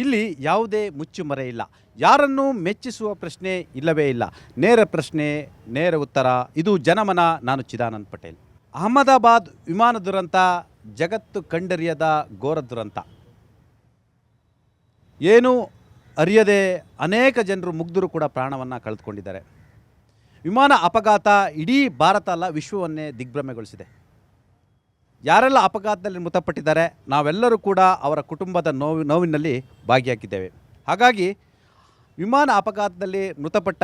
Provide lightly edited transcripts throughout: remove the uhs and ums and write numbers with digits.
ಇಲ್ಲಿ ಯಾವುದೇ ಮುಚ್ಚುಮರೆ ಇಲ್ಲ. ಯಾರನ್ನೂ ಮೆಚ್ಚಿಸುವ ಪ್ರಶ್ನೆ ಇಲ್ಲವೇ ಇಲ್ಲ. ನೇರ ಪ್ರಶ್ನೆ, ನೇರ ಉತ್ತರ. ಇದು ಜನಮನ. ನಾನು ಚಿದಾನಂದ್ ಪಟೇಲ್. ಅಹಮದಾಬಾದ್ ವಿಮಾನ ದುರಂತ ಜಗತ್ತು ಕಂಡರಿಯದ ಘೋರ ದುರಂತ. ಏನು ಅರಿಯದೆ ಅನೇಕ ಜನರು ಮುಗ್ಧರು ಕೂಡ ಪ್ರಾಣವನ್ನು ಕಳೆದುಕೊಂಡಿದ್ದಾರೆ. ವಿಮಾನ ಅಪಘಾತ ಇಡೀ ಭಾರತ ಅಲ್ಲ, ವಿಶ್ವವನ್ನೇ ದಿಗ್ಭ್ರಮೆಗೊಳಿಸಿದೆ. ಯಾರೆಲ್ಲ ಅಪಘಾತದಲ್ಲಿ ಮೃತಪಟ್ಟಿದ್ದಾರೆ, ನಾವೆಲ್ಲರೂ ಕೂಡ ಅವರ ಕುಟುಂಬದ ನೋವಿನಲ್ಲಿ ಭಾಗಿಯಾಗಿದ್ದೇವೆ. ಹಾಗಾಗಿ ವಿಮಾನ ಅಪಘಾತದಲ್ಲಿ ಮೃತಪಟ್ಟ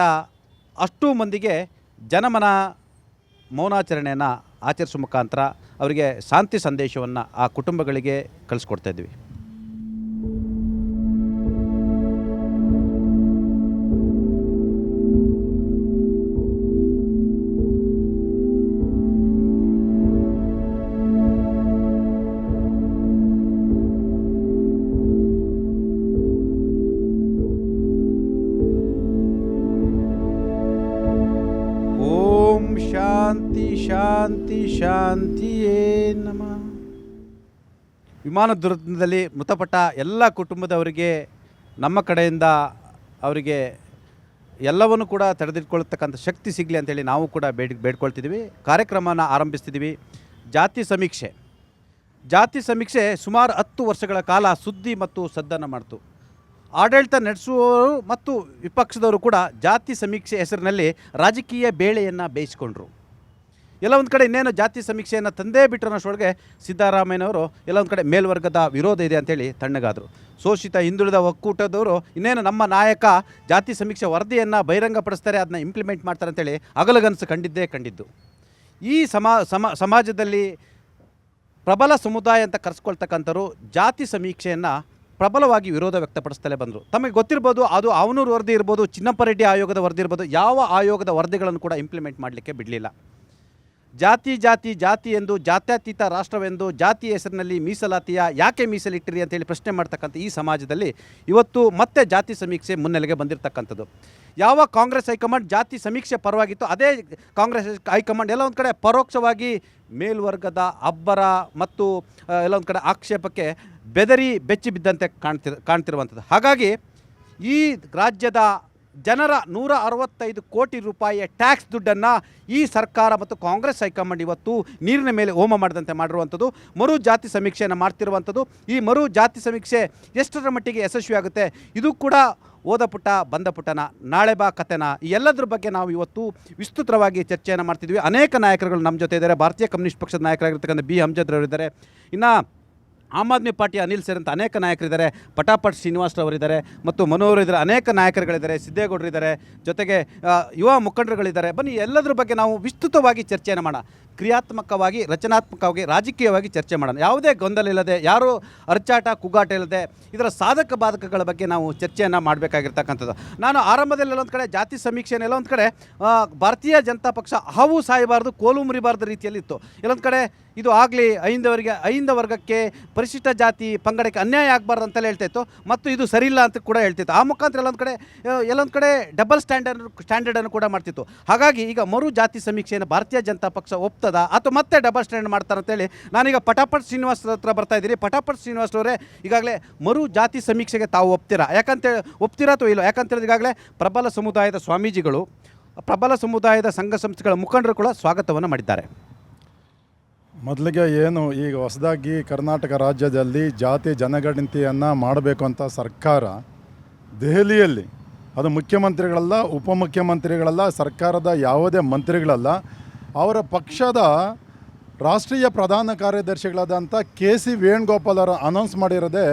ಅಷ್ಟೂ ಮಂದಿಗೆ ಜನಮನ ಮೌನಾಚರಣೆಯನ್ನು ಆಚರಿಸುವ ಮುಖಾಂತರ ಅವರಿಗೆ ಶಾಂತಿ ಸಂದೇಶವನ್ನು ಆ ಕುಟುಂಬಗಳಿಗೆ ಕಳಿಸ್ಕೊಡ್ತಾ ಇದ್ವಿ. ಶಾಂತಿ ಶಾಂತಿ ಶಾಂತಿಯೇ ನಮಃ. ವಿಮಾನ ದುರಂತದಲ್ಲಿ ಮೃತಪಟ್ಟ ಎಲ್ಲ ಕುಟುಂಬದವರಿಗೆ ನಮ್ಮ ಕಡೆಯಿಂದ ಅವರಿಗೆ ಎಲ್ಲವನ್ನು ಕೂಡ ತಡೆದಿಟ್ಕೊಳ್ತಕ್ಕಂಥ ಶಕ್ತಿ ಸಿಗಲಿ ಅಂತೇಳಿ ನಾವು ಕೂಡ ಬೇಡ್ಕೊಳ್ತಿದ್ದೀವಿ. ಕಾರ್ಯಕ್ರಮನ ಆರಂಭಿಸ್ತಿದ್ದೀವಿ. ಜಾತಿ ಸಮೀಕ್ಷೆ ಸುಮಾರು 10 ವರ್ಷಗಳ ಕಾಲ ಸುದ್ದಿ ಮತ್ತು ಸದ್ದನ್ನು ಮಾಡ್ತು. ಆಡಳಿತ ನಡೆಸುವವರು ಮತ್ತು ವಿಪಕ್ಷದವರು ಕೂಡ ಜಾತಿ ಸಮೀಕ್ಷೆ ಹೆಸರಿನಲ್ಲಿ ರಾಜಕೀಯ ಬೇಳೆಯನ್ನು ಬೇಯಿಸ್ಕೊಂಡ್ರು. ಎಲ್ಲ ಒಂದು ಕಡೆ ಇನ್ನೇನು ಜಾತಿ ಸಮೀಕ್ಷೆಯನ್ನು ತಂದೇ ಬಿಟ್ಟರನ್ನೋಷ್ಟೊಳಗೆ ಸಿದ್ದರಾಮಯ್ಯನವರು ಎಲ್ಲ ಒಂದು ಕಡೆ ಮೇಲ್ವರ್ಗದ ವಿರೋಧ ಇದೆ ಅಂತೇಳಿ ತಣ್ಣಗಾದರು. ಶೋಷಿತ ಹಿಂದುಳಿದ ಒಕ್ಕೂಟದವರು ಇನ್ನೇನು ನಮ್ಮ ನಾಯಕ ಜಾತಿ ಸಮೀಕ್ಷೆ ವರದಿಯನ್ನು ಬಹಿರಂಗಪಡಿಸ್ತಾರೆ, ಅದನ್ನ ಇಂಪ್ಲಿಮೆಂಟ್ ಮಾಡ್ತಾರೆ ಅಂತೇಳಿ ಅಗಲಗನಸು ಕಂಡಿದ್ದು. ಈ ಸಮಾಜದಲ್ಲಿ ಪ್ರಬಲ ಸಮುದಾಯ ಅಂತ ಕರೆಸ್ಕೊಳ್ತಕ್ಕಂಥವ್ರು ಜಾತಿ ಸಮೀಕ್ಷೆಯನ್ನು ಪ್ರಬಲವಾಗಿ ವಿರೋಧ ವ್ಯಕ್ತಪಡಿಸ್ತಲೇ ಬಂದರು. ತಮಗೆ ಗೊತ್ತಿರ್ಬೋದು, ಅದು ಅವನೂರು ವರದಿ ಇರ್ಬೋದು, ಚಿನ್ನಪ್ಪರೆಡ್ಡಿ ಆಯೋಗದ ವರದಿ ಇರ್ಬೋದು, ಯಾವ ಆಯೋಗದ ವರದಿಗಳನ್ನು ಕೂಡ ಇಂಪ್ಲಿಮೆಂಟ್ ಮಾಡಲಿಕ್ಕೆ ಬಿಡಲಿಲ್ಲ. ಜಾತಿ ಎಂದು, ಜಾತ್ಯತೀತ ರಾಷ್ಟ್ರವೆಂದು, ಜಾತಿ ಹೆಸರಿನಲ್ಲಿ ಮೀಸಲಾತಿಯ ಯಾಕೆ ಮೀಸಲಿಟ್ಟಿರಿ ಅಂತೇಳಿ ಪ್ರಶ್ನೆ ಮಾಡ್ತಕ್ಕಂಥ ಈ ಸಮಾಜದಲ್ಲಿ ಇವತ್ತು ಮತ್ತೆ ಜಾತಿ ಸಮೀಕ್ಷೆ ಮುನ್ನೆಲೆಗೆ ಬಂದಿರತಕ್ಕಂಥದ್ದು. ಯಾವ ಕಾಂಗ್ರೆಸ್ ಹೈಕಮಾಂಡ್ ಜಾತಿ ಸಮೀಕ್ಷೆ ಪರವಾಗಿತ್ತು, ಅದೇ ಕಾಂಗ್ರೆಸ್ ಹೈಕಮಾಂಡ್ ಎಲ್ಲ ಒಂದು ಕಡೆ ಪರೋಕ್ಷವಾಗಿ ಮೇಲ್ವರ್ಗದ ಅಬ್ಬರ ಮತ್ತು ಎಲ್ಲ ಒಂದು ಕಡೆ ಆಕ್ಷೇಪಕ್ಕೆ ಬೆದರಿ ಬೆಚ್ಚಿ ಬಿದ್ದಂತೆ ಕಾಣ್ತಿರುವಂಥದ್ದು. ಹಾಗಾಗಿ ಈ ರಾಜ್ಯದ ಜನರ 165 ಕೋಟಿ ರೂಪಾಯಿಯ ಟ್ಯಾಕ್ಸ್ ದುಡ್ಡನ್ನು ಈ ಸರ್ಕಾರ ಮತ್ತು ಕಾಂಗ್ರೆಸ್ ಹೈಕಮಾಂಡ್ ಇವತ್ತು ನೀರಿನ ಮೇಲೆ ಹೋಮ ಮಾಡಿದಂತೆ ಮಾಡಿರುವಂಥದ್ದು. ಮರು ಜಾತಿ ಸಮೀಕ್ಷೆಯನ್ನು ಮಾಡ್ತಿರುವಂಥದ್ದು. ಈ ಮರು ಜಾತಿ ಸಮೀಕ್ಷೆ ಎಷ್ಟರ ಮಟ್ಟಿಗೆ ಯಶಸ್ವಿಯಾಗುತ್ತೆ, ಇದು ಕೂಡ ಓದ ಪುಟ ಬಂದ ಪುಟನ, ನಾಳೆ ಬಾ ಕಥೆನ, ಈ ಎಲ್ಲದರ ಬಗ್ಗೆ ನಾವು ಇವತ್ತು ವಿಸ್ತೃತವಾಗಿ ಚರ್ಚೆಯನ್ನು ಮಾಡ್ತಿದ್ವಿ. ಅನೇಕ ನಾಯಕರುಗಳು ನಮ್ಮ ಜೊತೆ ಇದ್ದಾರೆ. ಭಾರತೀಯ ಕಮ್ಯುನಿಸ್ಟ್ ಪಕ್ಷದ ನಾಯಕರಾಗಿರ್ತಕ್ಕಂಥ ಬಿ ಹಮ್ಜದ್ರವರಿದ್ದಾರೆ. ಇನ್ನು ಆಮ್ ಆದ್ಮಿ ಪಾರ್ಟಿ ಅನಿಲ್ ಸೇರಿದಂಥ ಅನೇಕ ನಾಯಕರಿದ್ದಾರೆ. ಪಟಾಪಟ್ ಶ್ರೀನಿವಾಸರವರಿದ್ದಾರೆ ಮತ್ತು ಮನೋಹರ್ ಇದ್ದಾರೆ. ಅನೇಕ ನಾಯಕರುಗಳಿದ್ದಾರೆ. ಸಿದ್ದೇಗೌಡರಿದ್ದಾರೆ. ಜೊತೆಗೆ ಯುವ ಮುಖಂಡರುಗಳಿದ್ದಾರೆ. ಬನ್ನಿ ಎಲ್ಲದರ ಬಗ್ಗೆ ನಾವು ವಿಸ್ತೃತವಾಗಿ ಚರ್ಚೆಯನ್ನು ಮಾಡೋಣ. ಕ್ರಿಯಾತ್ಮಕವಾಗಿ, ರಚನಾತ್ಮಕವಾಗಿ, ರಾಜಕೀಯವಾಗಿ ಚರ್ಚೆ ಮಾಡೋಣ. ಯಾವುದೇ ಗೊಂದಲ ಇಲ್ಲದೆ, ಯಾರೂ ಅರ್ಚಾಟ ಕೂಗಾಟ ಇಲ್ಲದೆ ಇದರ ಸಾಧಕ ಬಾಧಕಗಳ ಬಗ್ಗೆ ನಾವು ಚರ್ಚೆಯನ್ನು ಮಾಡಬೇಕಾಗಿರ್ತಕ್ಕಂಥದ್ದು. ನಾನು ಆರಂಭದಲ್ಲಿ ಎಲ್ಲೊಂದು ಕಡೆ ಜಾತಿ ಸಮೀಕ್ಷೆನೆಲ್ಲ ಒಂದು ಕಡೆ ಭಾರತೀಯ ಜನತಾ ಪಕ್ಷ ಹಾವು ಸಾಯಬಾರ್ದು, ಕೋಲು ಮುರಿಬಾರ್ದು ರೀತಿಯಲ್ಲಿ ಇತ್ತು. ಎಲ್ಲೊಂದು ಕಡೆ ಇದು ಆಗಲಿ ಐಂದ ವರ್ಗಕ್ಕೆ, ಪರಿಶಿಷ್ಟ ಜಾತಿ ಪಂಗಡಕ್ಕೆ ಅನ್ಯಾಯ ಆಗಬಾರ್ದು ಅಂತಲೇ ಹೇಳ್ತಾಯಿತ್ತು ಮತ್ತು ಇದು ಸರಿಯಿಲ್ಲ ಅಂತ ಕೂಡ ಹೇಳ್ತಿತ್ತು. ಆ ಮುಖಾಂತರ ಎಲ್ಲೊಂದು ಕಡೆ ಡಬಲ್ ಸ್ಟ್ಯಾಂಡರ್ಡನ್ನು ಕೂಡ ಮಾಡ್ತಿತ್ತು. ಹಾಗಾಗಿ ಈಗ ಮರು ಜಾತಿ ಸಮೀಕ್ಷೆಯನ್ನು ಭಾರತೀಯ ಜನತಾ ಪಕ್ಷ ಒಪ್ತದ ಅಥವಾ ಮತ್ತೆ ಡಬಲ್ ಸ್ಟ್ಯಾಂಡರ್ಡ್ ಮಾಡ್ತಾರೆ ಅಂತೇಳಿ ನಾನೀಗ ಪಟಾಪಟ್ ಶ್ರೀನಿವಾಸ್ ಹತ್ರ ಬರ್ತಾ ಇದ್ದೀನಿ. ಪಟಾಪಟ್ ಶ್ರೀನಿವಾಸ್ ಅವರೇ, ಈಗಾಗಲೇ ಮರು ಜಾತಿ ಸಮೀಕ್ಷೆಗೆ ತಾವು ಒಪ್ತೀರಾ ಅಥವಾ ಇಲ್ಲ? ಯಾಕಂತೇಳಿದ್ರೆ ಈಗಾಗಲೇ ಪ್ರಬಲ ಸಮುದಾಯದ ಸ್ವಾಮೀಜಿಗಳು, ಪ್ರಬಲ ಸಮುದಾಯದ ಸಂಘ ಸಂಸ್ಥೆಗಳ ಮುಖಂಡರು ಕೂಡ ಸ್ವಾಗತವನ್ನು ಮಾಡಿದ್ದಾರೆ. ಮೊದಲಿಗೆ ಏನು ಈಗ ಹೊಸದಾಗಿ ಕರ್ನಾಟಕ ರಾಜ್ಯದಲ್ಲಿ ಜಾತಿ ಜನಗಣತಿಯನ್ನು ಮಾಡಬೇಕು ಅಂತ ಸರ್ಕಾರ ದೆಹಲಿಯಲ್ಲಿ, ಅದು ಮುಖ್ಯಮಂತ್ರಿಗಳಲ್ಲ, ಉಪಮುಖ್ಯಮಂತ್ರಿಗಳಲ್ಲ, ಸರ್ಕಾರದ ಯಾವುದೇ ಮಂತ್ರಿಗಳಲ್ಲ, ಅವರ ಪಕ್ಷದ ರಾಷ್ಟ್ರೀಯ ಪ್ರಧಾನ ಕಾರ್ಯದರ್ಶಿಗಳಾದಂಥ ಕೆ.ಸಿ. ವೇಣುಗೋಪಾಲ್ ಅವರು ಅನೌನ್ಸ್ ಮಾಡಿರೋದೇ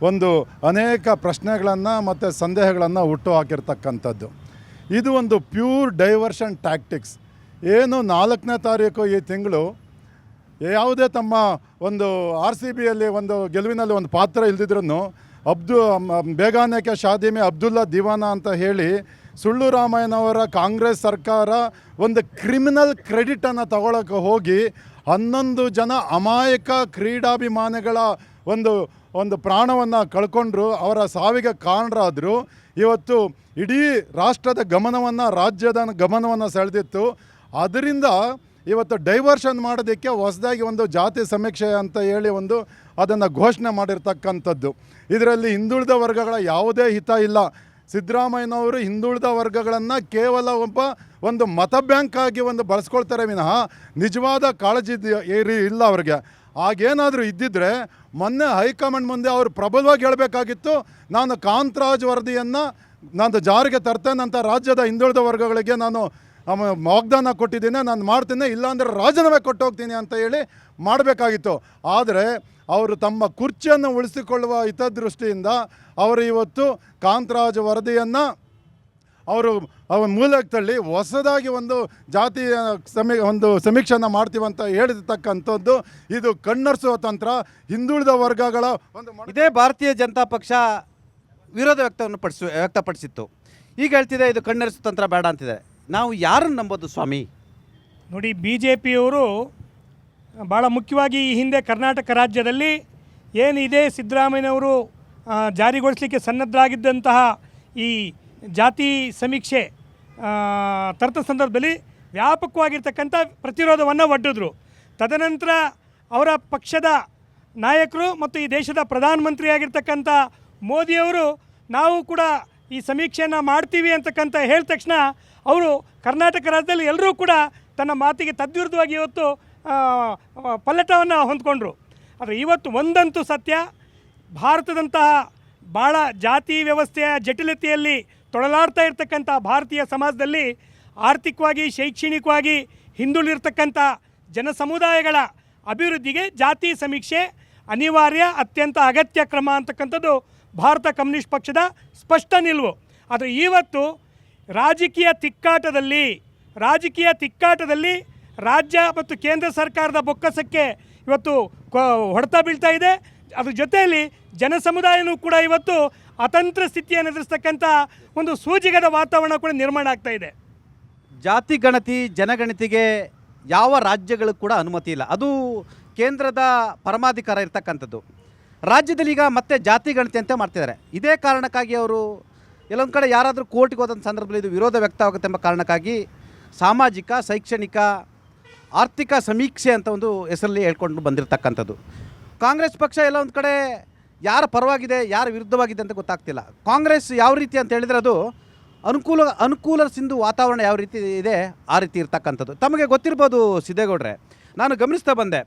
ಒಂದು ಅನೇಕ ಪ್ರಶ್ನೆಗಳನ್ನು ಮತ್ತು ಸಂದೇಹಗಳನ್ನು ಹುಟ್ಟು ಹಾಕಿರ್ತಕ್ಕಂಥದ್ದು. ಇದು ಒಂದು ಪ್ಯೂರ್ ಡೈವರ್ಷನ್ ಟ್ಯಾಕ್ಟಿಕ್ಸ್. ಏನು 4ನೇ ತಾರೀಕು ಈ ತಿಂಗಳು ಯಾವುದೇ ತಮ್ಮ ಒಂದು RCBಯಲ್ಲಿ ಒಂದು ಗೆಲುವಿನಲ್ಲಿ ಒಂದು ಪಾತ್ರ ಇಲ್ದಿದ್ರೂ ಬೇಗಾನೆಕೆ ಶಾದಿ ಮೇ ಅಬ್ದುಲ್ಲಾ ದಿವಾನಾ ಅಂತ ಹೇಳಿ ಸುಳ್ಳು ರಾಮಯ್ಯನವರ ಕಾಂಗ್ರೆಸ್ ಸರ್ಕಾರ ಒಂದು ಕ್ರಿಮಿನಲ್ ಕ್ರೆಡಿಟನ್ನು ತಗೊಳ್ಳೋಕೆ ಹೋಗಿ 11 ಜನ ಅಮಾಯಕ ಕ್ರೀಡಾಭಿಮಾನಿಗಳ ಒಂದು ಪ್ರಾಣವನ್ನು ಕಳ್ಕೊಂಡ್ರು, ಅವರ ಸಾವಿಗೆ ಕಾರಣರಾದರು. ಇವತ್ತು ಇಡೀ ರಾಷ್ಟ್ರದ ಗಮನವನ್ನು, ರಾಜ್ಯದ ಗಮನವನ್ನು ಸೆಳೆದಿತ್ತು. ಅದರಿಂದ ಇವತ್ತು ಡೈವರ್ಷನ್ ಮಾಡೋದಕ್ಕೆ ಹೊಸದಾಗಿ ಒಂದು ಜಾತಿ ಸಮೀಕ್ಷೆ ಅಂತ ಹೇಳಿ ಒಂದು ಅದನ್ನು ಘೋಷಣೆ ಮಾಡಿರ್ತಕ್ಕಂಥದ್ದು. ಇದರಲ್ಲಿ ಹಿಂದುಳಿದ ವರ್ಗಗಳ ಯಾವುದೇ ಹಿತ ಇಲ್ಲ. ಸಿದ್ದರಾಮಯ್ಯನವರು ಹಿಂದುಳಿದ ವರ್ಗಗಳನ್ನು ಕೇವಲ ಒಂದು ಮತ ಬ್ಯಾಂಕ್ ಆಗಿ ಬಳಸ್ಕೊಳ್ತಾರೆ ವಿನಃ ನಿಜವಾದ ಕಾಳಜಿ ಇಲ್ಲ ಅವ್ರಿಗೆ. ಆಗೇನಾದರೂ ಇದ್ದಿದ್ದರೆ ಮೊನ್ನೆ ಹೈಕಮಾಂಡ್ ಮುಂದೆ ಅವರು ಪ್ರಬಲವಾಗಿ ಹೇಳಬೇಕಾಗಿತ್ತು, ನಾನು ಕಾಂತರಾಜ್ ವರದಿಯನ್ನು ನಾನು ಜಾರಿಗೆ ತರ್ತೇನೆ ಅಂತ ರಾಜ್ಯದ ಹಿಂದುಳಿದ ವರ್ಗಗಳಿಗೆ ನಾನು ವಾಗ್ದಾನ ಕೊಟ್ಟಿದ್ದೀನಿ, ನಾನು ಮಾಡ್ತೀನಿ, ಇಲ್ಲಾಂದರೆ ರಾಜೀನಾಮೆ ಕೊಟ್ಟು ಹೋಗ್ತೀನಿ ಅಂತ ಹೇಳಿ ಮಾಡಬೇಕಾಗಿತ್ತು. ಆದರೆ ಅವರು ತಮ್ಮ ಕುರ್ಚಿಯನ್ನು ಉಳಿಸಿಕೊಳ್ಳುವ ಹಿತದೃಷ್ಟಿಯಿಂದ ಅವರು ಇವತ್ತು ಕಾಂತರಾಜ್ ವರದಿಯನ್ನು ಅವರು ಮೂಲಕ್ಕೆ ತಳ್ಳಿ ಹೊಸದಾಗಿ ಒಂದು ಜಾತಿಯ ಸಮೀಕ್ಷೆಯನ್ನು ಮಾಡ್ತೀವಂತ ಹೇಳಿರ್ತಕ್ಕಂಥದ್ದು ಇದು ಕಣ್ಣರಿಸುವ ತಂತ್ರ. ಹಿಂದುಳಿದ ವರ್ಗಗಳ ಇದೇ ಭಾರತೀಯ ಜನತಾ ಪಕ್ಷ ವಿರೋಧ ವ್ಯಕ್ತಪಡಿಸಿತ್ತು. ಈಗ ಹೇಳ್ತಿದೆ ಇದು ಕಣ್ಣೆರೆಸು ತಂತ್ರ ಬೇಡ ಅಂತಿದೆ. ನಾವು ಯಾರನ್ನು ನಂಬೋದು ಸ್ವಾಮಿ? ನೋಡಿ, BJPಯವರು ಭಾಳ ಮುಖ್ಯವಾಗಿ ಈ ಹಿಂದೆ ಕರ್ನಾಟಕ ರಾಜ್ಯದಲ್ಲಿ ಏನಿದೆ ಸಿದ್ದರಾಮಯ್ಯನವರು ಜಾರಿಗೊಳಿಸಲಿಕ್ಕೆ ಸನ್ನದ್ಧರಾಗಿದ್ದಂತಹ ಈ ಜಾತಿ ಸಮೀಕ್ಷೆ ತರದ ಸಂದರ್ಭದಲ್ಲಿ ವ್ಯಾಪಕವಾಗಿರ್ತಕ್ಕಂಥ ಪ್ರತಿರೋಧವನ್ನು ಒಡ್ಡಿದ್ರು. ತದನಂತರ ಅವರ ಪಕ್ಷದ ನಾಯಕರು ಮತ್ತು ಈ ದೇಶದ ಪ್ರಧಾನಮಂತ್ರಿಯಾಗಿರ್ತಕ್ಕಂಥ ಮೋದಿಯವರು ನಾವು ಕೂಡ ಈ ಸಮೀಕ್ಷೆಯನ್ನು ಮಾಡ್ತೀವಿ ಅಂತಕ್ಕಂಥ ಹೇಳಿದ ತಕ್ಷಣ ಅವರು ಕರ್ನಾಟಕ ರಾಜ್ಯದಲ್ಲಿ ಎಲ್ಲರೂ ಕೂಡ ತನ್ನ ಮಾತಿಗೆ ತದ್ವಿರುದ್ಧವಾಗಿ ಇವತ್ತು ಪಲ್ಲಟವನ್ನು ಹೊಂದ್ಕೊಂಡ್ರು. ಆದರೆ ಇವತ್ತು ಒಂದಂತೂ ಸತ್ಯ, ಭಾರತದಂತಹ ಭಾಳ ಜಾತಿ ವ್ಯವಸ್ಥೆಯ ಜಟಿಲತೆಯಲ್ಲಿ ತೊಳಲಾಡ್ತಾ ಇರ್ತಕ್ಕಂಥ ಭಾರತೀಯ ಸಮಾಜದಲ್ಲಿ ಆರ್ಥಿಕವಾಗಿ ಶೈಕ್ಷಣಿಕವಾಗಿ ಹಿಂದುಳಿರ್ತಕ್ಕಂಥ ಜನಸಮುದಾಯಗಳ ಅಭಿವೃದ್ಧಿಗೆ ಜಾತಿ ಸಮೀಕ್ಷೆ ಅನಿವಾರ್ಯ, ಅತ್ಯಂತ ಅಗತ್ಯ ಕ್ರಮ ಅಂತಕ್ಕಂಥದ್ದು ಭಾರತ ಕಮ್ಯುನಿಸ್ಟ್ ಪಕ್ಷದ ಸ್ಪಷ್ಟ ನಿಲುವು. ಆದರೆ ಇವತ್ತು ರಾಜಕೀಯ ತಿಕ್ಕಾಟದಲ್ಲಿ ರಾಜ್ಯ ಮತ್ತು ಕೇಂದ್ರ ಸರ್ಕಾರದ ಬೊಕ್ಕಸಕ್ಕೆ ಇವತ್ತು ಹೊಡೆತ ಬೀಳ್ತಾ ಇದೆ. ಅದ್ರ ಜೊತೆಯಲ್ಲಿ ಜನಸಮುದಾಯನೂ ಕೂಡ ಇವತ್ತು ಅತಂತ್ರ ಸ್ಥಿತಿಯನ್ನು ಎದುರಿಸ್ತಕ್ಕಂಥ ಒಂದು ಸೂಜಿಗದ ವಾತಾವರಣ ಕೂಡ ನಿರ್ಮಾಣ ಆಗ್ತಾ ಇದೆ. ಜಾತಿ ಗಣತಿ ಜನಗಣತಿಗೆ ಯಾವ ರಾಜ್ಯಗಳು ಕೂಡ ಅನುಮತಿ ಇಲ್ಲ. ಅದು ಕೇಂದ್ರದ ಪರಮಾಧಿಕಾರ ಇರ್ತಕ್ಕಂಥದ್ದು. ರಾಜ್ಯದಲ್ಲಿ ಈಗ ಮತ್ತೆ ಜಾತಿ ಗಣತಿ ಅಂತ ಮಾಡ್ತಿದ್ದಾರೆ. ಇದೇ ಕಾರಣಕ್ಕಾಗಿ ಅವರು ಎಲ್ಲೊಂದು ಕಡೆ ಯಾರಾದರೂ ಕೋರ್ಟಿಗೆ ಹೋದಂಥ ಸಂದರ್ಭದಲ್ಲಿ ಇದು ವಿರೋಧ ವ್ಯಕ್ತವಾಗುತ್ತೆ ಎಂಬ ಕಾರಣಕ್ಕಾಗಿ ಸಾಮಾಜಿಕ, ಶೈಕ್ಷಣಿಕ, ಆರ್ಥಿಕ ಸಮೀಕ್ಷೆ ಅಂತ ಒಂದು ಹೆಸರಲ್ಲಿ ಹೇಳ್ಕೊಂಡು ಬಂದಿರತಕ್ಕಂಥದ್ದು. ಕಾಂಗ್ರೆಸ್ ಪಕ್ಷ ಎಲ್ಲ ಒಂದು ಕಡೆ ಯಾರ ಪರವಾಗಿದೆ ಯಾರ ವಿರುದ್ಧವಾಗಿದೆ ಅಂತ ಗೊತ್ತಾಗ್ತಿಲ್ಲ. ಕಾಂಗ್ರೆಸ್ ಯಾವ ರೀತಿ ಅಂತ ಹೇಳಿದರೆ ಅದು ಅನುಕೂಲ ಸಿಂಧು ವಾತಾವರಣ ಯಾವ ರೀತಿ ಇದೆ ಆ ರೀತಿ ಇರ್ತಕ್ಕಂಥದ್ದು. ತಮಗೆ ಗೊತ್ತಿರ್ಬೋದು ಸಿದ್ದೇಗೌಡ್ರೆ, ನಾನು ಗಮನಿಸ್ತಾ ಬಂದೆ,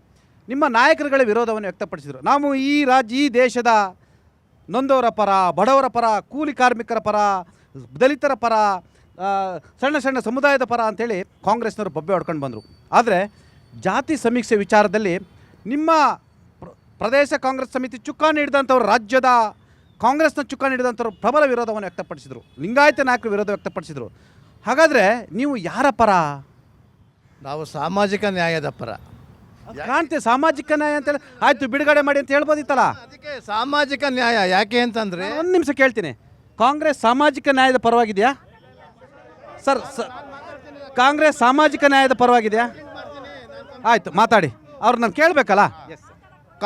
ನಿಮ್ಮ ನಾಯಕರುಗಳ ವಿರೋಧವನ್ನು ವ್ಯಕ್ತಪಡಿಸಿದರು. ನಾವು ಈ ದೇಶದ ನೊಂದವರ ಪರ, ಬಡವರ ಪರ, ಕೂಲಿ ಕಾರ್ಮಿಕರ ಪರ, ದಲಿತರ ಪರ, ಸಣ್ಣ ಸಮುದಾಯದ ಪರ ಅಂಥೇಳಿ ಕಾಂಗ್ರೆಸ್ನವರು ಬೊಬ್ಬೆ ಹೊಡ್ಕೊಂಡು ಬಂದರು. ಆದರೆ ಜಾತಿ ಸಮೀಕ್ಷೆ ವಿಚಾರದಲ್ಲಿ ನಿಮ್ಮ ಪ್ರದೇಶ ಕಾಂಗ್ರೆಸ್ ಸಮಿತಿ ಚುಕ್ಕಾಣಿ ಹಿಡಿದಂಥವ್ರು, ರಾಜ್ಯದ ಕಾಂಗ್ರೆಸ್ನ ಚುಕ್ಕಾಣಿ ಹಿಡಿದಂಥವ್ರು ಪ್ರಬಲ ವಿರೋಧವನ್ನು ವ್ಯಕ್ತಪಡಿಸಿದರು. ಲಿಂಗಾಯತ ನಾಯಕರು ವಿರೋಧ ವ್ಯಕ್ತಪಡಿಸಿದರು. ಹಾಗಾದರೆ ನೀವು ಯಾರ ಪರ? ನಾವು ಸಾಮಾಜಿಕ ನ್ಯಾಯದ ಪರ. ಕಾಣ್ತೆ ಸಾಮಾಜಿಕ ನ್ಯಾಯ ಅಂತೇಳಿ ಆಯಿತು, ಬಿಡುಗಡೆ ಮಾಡಿ ಅಂತ ಹೇಳ್ಬೋದಿತ್ತಲ್ಲ. ಅದಕ್ಕೆ ಸಾಮಾಜಿಕ ನ್ಯಾಯ ಯಾಕೆ ಅಂತಂದರೆ, ಒಂದು ನಿಮಿಷ ಕೇಳ್ತೀನಿ, ಕಾಂಗ್ರೆಸ್ ಸಾಮಾಜಿಕ ನ್ಯಾಯದ ಪರವಾಗಿದೆಯಾ ಸರ್? ಕಾಂಗ್ರೆಸ್ ಸಾಮಾಜಿಕ ನ್ಯಾಯದ ಪರವಾಗಿದೆಯಾ? ಆಯಿತು, ಮಾತಾಡಿ, ಅವ್ರು ನಾನು ಕೇಳಬೇಕಲ್ಲ.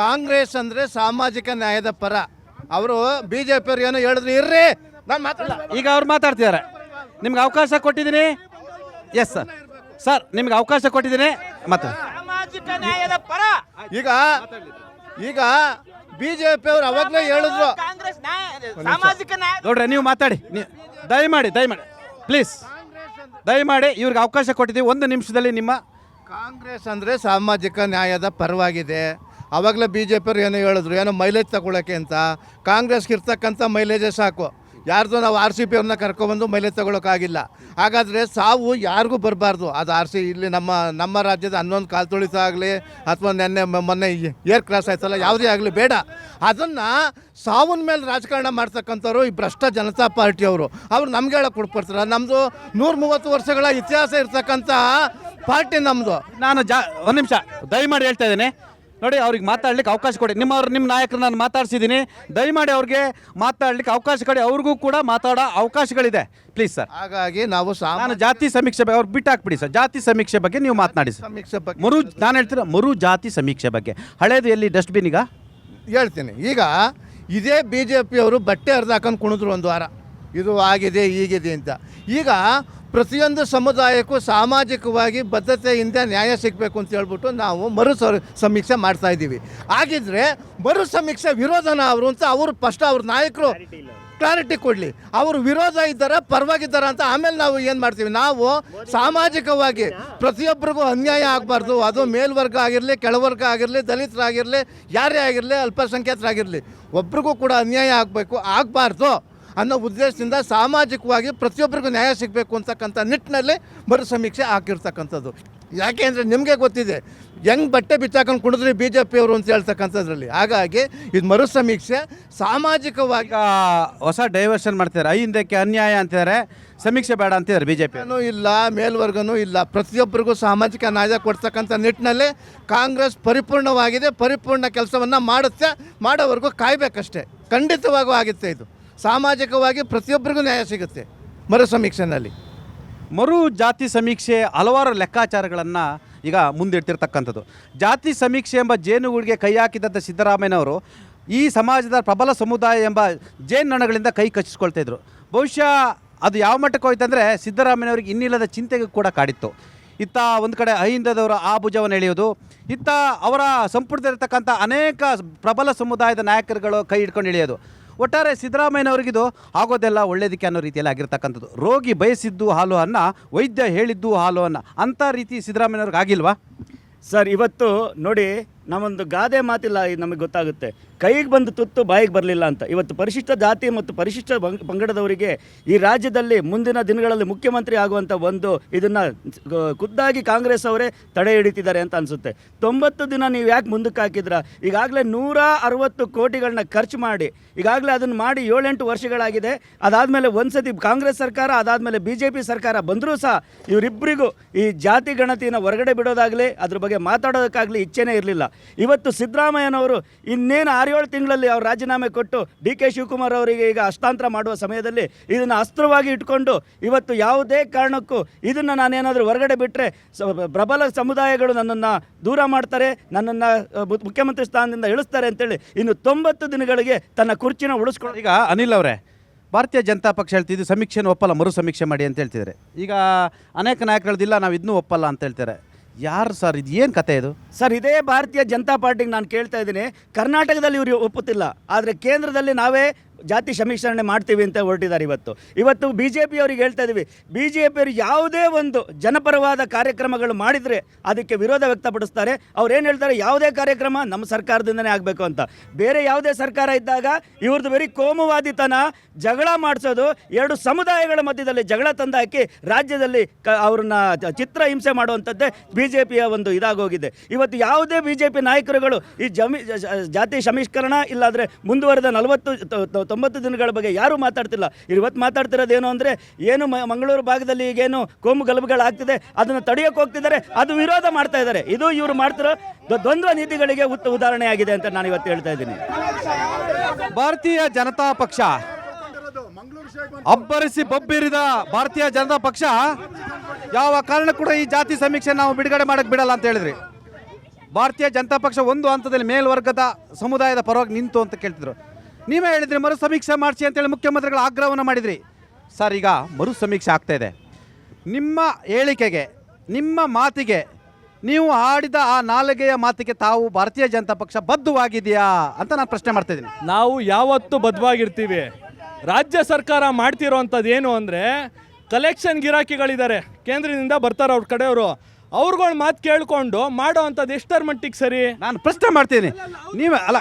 ಕಾಂಗ್ರೆಸ್ ಅಂದರೆ ಸಾಮಾಜಿಕ ನ್ಯಾಯದ ಪರ. ಅವರು BJPಯವ್ರು ಏನೋ ಹೇಳಿದ್ರು, ಇರ್ರಿ ನಾನು ಮಾತಾಡಲ್ಲ. ಈಗ ಅವ್ರು ಮಾತಾಡ್ತಿದ್ದಾರೆ. ನಿಮ್ಗೆ ಅವಕಾಶ ಕೊಟ್ಟಿದ್ದೀನಿ. ಎಸ್ ಸರ್, ಸರ್ ನಿಮ್ಗೆ ಅವಕಾಶ ಕೊಟ್ಟಿದ್ದೀನಿ. ಮತ್ತೆ ಸಾಮಾಜಿಕ ನ್ಯಾಯದ ಪರ ಈಗ BJPಯವ್ರು ಅವಾಗಲೇ ಹೇಳಿದ್ರು ಕಾಂಗ್ರೆಸ್ ಸಾಮಾಜಿಕ ನ್ಯಾಯ. ನೋಡ್ರಿ, ನೀವು ಮಾತಾಡಿ, ದಯಮಾಡಿ ಪ್ಲೀಸ್ ದಯಮಾಡಿ ಇವ್ರಿಗೆ ಅವಕಾಶ ಕೊಟ್ಟಿದ್ದೀವಿ. ಒಂದು ನಿಮಿಷದಲ್ಲಿ ನಿಮ್ಮ ಕಾಂಗ್ರೆಸ್ ಅಂದರೆ ಸಾಮಾಜಿಕ ನ್ಯಾಯದ ಪರವಾಗಿದೆ. ಆವಾಗಲೇ BJPಯವ್ರು ಏನೋ ಹೇಳಿದ್ರು, ಏನೋ ಮೈಲೇಜ್ ತಗೊಳ್ಳೋಕ್ಕೆ ಅಂತ. ಕಾಂಗ್ರೆಸ್ಗೆ ಇರ್ತಕ್ಕಂಥ ಮೈಲೇಜೇ ಸಾಕು. ಯಾರ್ದು ನಾವು RCP ಅವ್ರನ್ನ ಕರ್ಕೊಬಂದು ಮೈಲೇಜ್ ತಗೊಳ್ಳೋಕ್ಕಾಗಿಲ್ಲ. ಹಾಗಾದರೆ ಸಾವು ಯಾರಿಗೂ ಬರಬಾರ್ದು. ಅದು ಇಲ್ಲಿ ನಮ್ಮ ರಾಜ್ಯದ 11 ಕಾಲು ತುಳಿತ ಆಗಲಿ ಅಥವಾ ಮೊನ್ನೆ ಏರ್ ಕ್ರಾಸ್ ಆಯ್ತಲ್ಲ, ಯಾವುದೇ ಆಗಲಿ ಬೇಡ. ಅದನ್ನು ಸಾವನ ಮೇಲೆ ರಾಜಕಾರಣ ಮಾಡ್ತಕ್ಕಂಥವ್ರು ಈ ಭ್ರಷ್ಟ ಜನತಾ ಪಾರ್ಟಿಯವರು. ಅವ್ರು ನಮ್ಗೆ ಹೇಳಕ್ಕೆ ಕೊಡ್ತಾರೆ. ನಮ್ಮದು 130 ವರ್ಷಗಳ ಇತಿಹಾಸ ಇರ್ತಕ್ಕಂಥ ಪಾರ್ಟಿ ನಮ್ಮದು. ನಾನು ಒಂದು ನಿಮಿಷ ದಯಮಾಡಿ ಹೇಳ್ತಾ ಇದ್ದೇನೆ ನೋಡಿ, ಅವ್ರಿಗೆ ಮಾತಾಡ್ಲಿಕ್ಕೆ ಅವಕಾಶ ಕೊಡಿ. ನಿಮ್ಮ ನಾಯಕರು ನಾನು ಮಾತಾಡ್ಸಿದ್ದೀನಿ, ದಯಮಾಡಿ ಅವ್ರಿಗೆ ಮಾತಾಡ್ಲಿಕ್ಕೆ ಅವಕಾಶ ಕೊಡಿ. ಅವ್ರಿಗೂ ಕೂಡ ಮಾತಾಡೋ ಅವಕಾಶಗಳಿದೆ, ಪ್ಲೀಸ್ ಸರ್. ಹಾಗಾಗಿ ನಾವು ನಾನು ಜಾತಿ ಸಮೀಕ್ಷೆ ಬಗ್ಗೆ ಅವ್ರು ಬಿಟ್ಟಾಕ್ಬಿಡಿ ಸರ್. ಜಾತಿ ಸಮೀಕ್ಷೆ ಬಗ್ಗೆ ನೀವು ಮಾತನಾಡಿ ಸರ್. ಸಮೀಕ್ಷೆ ಬಗ್ಗೆ ನಾನು ಹೇಳ್ತೀನಿ, ಮರು ಜಾತಿ ಸಮೀಕ್ಷೆ ಬಗ್ಗೆ. ಹಳೇದು ಎಲ್ಲಿ ಡಸ್ಟ್ಬಿನ್? ಈಗ ಹೇಳ್ತೀನಿ. ಈಗ ಇದೇ BJPಯವರು ಬಟ್ಟೆ ಹರಿದು ಹಾಕೊಂಡು ಕುಣಿದ್ರು ಒಂದು ವಾರ, ಇದು ಆಗಿದೆ ಹೀಗಿದೆ ಅಂತ. ಈಗ ಪ್ರತಿಯೊಂದು ಸಮುದಾಯಕ್ಕೂ ಸಾಮಾಜಿಕವಾಗಿ ಬದ್ಧತೆಯಿಂದ ನ್ಯಾಯ ಸಿಗಬೇಕು ಅಂತ ಹೇಳ್ಬಿಟ್ಟು ನಾವು ಸಮೀಕ್ಷೆ ಮಾಡ್ತಾ ಇದ್ದೀವಿ. ಆಗಿದ್ದರೆ ಸಮೀಕ್ಷೆ ವಿರೋಧನ ಅವರು ಅಂತ ಅವರು ಫಸ್ಟ್ ಅವ್ರ ನಾಯಕರು ಕ್ಲಾರಿಟಿ ಕೊಡಲಿ. ಅವರು ವಿರೋಧ ಇದ್ದಾರ ಪರವಾಗಿದ್ದಾರ ಅಂತ ಆಮೇಲೆ ನಾವು ಏನು ಮಾಡ್ತೀವಿ, ನಾವು ಸಾಮಾಜಿಕವಾಗಿ ಪ್ರತಿಯೊಬ್ಬರಿಗೂ ಅನ್ಯಾಯ ಆಗಬಾರ್ದು. ಅದು ಮೇಲ್ವರ್ಗ ಆಗಿರಲಿ, ಕೆಳವರ್ಗ ಆಗಿರಲಿ, ದಲಿತರಾಗಿರಲಿ, ಯಾರೇ ಆಗಿರಲಿ, ಅಲ್ಪಸಂಖ್ಯಾತರಾಗಿರಲಿ, ಒಬ್ರಿಗೂ ಕೂಡ ಅನ್ಯಾಯ ಆಗಬಾರ್ದು ಅನ್ನೋ ಉದ್ದೇಶದಿಂದ ಸಾಮಾಜಿಕವಾಗಿ ಪ್ರತಿಯೊಬ್ಬರಿಗೂ ನ್ಯಾಯ ಸಿಗಬೇಕು ಅಂತಕ್ಕಂಥ ನಿಟ್ಟಿನಲ್ಲಿ ಸಮೀಕ್ಷೆ ಹಾಕಿರ್ತಕ್ಕಂಥದ್ದು. ಯಾಕೆ ಅಂದರೆ ನಿಮಗೆ ಗೊತ್ತಿದೆ ಹೆಂಗೆ ಬಟ್ಟೆ ಬಿಚ್ಚಾಕೊಂಡು ಕುಡಿದ್ರಿ ಬಿ ಜೆ ಪಿಯವರು ಅಂತ ಹೇಳ್ತಕ್ಕಂಥದ್ರಲ್ಲಿ. ಹಾಗಾಗಿ ಇದು ಸಮೀಕ್ಷೆ ಸಾಮಾಜಿಕವಾಗಿ ಈಗ ಹೊಸ ಡೈವರ್ಷನ್ ಮಾಡ್ತಿದ್ದಾರೆ, ಹಿಂದಕ್ಕೆ ಅನ್ಯಾಯ ಅಂತಿದ್ದಾರೆ, ಸಮೀಕ್ಷೆ ಬೇಡ ಅಂತಿದ್ದಾರೆ BJP. ಇಲ್ಲ, ಮೇಲ್ವರ್ಗನೂ ಇಲ್ಲ, ಪ್ರತಿಯೊಬ್ಬರಿಗೂ ಸಾಮಾಜಿಕ ನ್ಯಾಯ ಕೊಡ್ತಕ್ಕಂಥ ನಿಟ್ಟಿನಲ್ಲಿ ಕಾಂಗ್ರೆಸ್ ಪರಿಪೂರ್ಣವಾಗಿದೆ, ಪರಿಪೂರ್ಣ ಕೆಲಸವನ್ನು ಮಾಡುತ್ತೆ. ಮಾಡೋವರೆಗೂ ಕಾಯಬೇಕಷ್ಟೇ. ಖಂಡಿತವಾಗೂ ಆಗುತ್ತೆ. ಇದು ಸಾಮಾಜಿಕವಾಗಿ ಪ್ರತಿಯೊಬ್ಬರಿಗೂ ನ್ಯಾಯ ಸಿಗುತ್ತೆ ಸಮೀಕ್ಷೆನಲ್ಲಿ. ಜಾತಿ ಸಮೀಕ್ಷೆ ಹಲವಾರು ಲೆಕ್ಕಾಚಾರಗಳನ್ನು ಈಗ ಮುಂದಿಡ್ತಿರ್ತಕ್ಕಂಥದ್ದು. ಜಾತಿ ಸಮೀಕ್ಷೆ ಎಂಬ ಜೇನುಗೂಡಿಗೆ ಕೈ ಹಾಕಿದಂಥ ಸಿದ್ದರಾಮಯ್ಯನವರು ಈ ಸಮಾಜದ ಪ್ರಬಲ ಸಮುದಾಯ ಎಂಬ ಜೇನ್ನಣಗಳಿಂದ ಕೈ ಕಚ್ಚಿಸ್ಕೊಳ್ತಾ ಇದ್ರು. ಬಹುಶಃ ಅದು ಯಾವ ಮಟ್ಟಕ್ಕೆ ಹೋಯ್ತಂದರೆ ಸಿದ್ದರಾಮಯ್ಯನವ್ರಿಗೆ ಇನ್ನಿಲ್ಲದ ಚಿಂತೆಗೆ ಕೂಡ ಕಾಡಿತ್ತು. ಇತ್ತ ಒಂದು ಕಡೆ ಅಹಿಂದದವರ ಆ ಭುಜವನ್ನು ಎಳೆಯೋದು, ಇತ್ತ ಅವರ ಸಂಪುಟದಲ್ಲಿರ್ತಕ್ಕಂಥ ಅನೇಕ ಪ್ರಬಲ ಸಮುದಾಯದ ನಾಯಕರುಗಳು ಕೈ ಹಿಡ್ಕೊಂಡು ಎಳೆಯೋದು. ಒಟ್ಟಾರೆ ಸಿದ್ದರಾಮಯ್ಯನವ್ರಿಗಿದು ಆಗೋದೆಲ್ಲ ಒಳ್ಳೇದಕ್ಕೆ ಅನ್ನೋ ರೀತಿಯಲ್ಲಿ ಆಗಿರ್ತಕ್ಕಂಥದ್ದು. ರೋಗಿ ಬಯಸಿದ್ದು ಹಾಲು ಅನ್ನ, ವೈದ್ಯ ಹೇಳಿದ್ದು ಹಾಲು ಅನ್ನ ಅಂಥ ರೀತಿ ಸಿದ್ದರಾಮಯ್ಯನವ್ರಿಗೆ ಆಗಿಲ್ವಾ ಸರ್? ಇವತ್ತು ನೋಡಿ, ನಾವೊಂದು ಗಾದೆ ಮಾತಿಲ್ಲ, ನಮಗೆ ಗೊತ್ತಾಗುತ್ತೆ, ಕೈಗೆ ಬಂದು ತುತ್ತು ಬಾಯಿಗೆ ಬರಲಿಲ್ಲ ಅಂತ. ಇವತ್ತು ಪರಿಶಿಷ್ಟ ಜಾತಿ ಮತ್ತು ಪರಿಶಿಷ್ಟ ಪಂಗಡದವರಿಗೆ ಈ ರಾಜ್ಯದಲ್ಲಿ ಮುಂದಿನ ದಿನಗಳಲ್ಲಿ ಮುಖ್ಯಮಂತ್ರಿ ಆಗುವಂಥ ಒಂದು ಇದನ್ನು ಖುದ್ದಾಗಿ ಕಾಂಗ್ರೆಸ್ ಅವರೇ ತಡೆ ಹಿಡಿತಿದ್ದಾರೆ ಅಂತ ಅನಿಸುತ್ತೆ. 90 ದಿನ ನೀವು ಯಾಕೆ ಮುಂದಕ್ಕೆ ಹಾಕಿದ್ರ? ಈಗಾಗಲೇ 160 ಕೋಟಿಗಳನ್ನ ಖರ್ಚು ಮಾಡಿ ಈಗಾಗಲೇ ಅದನ್ನು ಮಾಡಿ 7-8 ವರ್ಷಗಳಾಗಿದೆ. ಅದಾದಮೇಲೆ ಒಂದು ಸತಿ ಕಾಂಗ್ರೆಸ್ ಸರ್ಕಾರ, ಅದಾದಮೇಲೆ BJP ಸರ್ಕಾರ ಬಂದರೂ ಸಹ ಇವರಿಬ್ಬರಿಗೂ ಈ ಜಾತಿ ಗಣತಿನ ಹೊರಗಡೆ ಬಿಡೋದಾಗಲಿ ಅದ್ರ ಬಗ್ಗೆ ಮಾತಾಡೋದಕ್ಕಾಗಲಿ ಇಚ್ಛೆನೇ ಇರಲಿಲ್ಲ. ಇವತ್ತು ಸಿದ್ದರಾಮಯ್ಯನವರು ಇನ್ನೇನು 6-7 ತಿಂಗಳಲ್ಲಿ ಅವ್ರು ರಾಜೀನಾಮೆ ಕೊಟ್ಟು DK ಶಿವಕುಮಾರ್ ಅವರಿಗೆ ಈಗ ಹಸ್ತಾಂತರ ಮಾಡುವ ಸಮಯದಲ್ಲಿ ಇದನ್ನು ಅಸ್ತ್ರವಾಗಿ ಇಟ್ಕೊಂಡು ಇವತ್ತು ಯಾವುದೇ ಕಾರಣಕ್ಕೂ ಇದನ್ನು ನಾನೇನಾದರೂ ಹೊರಗಡೆ ಬಿಟ್ಟರೆ ಪ್ರಬಲ ಸಮುದಾಯಗಳು ನನ್ನನ್ನು ದೂರ ಮಾಡ್ತಾರೆ, ನನ್ನನ್ನು ಮುಖ್ಯಮಂತ್ರಿ ಸ್ಥಾನದಿಂದ ಇಳಿಸ್ತಾರೆ ಅಂತೇಳಿ ಇನ್ನು 90 ದಿನಗಳಿಗೆ ತನ್ನ ಕುರ್ಚಿನ ಉಳಿಸ್ಕೊಂಡು. ಈಗ ಅನಿಲ್ ಅವರೇ, ಭಾರತೀಯ ಜನತಾ ಪಕ್ಷ ಹೇಳ್ತಿದ್ದು ಸಮೀಕ್ಷೆನ ಒಪ್ಪಲ್ಲ, ಸಮೀಕ್ಷೆ ಮಾಡಿ ಅಂತ ಹೇಳ್ತಿದ್ದಾರೆ. ಈಗ ಅನೇಕ ನಾಯಕರದಿಲ್ಲ, ನಾವು ಇದನ್ನೂ ಒಪ್ಪಲ್ಲ ಅಂತ ಹೇಳ್ತಾರೆ. ಯಾರು ಸರ್ ಇದು? ಏನು ಕತೆ ಇದು ಸರ್? ಇದೇ ಭಾರತೀಯ ಜನತಾ ಪಾರ್ಟಿಗೆ ನಾನು ಕೇಳ್ತಾ ಇದ್ದೀನಿ. ಕರ್ನಾಟಕದಲ್ಲಿ ಇವರು ಒಪ್ಪುತ್ತಿಲ್ಲ, ಆದರೆ ಕೇಂದ್ರದಲ್ಲಿ ನಾವೇ ಜಾತಿ ಸಮೀಕ್ಷಣೆ ಮಾಡ್ತೀವಿ ಅಂತ ಹೊರಟಿದ್ದಾರೆ. ಇವತ್ತು BJP ಅವರಿಗೆ ಹೇಳ್ತಾ ಇದ್ದೀವಿ, BJP ಅವರು ಯಾವುದೇ ಒಂದು ಜನಪರವಾದ ಕಾರ್ಯಕ್ರಮಗಳು ಮಾಡಿದರೆ ಅದಕ್ಕೆ ವಿರೋಧ ವ್ಯಕ್ತಪಡಿಸ್ತಾರೆ. ಅವ್ರು ಏನು ಹೇಳ್ತಾರೆ, ಯಾವುದೇ ಕಾರ್ಯಕ್ರಮ ನಮ್ಮ ಸರ್ಕಾರದಿಂದನೇ ಆಗಬೇಕು ಅಂತ. ಬೇರೆ ಯಾವುದೇ ಸರ್ಕಾರ ಇದ್ದಾಗ ಇವ್ರದ್ದು ಬರೀ ಕೋಮುವಾದಿತನ, ಜಗಳ ಮಾಡಿಸೋದು, 2 ಸಮುದಾಯಗಳ ಮಧ್ಯದಲ್ಲಿ ಜಗಳ ತಂದಾಕಿ ರಾಜ್ಯದಲ್ಲಿ ಅವ್ರನ್ನ ಚಿತ್ರ ಹಿಂಸೆ ಮಾಡುವಂಥದ್ದೇ BJPಯ ಒಂದು ಇದಾಗೋಗಿದೆ. ಇವತ್ತು ಯಾವುದೇ BJP ನಾಯಕರುಗಳು ಈ ಜಾತಿ ಸಮೀಕರಣ ಇಲ್ಲಾಂದರೆ ಮುಂದುವರೆದ 90 ದಿನಗಳ ಬಗ್ಗೆ ಯಾರೂ ಮಾತಾಡ್ತಿಲ್ಲ. ಇವತ್ತು ಮಾತಾಡ್ತಿರೋದೇನು ಅಂದರೆ, ಏನು ಮಂಗಳೂರು ಭಾಗದಲ್ಲಿ ಈಗೇನು ಕೋಮು ಗಲಭೆಗಳಾಗ್ತಿದೆ ಅದನ್ನು ತಡೆಯೋಕೆ ಹೋಗ್ತಿದ್ದಾರೆ, ಅದು ವಿರೋಧ ಮಾಡ್ತಾ ಇದ್ದಾರೆ. ಇದು ಇವರು ಮಾಡ್ತಿರೋ ದ್ವಂದ್ವ ನೀತಿಗಳಿಗೆ ಉದಾಹರಣೆ ಆಗಿದೆ ಅಂತ ನಾನು ಇವತ್ತು ಹೇಳ್ತಾ ಇದ್ದೀನಿ. ಭಾರತೀಯ ಜನತಾ ಪಕ್ಷ ಅಬ್ಬರಿಸಿ ಬೊಬ್ಬಿರಿದ ಭಾರತೀಯ ಜನತಾ ಪಕ್ಷ ಯಾವ ಕಾರಣ ಕೂಡ ಈ ಜಾತಿ ಸಮೀಕ್ಷೆ ನಾವು ಬಿಡುಗಡೆ ಮಾಡಕ್ಕೆ ಬಿಡಲ್ಲ ಅಂತ ಹೇಳಿದ್ರಿ. ಭಾರತೀಯ ಜನತಾ ಪಕ್ಷ ಒಂದು ಹಂತದಲ್ಲಿ ಮೇಲ್ವರ್ಗದ ಸಮುದಾಯದ ಪರವಾಗಿ ನಿಂತು ಅಂತ ಕೇಳ್ತಿದ್ರು. ನೀವೇ ಹೇಳಿದ್ರಿ ಸಮೀಕ್ಷೆ ಮಾಡಿಸಿ ಅಂತೇಳಿ ಮುಖ್ಯಮಂತ್ರಿಗಳು ಆಗ್ರಹವನ್ನು ಮಾಡಿದ್ರಿ. ಸರ್, ಈಗ ಸಮೀಕ್ಷೆ ಆಗ್ತಾ ಇದೆ. ನಿಮ್ಮ ಹೇಳಿಕೆಗೆ, ನಿಮ್ಮ ಮಾತಿಗೆ, ನೀವು ಆಡಿದ ಆ ನಾಲಿಗೆಯ ಮಾತಿಗೆ ತಾವು ಭಾರತೀಯ ಜನತಾ ಪಕ್ಷ ಬದ್ಧವಾಗಿದೆಯಾ ಅಂತ ನಾನು ಪ್ರಶ್ನೆ ಮಾಡ್ತಾ ಇದ್ದೀನಿ. ನಾವು ಯಾವತ್ತೂ ಬದ್ಧವಾಗಿರ್ತೀವಿ. ರಾಜ್ಯ ಸರ್ಕಾರ ಮಾಡ್ತಿರೋವಂಥದ್ದು ಏನು ಅಂದರೆ, ಕಲೆಕ್ಷನ್ ಗಿರಾಕಿಗಳಿದ್ದಾರೆ, ಕೇಂದ್ರದಿಂದ ಬರ್ತಾರೆ ಅವ್ರ ಕಡೆಯವರು, ಅವ್ರುಗಳ ಮಾತು ಕೇಳಿಕೊಂಡು ಮಾಡೋ ಅಂಥದ್ದು ಎಷ್ಟರ ಮಟ್ಟಿಗೆ ಸರಿ? ನಾನು ಪ್ರಶ್ನೆ ಮಾಡ್ತೀನಿ. ನೀವೇ ಅಲ್ಲ,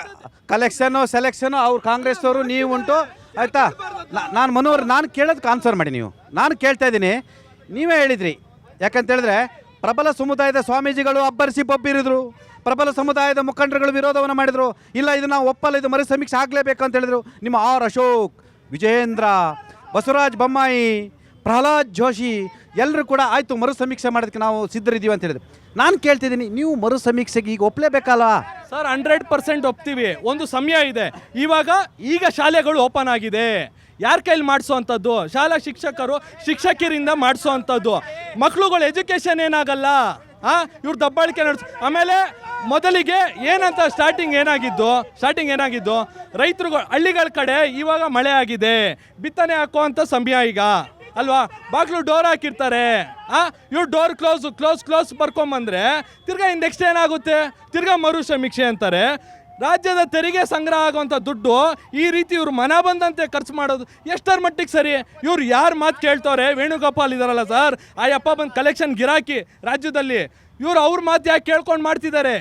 ಕಲೆಕ್ಷನು ಸೆಲೆಕ್ಷನು ಅವ್ರು ಕಾಂಗ್ರೆಸ್ನವರು, ನೀವು ಉಂಟು ಆಯಿತಾ. ನಾನು ಮನೋಹರ್, ನಾನು ಕೇಳೋದಕ್ಕೆ ಆನ್ಸರ್ ಮಾಡಿ. ನಾನು ಕೇಳ್ತಾ ಇದ್ದೀನಿ, ನೀವೇ ಹೇಳಿದ್ರಿ. ಯಾಕಂತ ಹೇಳಿದ್ರೆ ಪ್ರಬಲ ಸಮುದಾಯದ ಸ್ವಾಮೀಜಿಗಳು ಅಬ್ಬರಿಸಿ ಬೊಬ್ಬಿರಿದ್ರು, ಪ್ರಬಲ ಸಮುದಾಯದ ಮುಖಂಡರುಗಳು ವಿರೋಧವನ್ನು ಮಾಡಿದರು. ಇಲ್ಲ, ಇದು ನಾವು ಒಪ್ಪಲ್ಲ, ಇದು ಸಮೀಕ್ಷೆ ಆಗಲೇಬೇಕು ಅಂತ ಹೇಳಿದರು. ನಿಮ್ಮ R. ಅಶೋಕ್, ವಿಜಯೇಂದ್ರ, ಬಸವರಾಜ ಬೊಮ್ಮಾಯಿ, ಪ್ರಹ್ಲಾದ್ ಜೋಶಿ ಎಲ್ಲರೂ ಕೂಡ ಆಯಿತು ಸಮೀಕ್ಷೆ ಮಾಡೋದಕ್ಕೆ ನಾವು ಸಿದ್ಧರಿದ್ದೀವಿ ಅಂತ ಹೇಳಿದ್ರು. ನಾನು ಕೇಳ್ತಿದ್ದೀನಿ, ನೀವು ಸಮೀಕ್ಷೆಗೆ ಈಗ ಒಪ್ಪಲೇಬೇಕಲ್ಲ? ಸರ್, 100% ಒಪ್ತೀವಿ. ಒಂದು ಸಮಯ ಇದೆ. ಈಗ ಶಾಲೆಗಳು ಓಪನ್ ಆಗಿದೆ. ಯಾರ ಕೈಲಿ ಮಾಡಿಸೋವಂಥದ್ದು? ಶಾಲಾ ಶಿಕ್ಷಕರಿಂದ ಮಾಡಿಸೋವಂಥದ್ದು. ಮಕ್ಳುಗಳು ಎಜುಕೇಷನ್ ಏನಾಗಲ್ಲ, ಇವ್ರು ದಬ್ಬಾಳಿಕೆ ಆಮೇಲೆ ಮೊದಲಿಗೆ ಏನಂತ ಸ್ಟಾರ್ಟಿಂಗ್ ಏನಾಗಿದ್ದು ರೈತರುಗಳು ಹಳ್ಳಿಗಳ ಕಡೆ ಇವಾಗ ಮಳೆ ಆಗಿದೆ, ಬಿತ್ತನೆ ಹಾಕುವಂಥ ಸಮಯ. ಈಗ ಅಲ್ವಾ? ಬಾಗ್ಲು ಡೋರ್ ಹಾಕಿರ್ತಾರೆ, ಇವ್ರು ಡೋರ್ ಕ್ಲೋಸ್ ಬರ್ಕೊಂಬಂದ್ರೆ ತಿರ್ಗಾ ನೆಕ್ಸ್ಟ್ ಏನಾಗುತ್ತೆ? ತಿರ್ಗಾ ಮರು ಸಮೀಕ್ಷೆ ಅಂತಾರೆ. ರಾಜ್ಯದ ತೆರಿಗೆ ಸಂಗ್ರಹ ಆಗುವಂಥ ದುಡ್ಡು ಈ ರೀತಿ ಇವ್ರು ಮನ ಬಂದಂತೆ ಖರ್ಚು ಮಾಡೋದು ಎಷ್ಟರ ಮಟ್ಟಿಗೆ ಸರಿ? ಇವ್ರು ಯಾರು ಮಾತು ಕೇಳ್ತವ್ರೆ? ವೇಣುಗೋಪಾಲ್ ಇದಾರಲ್ಲ ಸರ್, ಆ ಯಪ್ಪ ಬಂದು ಕಲೆಕ್ಷನ್ ಗಿರಾಕಿ ರಾಜ್ಯದಲ್ಲಿ, ಇವ್ರು ಅವ್ರ ಮಾತು ಯಾಕೆ ಕೇಳ್ಕೊಂಡು ಮಾಡ್ತಿದ್ದಾರೆ?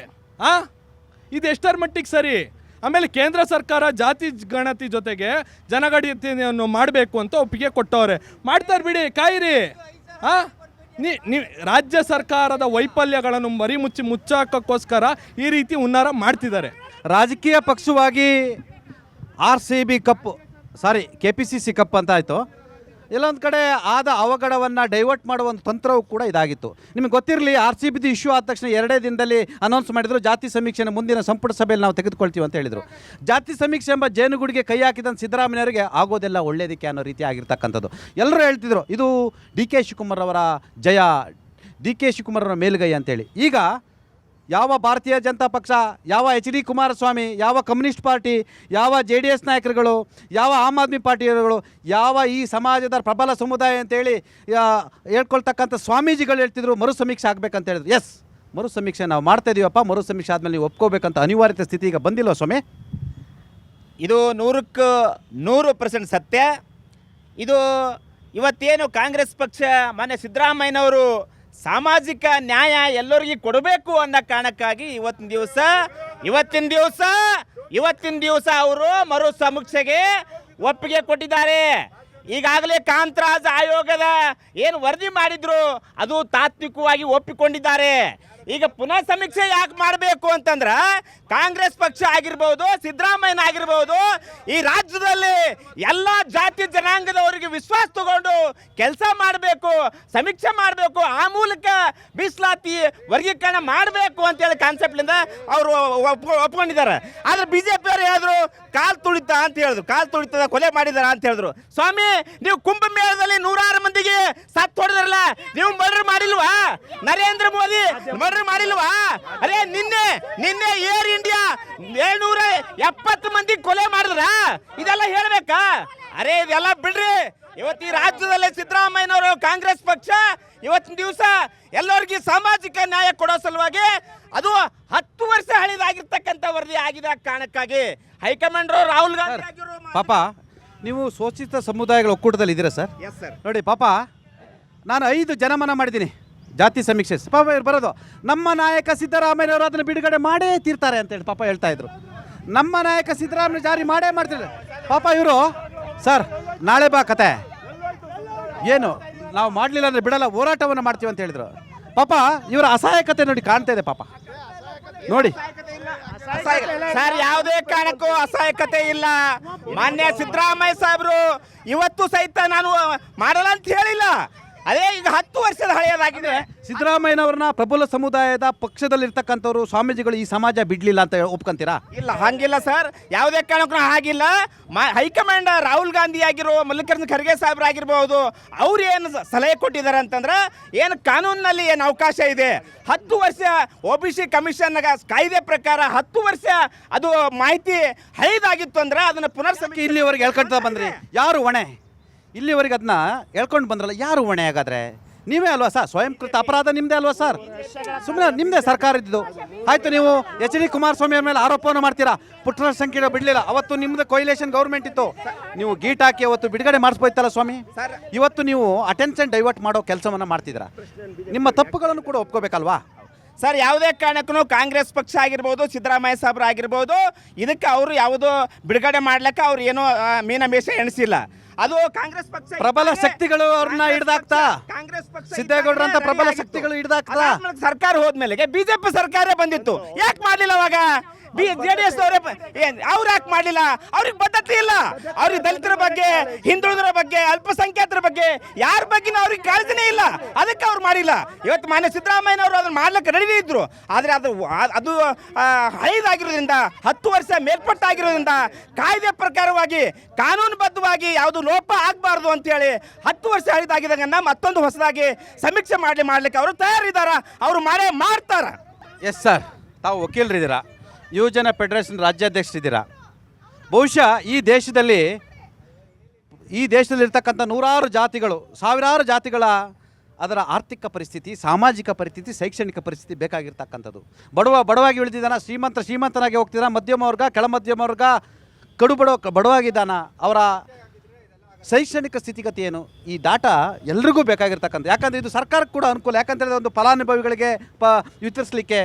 ಇದು ಎಷ್ಟರ ಮಟ್ಟಿಗೆ ಸರಿ? ಆಮೇಲೆ ಕೇಂದ್ರ ಸರ್ಕಾರ ಜಾತಿ ಗಣತಿ ಜೊತೆಗೆ ಜನಗಣತಿಯನ್ನು ಮಾಡಬೇಕು ಅಂತ ಒಪ್ಪಿಗೆ ಕೊಟ್ಟವ್ರೆ. ಮಾಡ್ತಾರೆ ಬಿಡಿ, ಕಾಯಿರಿ. ನೀವು ರಾಜ್ಯ ಸರ್ಕಾರದ ವೈಫಲ್ಯಗಳನ್ನು ಮುಚ್ಚಾಕೋಸ್ಕರ ಈ ರೀತಿ ಹುನ್ನಾರ ಮಾಡ್ತಿದ್ದಾರೆ. ರಾಜಕೀಯ ಪಕ್ಷವಾಗಿ RCB ಕಪ್, KPCC ಕಪ್ ಅಂತ ಆಯಿತು. ಎಲ್ಲೊಂದು ಕಡೆ ಆದ ಅವಘಡವನ್ನು ಡೈವರ್ಟ್ ಮಾಡುವ ಒಂದು ತಂತ್ರವೂ ಕೂಡ ಇದಾಗಿತ್ತು. ನಿಮಗೆ ಗೊತ್ತಿರಲಿ, RCBದು ಇಶ್ಯೂ ಆದ ತಕ್ಷಣ 2 ದಿನದಲ್ಲಿ ಅನೌನ್ಸ್ ಮಾಡಿದರು, ಜಾತಿ ಸಮೀಕ್ಷೆನ ಮುಂದಿನ ಸಂಪುಟ ಸಭೆಯಲ್ಲಿ ನಾವು ತೆಗೆದುಕೊಳ್ತೀವಿ ಅಂತ ಹೇಳಿದರು. ಜಾತಿ ಸಮೀಕ್ಷೆ ಎಂಬ ಜೇನುಗೂಡಿಗೆ ಕೈ ಹಾಕಿದಂಥ ಸಿದ್ದರಾಮಯ್ಯವರಿಗೆ ಆಗೋದೆಲ್ಲ ಒಳ್ಳೆಯದಕ್ಕೆ ಅನ್ನೋ ರೀತಿ ಆಗಿರ್ತಕ್ಕಂಥದ್ದು. ಎಲ್ಲರೂ ಹೇಳ್ತಿದ್ರು ಇದು DK ಶಿವಕುಮಾರ್ ಅವರ ಜಯ, DK ಶಿವಕುಮಾರ್ ಅವರ ಮೇಲುಗೈ ಅಂತೇಳಿ. ಈಗ ಯಾವ ಭಾರತೀಯ ಜನತಾ ಪಕ್ಷ, ಯಾವ HD ಕುಮಾರಸ್ವಾಮಿ, ಯಾವ ಕಮ್ಯುನಿಸ್ಟ್ ಪಾರ್ಟಿ, ಯಾವ JDS ನಾಯಕರುಗಳು, ಯಾವ ಆಮ್ ಆದ್ಮಿ ಪಾರ್ಟಿಯವರು, ಯಾವ ಈ ಸಮಾಜದ ಪ್ರಬಲ ಸಮುದಾಯ ಅಂತೇಳಿ ಹೇಳ್ಕೊಳ್ತಕ್ಕಂಥ ಸ್ವಾಮೀಜಿಗಳು ಹೇಳ್ತಿದ್ರು ಮರು ಸಮೀಕ್ಷೆ ಆಗಬೇಕಂತ ಹೇಳಿದ್ರು. ಎಸ್, ಮರು ಸಮೀಕ್ಷೆ ನಾವು ಮಾಡ್ತಾ ಇದೀವಪ್ಪ. ಮರು ಸಮೀಕ್ಷೆ ಆದಮೇಲೆ ನೀವು ಒಪ್ಕೋಬೇಕಂತ ಅನಿವಾರ್ಯತೆ ಸ್ಥಿತಿ ಈಗ ಬಂದಿಲ್ವ ಸ್ವಾಮಿ? ಇದು 100ಕ್ಕೆ 100% ಸತ್ಯ. ಇದು ಇವತ್ತೇನು ಕಾಂಗ್ರೆಸ್ ಪಕ್ಷ ಮಾನ್ಯ ಸಿದ್ದರಾಮಯ್ಯನವರು ಸಾಮಾಜಿಕ ನ್ಯಾಯ ಎಲ್ಲರಿಗೂ ಕೊಡಬೇಕು ಅನ್ನೋ ಕಾರಣಕ್ಕಾಗಿ ಇವತ್ತಿನ ದಿವಸ ಅವರು ಮರು ಸಮೀಕ್ಷೆಗೆ ಒಪ್ಪಿಗೆ ಕೊಟ್ಟಿದ್ದಾರೆ. ಈಗಾಗಲೇ ಕಾಂತರಾಜ್ ಆಯೋಗದ ಏನು ವರದಿ ಮಾಡಿದ್ರು ಅದು ತಾತ್ವಿಕವಾಗಿ ಒಪ್ಪಿಕೊಂಡಿದ್ದಾರೆ. ಈಗ ಪುನಃ ಸಮೀಕ್ಷೆ ಯಾಕೆ ಮಾಡಬೇಕು ಅಂತಂದ್ರೆ ಕಾಂಗ್ರೆಸ್ ಪಕ್ಷ ಆಗಿರ್ಬೋದು, ಸಿದ್ದರಾಮಯ್ಯನ ಆಗಿರ್ಬೋದು, ಈ ರಾಜ್ಯದಲ್ಲಿ ಎಲ್ಲ ಜಾತಿ ಜನಾಂಗದವರಿಗೆ ವಿಶ್ವಾಸ ತಗೊಂಡು ಕೆಲಸ ಮಾಡಬೇಕು, ಸಮೀಕ್ಷೆ ಮಾಡಬೇಕು, ಆ ಮೂಲಕ ಮೀಸಲಾತಿ ವರ್ಗೀಕರಣ ಮಾಡಬೇಕು ಅಂತೇಳಿ ಕಾನ್ಸೆಪ್ಟ್ಲಿಂದ ಅವರು ಒಪ್ಕೊಂಡಿದ್ದಾರೆ. ಆದರೆ BJP ಅವರು ಹೇಳಿದ್ರು ಕಾಲ್ ತುಳಿತ ಅಂತ ಹೇಳಿದ್ರು, ಕಾಲ್ ತುಳಿತದ ಕೊಲೆ ಮಾಡಿದಾರ ಅಂತ ಹೇಳಿದ್ರು. ಸ್ವಾಮಿ, ನೀವು ಕುಂಭಮೇಳದಲ್ಲಿ 106 ಮಂದಿಗೆ ಸತ್ತು ಹೊಡೆದ್ರಲ್ಲ, ನೀವು ಮರ್ಡರ್ ಮಾಡಿಲ್ವಾ? ನರೇಂದ್ರ ಮೋದಿ ಮರ್ಡರ್ ಮಾಡಿಲ್ವಾ? ಅರೇ ನಿನ್ನೆ ಏರ್ ಇಂಡಿಯಾ 770 ಮಂದಿ ಕೊಲೆ ಮಾಡಿದ್ರ, ಇದೆಲ್ಲ ಹೇಳ್ಬೇಕಾ? ಅರೇ ಇದೆಲ್ಲ ಬಿಡ್ರಿ. ಇವತ್ತು ಈ ರಾಜ್ಯದಲ್ಲಿ ಸಿದ್ದರಾಮಯ್ಯನವರು ಕಾಂಗ್ರೆಸ್ ಪಕ್ಷ ಇವತ್ತಿನ ದಿವಸ ಎಲ್ಲರಿಗೂ ಸಾಮಾಜಿಕ ನ್ಯಾಯ ಕೊಡೋ ಸಲುವಾಗಿ ಅದು 10 ವರ್ಷ ಹಳೆದಾಗಿರ್ತಕ್ಕಂಥ ವರದಿ ಆಗಿದೆ. ಕಾರಣಕ್ಕಾಗಿ ಹೈಕಮಾಂಡ್ ರಾಹುಲ್ ಗಾಂಧಿ ಪಾಪ ನೀವು ಶೋಷಿತ ಸಮುದಾಯಗಳ ಒಕ್ಕೂಟದಲ್ಲಿ ಇದ್ದೀರಾ ಸರ್? Yes sir. ನೋಡಿ ಪಾಪ, ನಾನು 5 ಜನಮನ ಮಾಡಿದ್ದೀನಿ ಜಾತಿ ಸಮೀಕ್ಷೆ. ಪಾಪ ಇವ್ರು ಬರೋದು ನಮ್ಮ ನಾಯಕ ಸಿದ್ದರಾಮಯ್ಯನವರು ಅದನ್ನು ಬಿಡುಗಡೆ ಮಾಡೇ ತೀರ್ತಾರೆ ಅಂತೇಳಿ ಪಾಪ ಹೇಳ್ತಾ ಇದ್ರು. ನಮ್ಮ ನಾಯಕ ಸಿದ್ದರಾಮಯ್ಯ ಜಾರಿ ಮಾಡೇ ಮಾಡ್ತಿದ್ರು. ಪಾಪ ಇವರು ಸರ್ ನಾಳೆ ಬಾ ಕತೆ ಏನು ನಾವು ಮಾಡಲಿಲ್ಲ ಅಂದರೆ ಬಿಡಲ್ಲ, ಹೋರಾಟವನ್ನು ಮಾಡ್ತೀವಿ ಅಂತ ಹೇಳಿದ್ರು. ಪಾಪ ಇವರ ಅಸಹಾಯಕತೆ ನೋಡಿ ಕಾಣ್ತಾ ಇದೆ. ಪಾಪ ನೋಡಿ ಸರ್, ಯಾವುದೇ ಕಾರಣಕ್ಕೂ ಅಸಹಾಯಕತೆ ಇಲ್ಲ. ಮಾನ್ಯ ಸಿದ್ದರಾಮಯ್ಯ ಸಾಹೇಬರು ಇವತ್ತು ಸಹಿತ ನಾನು ಮಾಡಲ್ಲ ಅಂತ ಹೇಳಿಲ್ಲ. ಅದೇ ಈಗ 10 ವರ್ಷದ ಹಳೆಯದಾಗಿದೆ. ಸಿದ್ದರಾಮಯ್ಯನವ್ರನ್ನ ಪ್ರಬಲ ಸಮುದಾಯದ ಪಕ್ಷದಲ್ಲಿರ್ತಕ್ಕಂಥವ್ರು ಸ್ವಾಮೀಜಿಗಳು ಈ ಸಮಾಜ ಬಿಡ್ಲಿಲ್ಲ ಅಂತ ಒಪ್ಕೊಂತೀರಾ? ಇಲ್ಲ, ಹಂಗಿಲ್ಲ ಸರ್, ಯಾವುದೇ ಕಾರಣಕ್ಕೂ ಹಾಗಿಲ್ಲ. ಹೈಕಮಾಂಡ್ ರಾಹುಲ್ ಗಾಂಧಿ ಆಗಿರೋ, ಮಲ್ಲಿಕಾರ್ಜುನ ಖರ್ಗೆ ಸಾಹೇಬ್ರಾಗಿರ್ಬೋದು, ಅವ್ರು ಏನು ಸಲಹೆ ಕೊಟ್ಟಿದ್ದಾರೆ ಅಂತಂದ್ರೆ ಏನು ಕಾನೂನಿನಲ್ಲಿ ಏನು ಅವಕಾಶ ಇದೆ, 10 ವರ್ಷ OBC ಕಮಿಷನ್ ಕಾಯ್ದೆ ಪ್ರಕಾರ 10 ವರ್ಷ ಅದು ಮಾಹಿತಿ ಹಳೆದಾಗಿತ್ತು ಅಂದ್ರೆ ಅದನ್ನು ಪುನರ್ಸಮೀಕ್ಷೆ. ಇಲ್ಲಿವರೆಗೆ ಹೇಳ್ಕೊಳ್ತಾ ಬಂದ್ರಿ, ಯಾರು ಹೊಣೆ? ಇಲ್ಲಿವರೆಗೆ ಅದನ್ನ ಹೇಳ್ಕೊಂಡು ಬಂದ್ರಲ್ಲ, ಯಾರು ಹೊಣೆ? ಹಾಗಾದ್ರೆ ನೀವೇ ಅಲ್ವಾ ಸರ್? ಸ್ವಯಂಕೃತ ಅಪರಾಧ ನಿಮ್ಮದೇ ಅಲ್ವಾ ಸರ್? ಸುಮ್ಮನೆ ನಿಮ್ಮದೇ ಸರ್ಕಾರ ಇದ್ದು ಆಯಿತು. ನೀವು HD ಕುಮಾರಸ್ವಾಮಿ ಅವ್ರ ಮೇಲೆ ಆರೋಪವನ್ನು ಮಾಡ್ತೀರಾ, ಪುಟ್ಟ ಸಂಖ್ಯೆ ಬಿಡಲಿಲ್ಲ. ಅವತ್ತು ನಿಮ್ಮದು ಕೊಯ್ಲೇಷನ್ ಗೌರ್ಮೆಂಟ್ ಇತ್ತು, ನೀವು ಗೀಟ್ ಹಾಕಿ ಅವತ್ತು ಬಿಡುಗಡೆ ಮಾಡಿಸ್ಬೋಯ್ತಲ್ಲ ಸ್ವಾಮಿ. ಇವತ್ತು ನೀವು ಅಟೆನ್ಷನ್ ಡೈವರ್ಟ್ ಮಾಡೋ ಕೆಲಸವನ್ನು ಮಾಡ್ತಿದ್ದೀರಾ. ನಿಮ್ಮ ತಪ್ಪುಗಳನ್ನು ಕೂಡ ಒಪ್ಕೋಬೇಕಲ್ವಾ ಸರ್? ಯಾವುದೇ ಕಾರಣಕ್ಕೂ ಕಾಂಗ್ರೆಸ್ ಪಕ್ಷ ಆಗಿರ್ಬೋದು, ಸಿದ್ದರಾಮಯ್ಯ ಸಾಹೇಬ್ರು ಆಗಿರ್ಬೋದು, ಇದಕ್ಕೆ ಅವರು ಯಾವುದೋ ಬಿಡುಗಡೆ ಮಾಡ್ಲಿಕ್ಕೆ ಅವ್ರು ಏನೋ ಮೀನಮೇಷ ಎಣಿಸಿಲ್ಲ. ಅದು ಕಾಂಗ್ರೆಸ್ ಪಕ್ಷ ಪ್ರಬಲ ಶಕ್ತಿಗಳು ಅವ್ರನ್ನ ಹಿಡ್ದಾಕ್ತಾ, ಕಾಂಗ್ರೆಸ್ ಪಕ್ಷ ಸಿದ್ದೇಗೌಡರಂತ ಪ್ರಬಲ ಶಕ್ತಿಗಳು ಹಿಡ್ದಾಕ್ತಾ. ಸರ್ಕಾರ ಹೋದ್ಮೇಲೆ BJP ಸರ್ಕಾರ ಬಂದಿತ್ತು, ಯಾಕೆ ಮಾಡ್ಲಿಲ್ಲ ಅವಾಗ? JDS ಅವ್ರು ಯಾಕೆ ಮಾಡಲಿಲ್ಲ? ಅವ್ರಿಗೆ ಬದ್ಧತೆ ಇಲ್ಲ. ಅವ್ರಿಗೆ ದಲಿತರ ಬಗ್ಗೆ, ಹಿಂದುಳಿದರ ಬಗ್ಗೆ, ಅಲ್ಪಸಂಖ್ಯಾತರ ಬಗ್ಗೆ ಯಾರ ಬಗ್ಗೆನೂ ಅವ್ರಿಗೆ ಕಾಳಜಿನೇ ಇಲ್ಲ. ಅದಕ್ಕೆ ಅವ್ರು ಮಾಡಿಲ್ಲ. ಇವತ್ತು ಮಾನ್ಯ ಸಿದ್ದರಾಮಯ್ಯನವರು ಅದನ್ನು ಮಾಡ್ಲಿಕ್ಕೆ ರೆಡಿ ಇದ್ರು. ಆದರೆ ಅದು ಹಳೆಯದಾಗಿರೋದ್ರಿಂದ, 10 ವರ್ಷ ಮೇಲ್ಪಟ್ಟಾಗಿರೋದ್ರಿಂದ ಕಾಯ್ದೆ ಪ್ರಕಾರವಾಗಿ ಕಾನೂನುಬದ್ಧವಾಗಿ ಯಾವುದು ಲೋಪ ಆಗಬಾರ್ದು ಅಂತೇಳಿ 10 ವರ್ಷ ಹಳೆದಾಗಿದ್ದಾಗ ಮತ್ತೊಂದು ಹೊಸದಾಗಿ ಸಮೀಕ್ಷೆ ಮಾಡ್ಲಿಕ್ಕೆ ಅವರು ತಯಾರಿದ್ದಾರ. ಅವರು ಮಾಡೇ ಮಾಡ್ತಾರ. ಎಸ್ ಸರ್, ತಾವು ವಕೀಲರಿದ್ದೀರಾ, ಯುವಜನ ಫೆಡರೇಷನ್ ರಾಜ್ಯಾಧ್ಯಕ್ಷರಿದ್ದೀರಾ. ಬಹುಶಃ ಈ ದೇಶದಲ್ಲಿ ಈ ದೇಶದಲ್ಲಿರ್ತಕ್ಕಂಥ ನೂರಾರು ಜಾತಿಗಳು, ಸಾವಿರಾರು ಜಾತಿಗಳ ಅದರ ಆರ್ಥಿಕ ಪರಿಸ್ಥಿತಿ, ಸಾಮಾಜಿಕ ಪರಿಸ್ಥಿತಿ, ಶೈಕ್ಷಣಿಕ ಪರಿಸ್ಥಿತಿ ಬೇಕಾಗಿರ್ತಕ್ಕಂಥದ್ದು. ಬಡವಾಗಿ ಉಳಿದಿದ್ದಾನ, ಶ್ರೀಮಂತನಾಗಿ ಹೋಗ್ತಿದ್ದಾನ, ಮಧ್ಯಮ ವರ್ಗ, ಕೆಳ ಮಧ್ಯಮ ವರ್ಗ, ಬಡವಾಗಿದ್ದಾನ, ಅವರ ಶೈಕ್ಷಣಿಕ ಸ್ಥಿತಿಗತಿ ಏನು, ಈ ಡಾಟಾ ಎಲ್ರಿಗೂ ಬೇಕಾಗಿರ್ತಕ್ಕಂಥ. ಯಾಕಂದರೆ ಇದು ಸರ್ಕಾರಕ್ಕೆ ಕೂಡ ಅನುಕೂಲ. ಯಾಕಂದರೆ ಒಂದು ಫಲಾನುಭವಿಗಳಿಗೆ ವಿತರಿಸಲಿಕ್ಕೆ,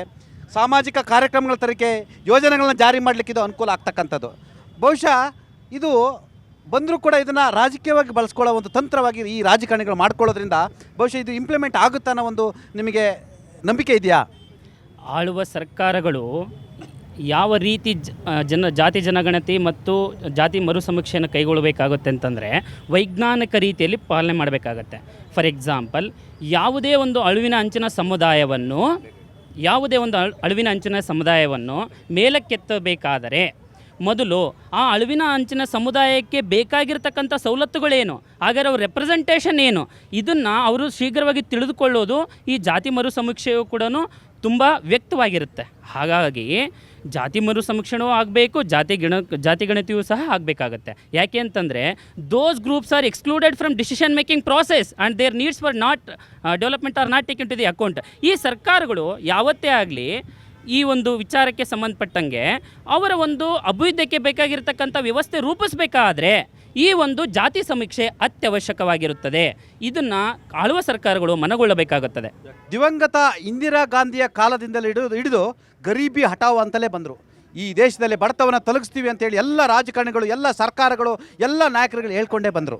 ಸಾಮಾಜಿಕ ಕಾರ್ಯಕ್ರಮಗಳ ತರಕ್ಕೆ, ಯೋಜನೆಗಳನ್ನ ಜಾರಿ ಮಾಡಲಿಕ್ಕೆ ಇದು ಅನುಕೂಲ ಆಗ್ತಕ್ಕಂಥದ್ದು. ಬಹುಶಃ ಇದು ಬಂದರೂ ಕೂಡ ಇದನ್ನು ರಾಜಕೀಯವಾಗಿ ಬಳಸ್ಕೊಳ್ಳೋ ಒಂದು ತಂತ್ರವಾಗಿ ಈ ರಾಜಕಾರಣಿಗಳು ಮಾಡ್ಕೊಳ್ಳೋದ್ರಿಂದ ಬಹುಶಃ ಇದು ಇಂಪ್ಲಿಮೆಂಟ್ ಆಗುತ್ತಾ ಅನ್ನೋ ಒಂದು ನಿಮಗೆ ನಂಬಿಕೆ ಇದೆಯಾ? ಆಳುವ ಸರ್ಕಾರಗಳು ಯಾವ ರೀತಿ ಜಾತಿ ಜನಗಣತಿ ಮತ್ತು ಜಾತಿ ಮರುಸಮೀಕ್ಷೆಯನ್ನು ಕೈಗೊಳ್ಳಬೇಕಾಗುತ್ತೆ ಅಂತಂದರೆ ವೈಜ್ಞಾನಿಕ ರೀತಿಯಲ್ಲಿ ಪಾಲನೆ ಮಾಡಬೇಕಾಗತ್ತೆ. ಫಾರ್ ಎಕ್ಸಾಂಪಲ್, ಯಾವುದೇ ಒಂದು ಅಳಿವಿನ ಅಂಚಿನ ಸಮುದಾಯವನ್ನು ಮೇಲಕ್ಕೆತ್ತಬೇಕಾದರೆ ಮೊದಲು ಆ ಅಳಿವಿನ ಅಂಚಿನ ಸಮುದಾಯಕ್ಕೆ ಬೇಕಾಗಿರ್ತಕ್ಕಂಥ ಸವಲತ್ತುಗಳೇನು, ಹಾಗಾದರೆ ಅವ್ರ ರೆಪ್ರೆಸೆಂಟೇಷನ್ ಏನು, ಇದನ್ನು ಅವರು ಶೀಘ್ರವಾಗಿ ತಿಳಿದುಕೊಳ್ಳೋದು ಈ ಜಾತಿ ಮರುಸಮೀಕ್ಷೆಯು ಕೂಡ ತುಂಬ ವ್ಯಕ್ತವಾಗಿರುತ್ತೆ. ಹಾಗಾಗಿ ಜಾತಿ ಮರುಸಮೀಕ್ಷೆನೂ ಆಗಬೇಕು, ಜಾತಿ ಗಣತಿಯೂ ಸಹ ಆಗಬೇಕಾಗತ್ತೆ. ಯಾಕೆ ಅಂತಂದರೆ those groups are excluded from decision making process and their needs for not development are not taken to the account. ಈ ಸರ್ಕಾರಗಳು ಯಾವತ್ತೇ ಆಗಲಿ ಈ ಒಂದು ವಿಚಾರಕ್ಕೆ ಸಂಬಂಧಪಟ್ಟಂಗೆ ಅವರ ಒಂದು ಅಭಿವೃದ್ಧಿಗೆ ಬೇಕಾಗಿರ್ತಕ್ಕಂಥ ವ್ಯವಸ್ಥೆ ರೂಪಿಸಬೇಕಾದ್ರೆ ಈ ಒಂದು ಜಾತಿ ಸಮೀಕ್ಷೆ ಅತ್ಯವಶ್ಯಕವಾಗಿರುತ್ತದೆ. ಇದನ್ನು ಆಳುವ ಸರ್ಕಾರಗಳು ಮನಗೊಳ್ಳಬೇಕಾಗುತ್ತದೆ. ದಿವಂಗತ ಇಂದಿರಾ ಗಾಂಧಿಯ ಕಾಲದಿಂದಲೇ ಹಿಡಿದು ಗರೀಬಿ ಹಠಾವ್ ಅಂತಲೇ ಬಂದರು. ಈ ದೇಶದಲ್ಲಿ ಬಡತನವನ್ನು ತೊಲಗಿಸ್ತೀವಿ ಅಂತೇಳಿ ಎಲ್ಲ ರಾಜಕಾರಣಿಗಳು, ಎಲ್ಲ ಸರ್ಕಾರಗಳು, ಎಲ್ಲ ನಾಯಕರುಗಳು ಹೇಳ್ಕೊಂಡೇ ಬಂದರು.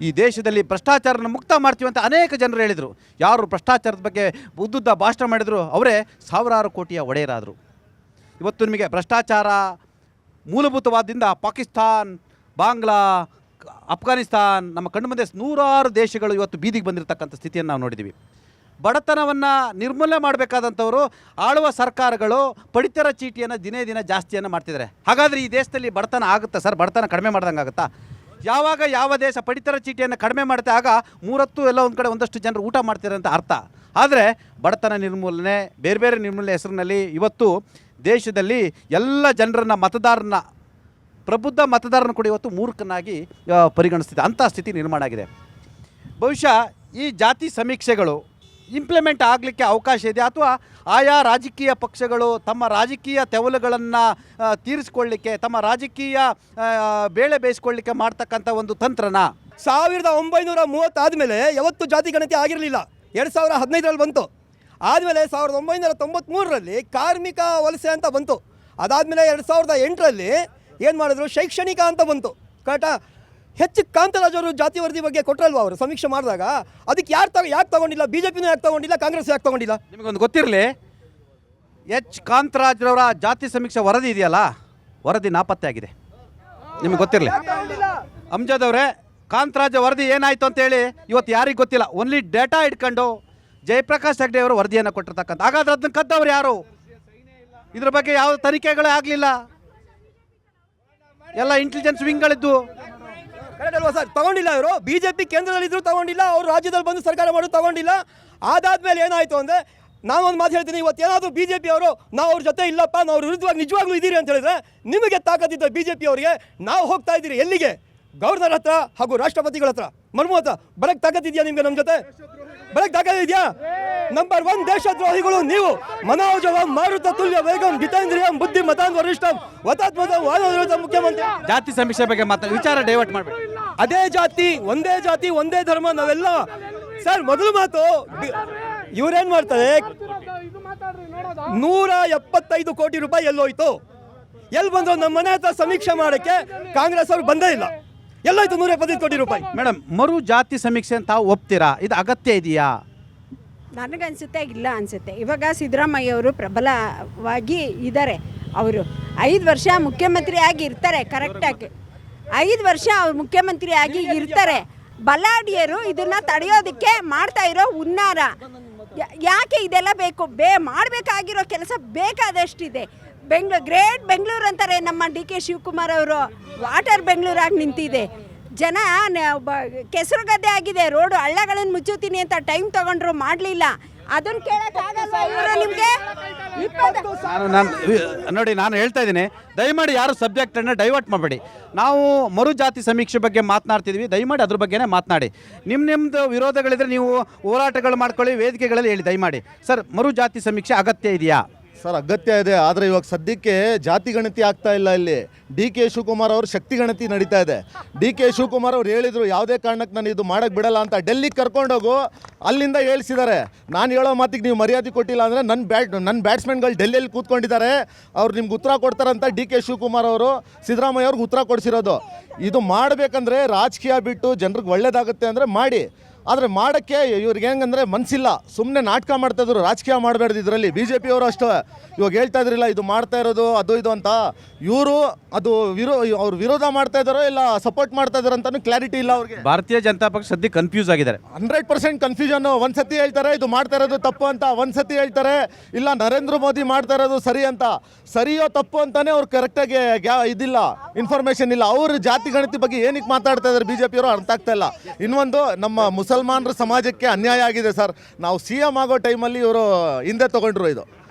ಈ ದೇಶದಲ್ಲಿ ಭ್ರಷ್ಟಾಚಾರನ ಮುಕ್ತ ಮಾಡ್ತೀವಿ ಅಂತ ಅನೇಕ ಜನರು ಹೇಳಿದರು. ಯಾರು ಭ್ರಷ್ಟಾಚಾರದ ಬಗ್ಗೆ ಉದ್ದುದ್ದ ಭಾಷಣ ಮಾಡಿದರು ಅವರೇ ಸಾವಿರಾರು ಕೋಟಿಯ ಒಡೆಯರಾದರು. ಇವತ್ತು ನಿಮಗೆ ಭ್ರಷ್ಟಾಚಾರ ಮೂಲಭೂತವಾದಿಂದ ಪಾಕಿಸ್ತಾನ್, ಬಾಂಗ್ಲಾ, ಅಫ್ಘಾನಿಸ್ತಾನ್, ನಮ್ಮ ಕಣ್ಣು ಮುಂದೆ ನೂರಾರು ದೇಶಗಳು ಇವತ್ತು ಬೀದಿಗೆ ಬಂದಿರತಕ್ಕಂಥ ಸ್ಥಿತಿಯನ್ನು ನಾವು ನೋಡಿದ್ದೀವಿ. ಬಡತನವನ್ನು ನಿರ್ಮೂಲನೆ ಮಾಡಬೇಕಾದಂಥವರು ಆಳುವ ಸರ್ಕಾರಗಳು ಪಡಿತರ ಚೀಟಿಯನ್ನು ದಿನೇ ದಿನ ಜಾಸ್ತಿಯನ್ನು ಮಾಡ್ತಿದ್ದಾರೆ. ಹಾಗಾದರೆ ಈ ದೇಶದಲ್ಲಿ ಬಡತನ ಆಗುತ್ತಾ ಸರ್? ಬಡತನ ಕಡಿಮೆ ಮಾಡ್ದಂಗೆ ಆಗುತ್ತಾ? ಯಾವಾಗ ಯಾವ ದೇಶ ಪಡಿತರ ಚೀಟಿಯನ್ನು ಕಡಿಮೆ ಮಾಡುತ್ತೆ ಆಗ ಮೂರತ್ತು ಎಲ್ಲ ಒಂದು ಕಡೆ ಒಂದಷ್ಟು ಜನರು ಊಟ ಮಾಡ್ತಾರೆ ಅಂತ ಅರ್ಥ. ಆದರೆ ಬಡತನ ನಿರ್ಮೂಲನೆ, ಬೇರೆ ಬೇರೆ ನಿರ್ಮೂಲನೆ ಹೆಸರಿನಲ್ಲಿ ಇವತ್ತು ದೇಶದಲ್ಲಿ ಎಲ್ಲ ಜನರನ್ನು ಪ್ರಬುದ್ಧ ಮತದಾರನ ಕೂಡ ಇವತ್ತು ಮೂರ್ಖನಾಗಿ ಪರಿಗಣಿಸ್ತಿದೆ. ಅಂಥ ಸ್ಥಿತಿ ನಿರ್ಮಾಣ ಆಗಿದೆ. ಬಹುಶಃ ಈ ಜಾತಿ ಸಮೀಕ್ಷೆಗಳು ಇಂಪ್ಲಿಮೆಂಟ್ ಆಗಲಿಕ್ಕೆ ಅವಕಾಶ ಇದೆ, ಅಥವಾ ಆಯಾ ರಾಜಕೀಯ ಪಕ್ಷಗಳು ತಮ್ಮ ರಾಜಕೀಯ ತೆವಲುಗಳನ್ನು ತೀರಿಸ್ಕೊಳ್ಳಿಕ್ಕೆ, ತಮ್ಮ ರಾಜಕೀಯ ಬೇಳೆ ಬೇಯಿಸ್ಕೊಳ್ಳಿಕ್ಕೆ ಮಾಡ್ತಕ್ಕಂಥ ಒಂದು ತಂತ್ರನ? 1930 ಆದಮೇಲೆ ಯಾವತ್ತೂ ಜಾತಿ ಗಣತಿ ಆಗಿರಲಿಲ್ಲ. 2015ರಲ್ಲಿ ಬಂತು. ಆದಮೇಲೆ 1993ರಲ್ಲಿ ಕಾರ್ಮಿಕ ವಲಸೆ ಅಂತ ಬಂತು. ಅದಾದಮೇಲೆ 2008ರಲ್ಲಿ ಏನು ಮಾಡಿದ್ರು, ಶೈಕ್ಷಣಿಕ ಅಂತ ಬಂತು. ಕರೆಕ್ಟಾ? ಹೆಚ್ಚು ಕಾಂತರಾಜ್ ಅವರು ಜಾತಿ ವರದಿ ಬಗ್ಗೆ ಕೊಟ್ಟರಲ್ವ ಅವರು ಸಮೀಕ್ಷೆ ಮಾಡಿದಾಗ, ಅದಕ್ಕೆ ಯಾಕೆ ತಗೊಂಡಿಲ್ಲ? BJPನೂ ಯಾಕೆ ತಗೊಂಡಿಲ್ಲ? ಕಾಂಗ್ರೆಸ್ ಯಾಕೆ ತಗೊಂಡಿಲ್ಲ? ನಿಮಗೊಂದು ಗೊತ್ತಿರಲಿ, ಕಾಂತರಾಜ್ರವರ ಜಾತಿ ಸಮೀಕ್ಷೆ ವರದಿ ಇದೆಯಲ್ಲ, ವರದಿ ನಾಪತ್ತೆ ಆಗಿದೆ. ನಿಮಗೆ ಗೊತ್ತಿರಲಿ ಅಮ್ಜದ್ ಅವರೇ, ಕಾಂತರಾಜ್ ವರದಿ ಏನಾಯಿತು ಅಂತೇಳಿ ಇವತ್ತು ಯಾರಿಗೆ ಗೊತ್ತಿಲ್ಲ. ಓನ್ಲಿ ಡೇಟಾ ಇಟ್ಕೊಂಡು ಜಯಪ್ರಕಾಶ್ ಹೆಗ್ಡೆ ಅವರು ವರದಿಯನ್ನು ಕೊಟ್ಟಿರ್ತಕ್ಕಂಥ. ಹಾಗಾದ್ರೆ ಅದನ್ನ ಕದ್ದವ್ರು ಯಾರು? ಇದ್ರ ಬಗ್ಗೆ ಯಾವ ತನಿಖೆಗಳೇ ಆಗಲಿಲ್ಲ. ಎಲ್ಲ ಇಂಟೆಲಿಜೆನ್ಸ್ ವಿಂಗ್ಗಳಿದ್ದು. ಕರೆಕ್ಟ್ ಅಲ್ವಾ ಸರ್? ತಗೊಂಡಿಲ್ಲ ಇವರು. BJP ಕೇಂದ್ರದಲ್ಲಿದ್ದರೂ ತಗೊಂಡಿಲ್ಲ, ಅವರು ರಾಜ್ಯದಲ್ಲಿ ಬಂದು ಸರ್ಕಾರ ಮಾಡೋದು ತಗೊಂಡಿಲ್ಲ. ಅದಾದ್ಮೇಲೆ ಏನಾಯಿತು ಅಂದರೆ, ನಾವೊಂದು ಮಾತು ಹೇಳ್ತೀನಿ, ಇವತ್ತೇನಾದರೂ BJP ಅವರು ನಾವು ಅವ್ರ ಜೊತೆ ಇಲ್ಲಪ್ಪ, ನಾವು ಅವ್ರ ವಿರುದ್ಧವಾಗಿ ನಿಜವಾಗ್ಲೂ ಇದ್ದೀರಿ ಅಂತ ಹೇಳಿದ್ರೆ, ನಿಮಗೆ ತಾಕತ್ತಿದ್ದ BJP ಅವರಿಗೆ ನಾವು ಹೋಗ್ತಾ ಇದ್ದೀರಿ ಎಲ್ಲಿಗೆ? ಗವರ್ನರ್ ಹತ್ರ ಹಾಗೂ ರಾಷ್ಟ್ರಪತಿಗಳ ಹತ್ರ, ಮರ್ಮು ಹತ್ರ ಬರಕ್ಕೆ ತಾಕತ್ತಿದೆಯಾ ನಿಮಗೆ? ನಮ್ಮ ಜೊತೆ ಬರಕ್ಕೆ ತಾಕತ್ತಿದೆಯಾ? ನಂಬರ್ 1 ದೇಶದ್ರೋಹಿಗಳು ನೀವು. ಮನೋಜವಂ ಮಾರುತ ತುಲ್ಯ ವೇಗಂ ಜಿತೇಂದ್ರಿಯಂ ಬುದ್ಧಿ ಮತಾನ್ ವರಿಷ್ಠಂ ವತಾತ್ಮಜಂ ವಾದವಿರೋಧ ಮುಖ್ಯಮಂತ್ರಿ. ಜಾತಿ ಸಮೀಕ್ಷೆ ಬಗ್ಗೆ ಮಾತಾಡಿ, ವಿಚಾರ ಡೈವರ್ಟ್ ಮಾಡಬೇಡಿ. ಅದೇ ಜಾತಿ, ಒಂದೇ ಧರ್ಮ, ನಾವೆಲ್ಲ ಸರ್. ಮೊದಲು ಮಾತು, ಇವ್ರೇನ್ ಮಾಡ್ತಾರೆ, 175 ಕೋಟಿ ರೂಪಾಯಿ ಎಲ್ಲೋಯ್ತು? ಎಲ್ಲಿ ಬಂದ್ರು? ನಮ್ಮ ಮನೆ ಹತ್ರ ಸಮೀಕ್ಷೆ ಮಾಡಕ್ಕೆ ಕಾಂಗ್ರೆಸ್ ಅವರು ಬಂದೇ ಇಲ್ಲ. ಎಲ್ಲೋಯ್ತು 175 ಕೋಟಿ ರೂಪಾಯಿ? ಮೇಡಮ್, ಮರು ಜಾತಿ ಸಮೀಕ್ಷೆ ಅಂತ ಒಪ್ತೀರಾ? ಇದು ಅಗತ್ಯ ಇದೆಯಾ? ನನಗನ್ಸುತ್ತೆ ಇಲ್ಲ ಅನಿಸುತ್ತೆ. ಇವಾಗ ಸಿದ್ದರಾಮಯ್ಯ ಅವರು ಪ್ರಬಲವಾಗಿ ಇದ್ದಾರೆ. ಅವರು 5 ವರ್ಷ ಮುಖ್ಯಮಂತ್ರಿ ಆಗಿ ಇರ್ತಾರೆ. ಕರೆಕ್ಟಾಗಿ 5 ವರ್ಷ ಅವ್ರು ಮುಖ್ಯಮಂತ್ರಿ ಆಗಿ ಇರ್ತಾರೆ. ಬಲಾಢ್ಯರು ಇದನ್ನು ತಡೆಯೋದಕ್ಕೆ ಮಾಡ್ತಾ ಇರೋ ಹುನ್ನಾರ. ಯಾಕೆ ಇದೆಲ್ಲ ಬೇಕು? ಮಾಡಬೇಕಾಗಿರೋ ಕೆಲಸ ಬೇಕಾದಷ್ಟಿದೆ. ಗ್ರೇಟ್ ಬೆಂಗಳೂರು ಅಂತಾರೆ ನಮ್ಮ DK ಶಿವಕುಮಾರ್ ಅವರು. ವಾಟರ್ ಬೆಂಗಳೂರಾಗಿ ನಿಂತಿದೆ. ಜನ ಕೆಸರು ಗದ್ದೆ ಆಗಿದೆ. ರೋಡು ಹಳ್ಳಗಳನ್ನು ಮುಚ್ಚುತ್ತೀನಿ ಅಂತ ಟೈಮ್ ತಗೊಂಡ್ರು, ಮಾಡಲಿಲ್ಲ. ಅದನ್ನು ಕೇಳೋಕ್ಕಾಗಲ್ವಾ ಇವರು ನಿಮಗೆ? ನೋಡಿ, ನಾನು ಹೇಳ್ತಾ ಇದ್ದೀನಿ, ದಯಮಾಡಿ ಯಾರು ಸಬ್ಜೆಕ್ಟನ್ನು ಡೈವರ್ಟ್ ಮಾಡಬೇಡಿ. ನಾವು ಮರು ಜಾತಿ ಸಮೀಕ್ಷೆ ಬಗ್ಗೆ ಮಾತನಾಡ್ತಿದ್ವಿ, ದಯಮಾಡಿ ಅದ್ರ ಬಗ್ಗೆನೇ ಮಾತನಾಡಿ. ನಿಮ್ಮದು ವಿರೋಧಗಳಿದ್ರೆ ನೀವು ಹೋರಾಟಗಳು ಮಾಡ್ಕೊಳ್ಳಿ, ವೇದಿಕೆಗಳಲ್ಲಿ ಹೇಳಿ ದಯಮಾಡಿ. ಸರ್, ಮರು ಜಾತಿ ಸಮೀಕ್ಷೆ ಅಗತ್ಯ ಇದೆಯಾ? ಸರ್, ಅಗತ್ಯ ಇದೆ. ಆದರೆ ಇವಾಗ ಸದ್ಯಕ್ಕೆ ಜಾತಿ ಗಣತಿ ಆಗ್ತಾ ಇಲ್ಲ. ಇಲ್ಲಿ ಡಿ ಕೆ ಶಿವಕುಮಾರ್ ಅವರು ಶಕ್ತಿ ಗಣತಿ ನಡೀತಾ ಇದೆ. ಡಿ ಕೆ ಶಿವಕುಮಾರ್ ಅವ್ರು ಹೇಳಿದರು ಯಾವುದೇ ಕಾರಣಕ್ಕೆ ನಾನು ಇದು ಮಾಡೋಕ್ಕೆ ಬಿಡಲ್ಲ ಅಂತ. ಡೆಲ್ಲಿಗೆ ಕರ್ಕೊಂಡೋಗು, ಅಲ್ಲಿಂದ ಹೇಳಿಸಿದ್ದಾರೆ. ನಾನು ಹೇಳೋ ಮಾತಿಗೆ ನೀವು ಮರ್ಯಾದೆ ಕೊಟ್ಟಿಲ್ಲ ಅಂದರೆ ನನ್ನ ಬ್ಯಾಟ್ಸ್ಮನ್ಗಳು ಡೆಲ್ಲಿಯಲ್ಲಿ ಕೂತ್ಕೊಂಡಿದ್ದಾರೆ, ಅವ್ರು ನಿಮ್ಗೆ ಉತ್ತರ ಕೊಡ್ತಾರಂತ ಡಿ ಕೆ ಶಿವಕುಮಾರ್ ಅವರು ಸಿದ್ದರಾಮಯ್ಯ ಅವ್ರಿಗೆ ಉತ್ತರ ಕೊಡಿಸಿರೋದು. ಇದು ಮಾಡಬೇಕಂದ್ರೆ ರಾಜಕೀಯ ಬಿಟ್ಟು ಜನರಿಗೆ ಒಳ್ಳೇದಾಗುತ್ತೆ ಅಂದರೆ ಮಾಡಿ. ಆದರೆ ಮಾಡೋಕ್ಕೆ ಇವ್ರಿಗೆ ಹೆಂಗಂದರೆ ಮನಸ್ಸಿಲ್ಲ. ಸುಮ್ಮನೆ ನಾಟಕ ಮಾಡ್ತಾಯಿದ್ರು, ರಾಜಕೀಯ ಮಾಡಬೇಡ್ದು ಇದರಲ್ಲಿ. ಬಿ ಜೆ ಪಿಯವರು ಅಷ್ಟೇ ಇವಾಗ ಹೇಳ್ತಾ ಇದ್ರಿಲ್ಲ ಇದು ಮಾಡ್ತಾ ಇರೋದು ಅದು ಇದು ಅಂತ. ಇವರು ಅದು ಅವ್ರು ವಿರೋಧ ಮಾಡ್ತಾ ಇದ್ದಾರೋ ಇಲ್ಲ ಸಪೋರ್ಟ್ ಮಾಡ್ತಾ ಇದ್ದಾರೆ ಅಂತಲೂ ಕ್ಲಾರಿಟಿ ಇಲ್ಲ ಅವ್ರಿಗೆ. ಭಾರತೀಯ ಜನತಾ ಪಕ್ಷ ಸದ್ಯ ಕನ್ಫ್ಯೂಸ್ ಆಗಿದ್ದಾರೆ. 100% ಕನ್ಫ್ಯೂಷನ್. ಒಂದು ಸತಿ ಹೇಳ್ತಾರೆ ಇದು ಮಾಡ್ತಾ ಇರೋದು ತಪ್ಪು ಅಂತ, ಒಂದು ಸತಿ ಹೇಳ್ತಾರೆ ಇಲ್ಲ ನರೇಂದ್ರ ಮೋದಿ ಮಾಡ್ತಾ ಇರೋದು ಸರಿ ಅಂತ. ಸರಿಯೋ ತಪ್ಪು ಅಂತಾನೆ ಅವ್ರು ಕರೆಕ್ಟಾಗಿ ಇದಿಲ್ಲ, ಇನ್ಫಾರ್ಮೇಷನ್ ಇಲ್ಲ. ಅವರು ಜಾತಿ ಗಣತಿ ಬಗ್ಗೆ ಏನಕ್ಕೆ ಮಾತಾಡ್ತಾ ಇದ್ದಾರೆ ಬಿ ಜೆ ಪಿಯವರು ಅರ್ಥ ಆಗ್ತಾ ಇಲ್ಲ. ಇನ್ನೊಂದು, ನಮ್ಮ ಮುಸಲ್ಮಾನರ ಸಮಾಜಕ್ಕೆ ಅನ್ಯಾಯ ಆಗಿದೆ ಸರ್. ನಾವು CM ಆಗೋ ಟೈಮಲ್ಲಿ ಇವರು ಹಿಂದೆ ತೊಗೊಂಡ್ರು. ಇದು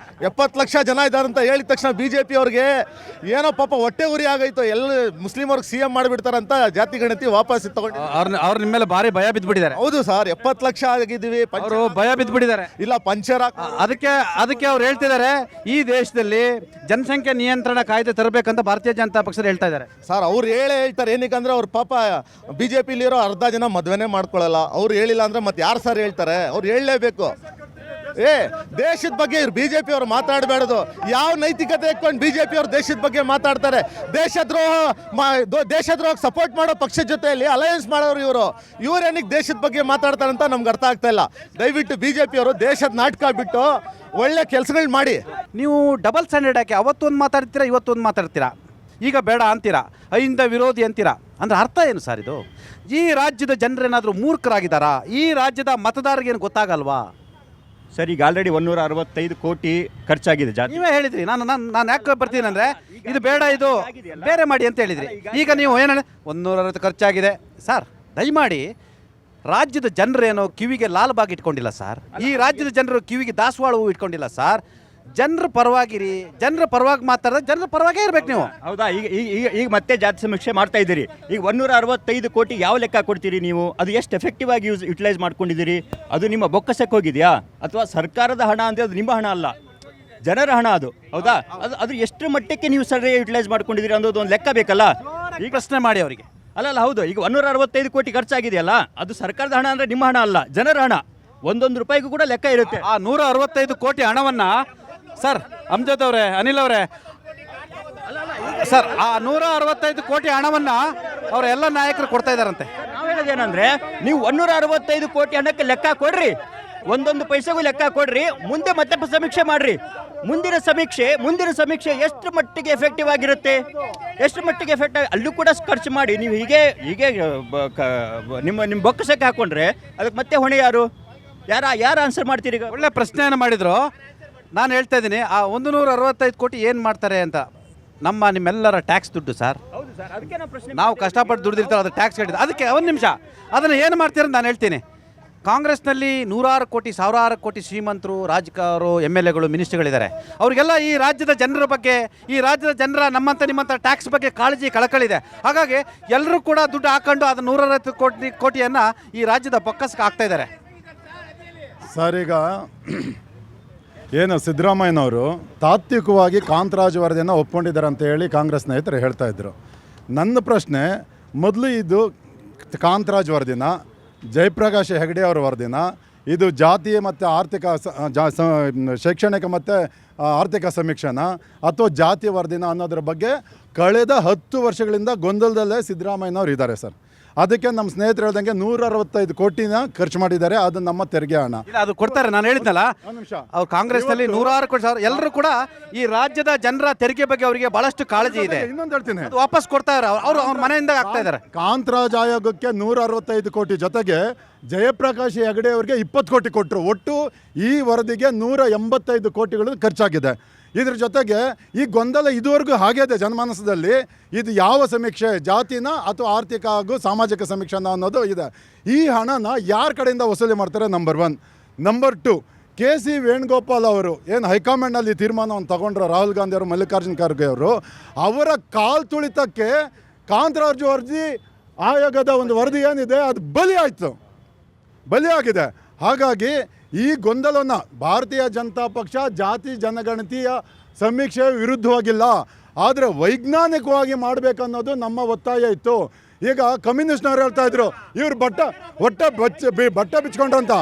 70 ಲಕ್ಷ ಜನ ಇದ್ದಾರೆ ಅಂತ ಹೇಳಿದ ತಕ್ಷಣ ಬಿ ಜೆ ಪಿ ಅವ್ರಿಗೆ ಏನೋ ಪಾಪ ಹೊಟ್ಟೆ ಉರಿ ಆಗೋಯ್ತು. ಎಲ್ಲ ಮುಸ್ಲಿಮವ್ರಿಗೆ CM ಮಾಡಿಬಿಡ್ತಾರಂತ ಜಾತಿ ಗಣತಿ ವಾಪಸ್ ತಗೊಂಡು ಅವ್ರ ನಿಮ್ಮ ಮೇಲೆ ಭಾರಿ ಭಯ ಬಿದ್ದುಬಿಟ್ಟಿದ್ದಾರೆ. ಹೌದು ಸರ್, 70 ಲಕ್ಷ ಆಗಿದ್ದೀವಿ. ಅವರು ಭಯ ಬಿದ್ದುಬಿಟ್ಟಿದ್ದಾರೆ. ಇಲ್ಲ ಪಂಚರ್ ಅದಕ್ಕೆ ಅವ್ರು ಹೇಳ್ತಿದ್ದಾರೆ, ಈ ದೇಶದಲ್ಲಿ ಜನಸಂಖ್ಯೆ ನಿಯಂತ್ರಣ ಕಾಯ್ದೆ ತರಬೇಕಂತ ಭಾರತೀಯ ಜನತಾ ಪಕ್ಷ ಹೇಳ್ತಾ ಇದ್ದಾರೆ. ಸರ್, ಅವ್ರು ಹೇಳ್ತಾರೆ. ಏನಕ್ಕಂದ್ರೆ ಅವ್ರ ಪಾಪ ಬಿ ಜೆ ಪಿಲಿರೋ ಅರ್ಧ ಜನ ಮದುವೆನೇ ಮಾಡ್ಕೊಳ್ಳಲ್ಲ. ಅವ್ರು ಹೇಳಿಲ್ಲ ಅಂದ್ರೆ ಮತ್ತೆ ಯಾರು ಸರ್ ಹೇಳ್ತಾರೆ? ಅವ್ರು ಹೇಳಲೇಬೇಕು. ದೇಶದ ಬಗ್ಗೆ ಇವ್ರು ಬಿ ಜೆ ಪಿ ಅವ್ರು ಮಾತಾಡಬೇಡದು. ಯಾವ ನೈತಿಕತೆ ಇಟ್ಕೊಂಡು ಬಿ ಜೆ ಪಿ ಅವ್ರು ದೇಶದ ಬಗ್ಗೆ ಮಾತಾಡ್ತಾರೆ? ದೇಶದ್ರೋಹ ಸಪೋರ್ಟ್ ಮಾಡೋ ಪಕ್ಷದ ಜೊತೆಯಲ್ಲಿ ಅಲಯನ್ಸ್ ಮಾಡೋರು ಇವ್ರೇನಿಗೆ ದೇಶದ ಬಗ್ಗೆ ಮಾತಾಡ್ತಾರೆ ಅಂತ ನಮ್ಗೆ ಅರ್ಥ ಆಗ್ತಾ ಇಲ್ಲ. ದಯವಿಟ್ಟು ಬಿ ಜೆ ಪಿ ಅವರು ದೇಶದ ನಾಟಕ ಬಿಟ್ಟು ಒಳ್ಳೆ ಕೆಲಸಗಳು ಮಾಡಿ. ನೀವು ಡಬಲ್ ಸ್ಟ್ಯಾಂಡರ್ಡ್ ಯಾಕೆ? ಅವತ್ತೊಂದು ಮಾತಾಡ್ತೀರಾ, ಇವತ್ತೊಂದು ಮಾತಾಡ್ತೀರಾ, ಈಗ ಬೇಡ ಅಂತೀರಾ, ಅಹಿಂದ ವಿರೋಧಿ ಅಂತೀರಾ. ಅಂದ್ರೆ ಅರ್ಥ ಏನು ಸರ್ ಇದು? ಈ ರಾಜ್ಯದ ಜನರೇನಾದರೂ ಮೂರ್ಖರಾಗಿದ್ದಾರಾ? ಈ ರಾಜ್ಯದ ಮತದಾರರಿಗೇನು ಗೊತ್ತಾಗಲ್ವಾ? ಸರ್, ಈಗ ಆಲ್ರೆಡಿ 165 ಕೋಟಿ ಖರ್ಚಾಗಿದೆ ಜಾತಿ. ನೀವೇ ಹೇಳಿದ್ರಿ. ನಾನು ಯಾಕೆ ಬರ್ತೀನಿ ಅಂದರೆ ಇದು ಬೇಡ, ಇದು ಬೇರೆ ಮಾಡಿ ಅಂತ ಹೇಳಿದ್ರಿ. ಈಗ ನೀವು ಏನು ಹೇಳಿ 160 ಖರ್ಚಾಗಿದೆ ಸರ್. ದಯಮಾಡಿ ರಾಜ್ಯದ ಜನರೇನೋ ಕಿವಿಗೆ ಲಾಲ್ಬಾಗ್ ಇಟ್ಕೊಂಡಿಲ್ಲ ಸರ್. ಈ ರಾಜ್ಯದ ಜನರು ಕಿವಿಗೆ ದಾಸವಾಳ ಹೂವು ಇಟ್ಕೊಂಡಿಲ್ಲ ಸರ್. ಜನರ ಪರವಾಗಿರಿ, ಜನರ ಪರವಾಗಿ ಮಾತಾಡಿದ್ರೆ ಜನರ ಪರವಾಗೇ ಇರ್ಬೇಕು ನೀವು. ಹೌದಾ? ಈಗ ಮತ್ತೆ ಜಾತಿ ಸಮೀಕ್ಷೆ ಮಾಡ್ತಾ ಇದ್ದೀರಿ. ಈಗ 165 ಕೋಟಿ ಯಾವ ಲೆಕ್ಕ ಕೊಡ್ತೀರಿ ನೀವು? ಅದು ಎಷ್ಟು ಎಫೆಕ್ಟಿವ್ ಆಗಿ ಯುಟಿಲೈಸ್ ಮಾಡ್ಕೊಂಡಿದ್ದೀರಿ? ಅದು ನಿಮ್ಮ ಬೊಕ್ಕಸಕ್ಕೆ ಹೋಗಿದೆಯಾ ಅಥವಾ ಸರ್ಕಾರದ ಹಣ ಅಂದರೆ ಅದು ನಿಮ್ಮ ಹಣ ಅಲ್ಲ, ಜನರ ಹಣ ಅದು. ಹೌದಾ? ಅದು ಎಷ್ಟು ಮಟ್ಟಕ್ಕೆ ನೀವು ಸರಿಯಾಗಿ ಯುಟಿಲೈಸ್ ಮಾಡ್ಕೊಂಡಿದ್ದೀರಿ ಅನ್ನೋದು ಒಂದು ಲೆಕ್ಕ ಬೇಕಲ್ಲ. ಈಗ ಪ್ರಶ್ನೆ ಮಾಡಿ ಅವರಿಗೆ. ಅಲ್ಲ, ಹೌದು. ಈಗ 165 ಕೋಟಿ ಖರ್ಚಾಗಿದೆಯಲ್ಲ, ಅದು ಸರ್ಕಾರದ ಹಣ ಅಂದರೆ ನಿಮ್ಮ ಹಣ ಅಲ್ಲ, ಜನರ ಹಣ. ಒಂದೊಂದು ರೂಪಾಯಿಗೂ ಕೂಡ ಲೆಕ್ಕ ಇರುತ್ತೆ. ಆ 165 ಕೋಟಿ ಹಣವನ್ನು ಸರ್, ಅಮ್ಜದ್ ಅವರೇ, ಅನಿಲ್ ಅವರೇ, ಸರ್, ಆ 165 ಕೋಟಿ ಹಣವನ್ನು ಅವರ ಎಲ್ಲ ನಾಯಕರು ಕೊಡ್ತಾ ಇದ್ದಾರಂತೆ. ನಾವು ಹೇಳೋದೇನಂದ್ರೆ, ನೀವು 165 ಕೋಟಿ ಹಣಕ್ಕೆ ಲೆಕ್ಕ ಕೊಡ್ರಿ, ಒಂದೊಂದು ಪೈಸೆಗೂ ಲೆಕ್ಕ ಕೊಡ್ರಿ, ಮುಂದೆ ಮತ್ತೆ ಸಮೀಕ್ಷೆ ಮಾಡ್ರಿ. ಮುಂದಿನ ಸಮೀಕ್ಷೆ ಎಷ್ಟು ಮಟ್ಟಿಗೆ ಎಫೆಕ್ಟಿವ್ ಆಗಿರುತ್ತೆ, ಎಷ್ಟು ಮಟ್ಟಿಗೆ ಎಫೆಕ್ಟ್ ಅಲ್ಲೂ ಕೂಡ ಖರ್ಚು ಮಾಡಿ. ನೀವು ಹೀಗೆ ನಿಮ್ಮ ಬೊಕ್ಕಸಕ್ಕೆ ಹಾಕೊಂಡ್ರೆ ಅದಕ್ಕೆ ಮತ್ತೆ ಹೊಣೆ ಯಾರು ಆನ್ಸರ್ ಮಾಡ್ತೀರಿ? ಈಗ ಒಳ್ಳೆ ಪ್ರಶ್ನೆಯನ್ನು ಮಾಡಿದ್ರು. ನಾನು ಹೇಳ್ತಾ ಇದ್ದೀನಿ, ಆ 165 ಕೋಟಿ ಏನು ಮಾಡ್ತಾರೆ ಅಂತ. ನಿಮ್ಮೆಲ್ಲರ ಟ್ಯಾಕ್ಸ್ ದುಡ್ಡು ಸರ್. ನಾವು ಕಷ್ಟಪಟ್ಟು ದುಡ್ದಿರ್ತಾರೆ, ಅದು ಟ್ಯಾಕ್ಸ್ ಕಟ್ಟಿದ್ದು. ಅದಕ್ಕೆ ಒಂದು ನಿಮಿಷ, ಅದನ್ನು ಏನು ಮಾಡ್ತೀರ ಅಂತ ನಾನು ಹೇಳ್ತೀನಿ. ಕಾಂಗ್ರೆಸ್ನಲ್ಲಿ 100 ಕೋಟಿ, 1000 ಕೋಟಿ ಶ್ರೀಮಂತರು, ರಾಜಕಾರರು, MLAಗಳು, ಮಿನಿಸ್ಟರ್ಗಳಿದ್ದಾರೆ. ಅವರಿಗೆಲ್ಲ ಈ ರಾಜ್ಯದ ಜನರ ಬಗ್ಗೆ, ಈ ರಾಜ್ಯದ ಜನರ ನಿಮ್ಮಂಥ ಟ್ಯಾಕ್ಸ್ ಬಗ್ಗೆ ಕಾಳಜಿ, ಕಳಕಳಿದೆ. ಹಾಗಾಗಿ ಎಲ್ಲರೂ ಕೂಡ ದುಡ್ಡು ಹಾಕೊಂಡು ಅದು 160 ಕೋಟಿಯನ್ನು ಈ ರಾಜ್ಯದ ಬೊಕ್ಕಸಕ್ಕೆ ಹಾಕ್ತಾ ಇದ್ದಾರೆ. ಸರ್, ಈಗ ಏನು ಸಿದ್ದರಾಮಯ್ಯನವರು ತಾತ್ವಿಕವಾಗಿ ಕಾಂತರಾಜ್ ವರದಿಯನ್ನು ಒಪ್ಕೊಂಡಿದ್ದಾರೆ ಅಂತ ಹೇಳಿ ಕಾಂಗ್ರೆಸ್ ನಾಯಕರು ಹೇಳ್ತಾ ಇದ್ರು. ನನ್ನ ಪ್ರಶ್ನೆ, ಮೊದಲು ಇದು ಕಾಂತರಾಜ್ ವರದಿನ, ಜಯಪ್ರಕಾಶ್ ಹೆಗಡೆ ಅವರ ವರದಿನ, ಇದು ಜಾತಿ ಮತ್ತು ಆರ್ಥಿಕ ಶೈಕ್ಷಣಿಕ ಮತ್ತು ಆರ್ಥಿಕ ಸಮೀಕ್ಷೆನ ಅಥವಾ ಜಾತಿ ವರದಿನ ಅನ್ನೋದ್ರ ಬಗ್ಗೆ ಕಳೆದ 10 ವರ್ಷಗಳಿಂದ ಗೊಂದಲದಲ್ಲೇ ಸಿದ್ದರಾಮಯ್ಯನವರು ಇದ್ದಾರೆ ಸರ್. ಅದಕ್ಕೆ ನಮ್ಮ ಸ್ನೇಹಿತರು ಹೇಳ್ದಂಗೆ 165 ಕೋಟಿನ ಖರ್ಚು ಮಾಡಿದ್ದಾರೆ. ಅದು ನಮ್ಮ ತೆರಿಗೆ ಹಣ. ಅದು ಕೊಡ್ತಾರೆ. ನಾನು ಹೇಳಿದ್ನಲ್ಲ, ಅವ್ರು ಕಾಂಗ್ರೆಸ್ನಲ್ಲಿ 100 ಕೋಟಿ ಎಲ್ಲರೂ ಕೂಡ ಈ ರಾಜ್ಯದ ಜನರ ತೆರಿಗೆ ಬಗ್ಗೆ ಅವರಿಗೆ ಬಹಳಷ್ಟು ಕಾಳಜಿ ಇದೆ. ಇನ್ನೊಂದು ಹೇಳ್ತೀನಿ, ವಾಪಸ್ ಕೊಡ್ತಾ ಇದ್ದಾರೆ. ಅವ್ರ ಮನೆಯಿಂದ ಆಗ್ತಾ ಇದ್ದಾರೆ. ಕಾಂತರಾಜ್ ಆಯೋಗಕ್ಕೆ 165 ಕೋಟಿ ಜೊತೆಗೆ ಜಯಪ್ರಕಾಶ್ ಹೆಗಡೆ ಅವರಿಗೆ 20 ಕೋಟಿ ಕೊಟ್ಟರು. ಒಟ್ಟು ಈ ವರದಿಗೆ 185 ಕೋಟಿಗಳು ಖರ್ಚಾಗಿದೆ. ಇದ್ರ ಜೊತೆಗೆ ಈ ಗೊಂದಲ ಇದುವರೆಗೂ ಹಾಗೇ ಇದೆ ಜನಮಾನಸದಲ್ಲಿ. ಇದು ಯಾವ ಸಮೀಕ್ಷೆ, ಜಾತಿನ ಅಥವಾ ಆರ್ಥಿಕ ಹಾಗೂ ಸಾಮಾಜಿಕ ಸಮೀಕ್ಷೆನ ಅನ್ನೋದು ಇದೆ. ಈ ಹಣನ ಯಾರ ಕಡೆಯಿಂದ ವಸೂಲಿ ಮಾಡ್ತಾರೆ? ನಂಬರ್ 1. ನಂಬರ್ 2, KC ವೇಣುಗೋಪಾಲ್ ಅವರು ಏನು ಹೈಕಮಾಂಡ್ನಲ್ಲಿ ತೀರ್ಮಾನವನ್ನು ತಗೊಂಡ್ರು, ರಾಹುಲ್ ಗಾಂಧಿ ಅವರು, ಮಲ್ಲಿಕಾರ್ಜುನ್ ಖರ್ಗೆ ಅವರು, ಅವರ ಕಾಲು ತುಳಿತಕ್ಕೆ ಕಾಂತರಾಜು ವರದಿ ಆಯೋಗದ ಒಂದು ವರದಿ ಏನಿದೆ ಅದು ಬಲಿಯಾಗಿದೆ. ಹಾಗಾಗಿ ಈ ಗೊಂದಲವನ್ನು ಭಾರತೀಯ ಜನತಾ ಪಕ್ಷ ಜಾತಿ ಜನಗಣತಿಯ ಸಮೀಕ್ಷೆಯ ವಿರುದ್ಧವಾಗಿಲ್ಲ, ಆದರೆ ವೈಜ್ಞಾನಿಕವಾಗಿ ಮಾಡಬೇಕನ್ನೋದು ನಮ್ಮ ಒತ್ತಾಯ ಇತ್ತು. ಈಗ ಕಮ್ಯುನಿಸ್ಟ್ನವ್ರು ಹೇಳ್ತಾ ಇದ್ರು ಇವ್ರು ಬಟ್ಟೆ ಬಿಚ್ಕೊಂಡ್ರಂತ.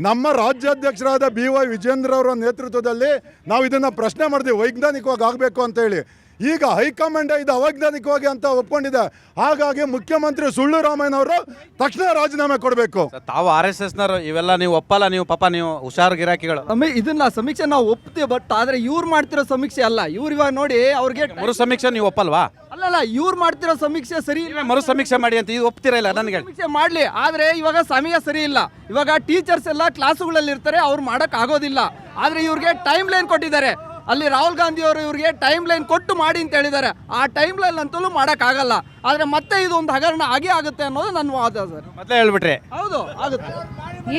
ನಮ್ಮ ರಾಜ್ಯಾಧ್ಯಕ್ಷರಾದ BY ವಿಜೇಂದ್ರ ಅವರ ನೇತೃತ್ವದಲ್ಲಿ ನಾವು ಇದನ್ನು ಪ್ರಶ್ನೆ ಮಾಡಿದ್ವಿ, ವೈಜ್ಞಾನಿಕವಾಗಿ ಆಗಬೇಕು ಅಂತೇಳಿ. ಈಗ ಹೈಕಮಾಂಡೇ ಇದು ಅವೈಜ್ಞಾನಿಕವಾಗಿ ಅಂತ ಒಪ್ಕೊಂಡಿದೆ. ಹಾಗಾಗಿ ಮುಖ್ಯಮಂತ್ರಿ ಸುಳ್ಳು ರಾಮಯ್ಯನವರು ತಕ್ಷಣ ರಾಜೀನಾಮೆ ಕೊಡಬೇಕು. ತಾವು RSSನವರು ಇವೆಲ್ಲ ನೀವು ಒಪ್ಪಲ್ಲ, ನೀವು ಪಾಪ ನೀವು ಹುಷಾರು ಗಿರಾಕಿಗಳು. ಇದನ್ನ ಸಮೀಕ್ಷೆ ನಾವು ಒಪ್ತೀವಿ, ಬಟ್ ಆದ್ರೆ ಇವ್ರು ಮಾಡ್ತಿರೋ ಸಮೀಕ್ಷೆ ಅಲ್ಲ. ಇವ್ರು ಇವಾಗ ನೋಡಿ ಅವ್ರಿಗೆ ಮರು ಸಮೀಕ್ಷೆ ನೀವು ಒಪ್ಪಲ್ವಾ? ಅಲ್ಲಲ್ಲ, ಇವ್ರು ಮಾಡ್ತಿರೋ ಸಮೀಕ್ಷೆ ಸರಿ ಇಲ್ಲ. ಮರು ಸಮೀಕ್ಷೆ ಮಾಡಿ ಅಂತ ಇದು ಒಪ್ತಿರ ಇಲ್ಲ ನನಗೆ. ಸಮೀಕ್ಷೆ ಮಾಡ್ಲಿ, ಆದ್ರೆ ಇವಾಗ ಸಮಯ ಸರಿ ಇಲ್ಲ. ಇವಾಗ ಟೀಚರ್ಸ್ ಎಲ್ಲ ಕ್ಲಾಸುಗಳಲ್ಲಿ ಇರ್ತಾರೆ, ಅವ್ರು ಮಾಡಕ್ ಆಗೋದಿಲ್ಲ. ಆದ್ರೆ ಇವ್ರಿಗೆ ಟೈಮ್ ಲೈನ್ ಕೊಟ್ಟಿದ್ದಾರೆ. ಅಲ್ಲಿ ರಾಹುಲ್ ಗಾಂಧಿ ಅವರು ಇವ್ರಿಗೆ ಟೈಮ್ ಲೈನ್ ಕೊಟ್ಟು ಮಾಡಿ ಅಂತ ಹೇಳಿದ್ದಾರೆ. ಆ ಟೈಮ್ ಲೈನ್ ಅಂತಲೂ ಮಾಡೋಕ್ಕಾಗಲ್ಲ. ಆದರೆ ಮತ್ತೆ ಇದು ಒಂದು ಹಗರಣ ಆಗೇ ಆಗುತ್ತೆ ಅನ್ನೋದು ನನ್ನ ವಾದ ಸರ್. ಮತ್ತೆ ಹೇಳ್ಬಿಟ್ರೆ ಹೌದು, ಆಗುತ್ತೆ.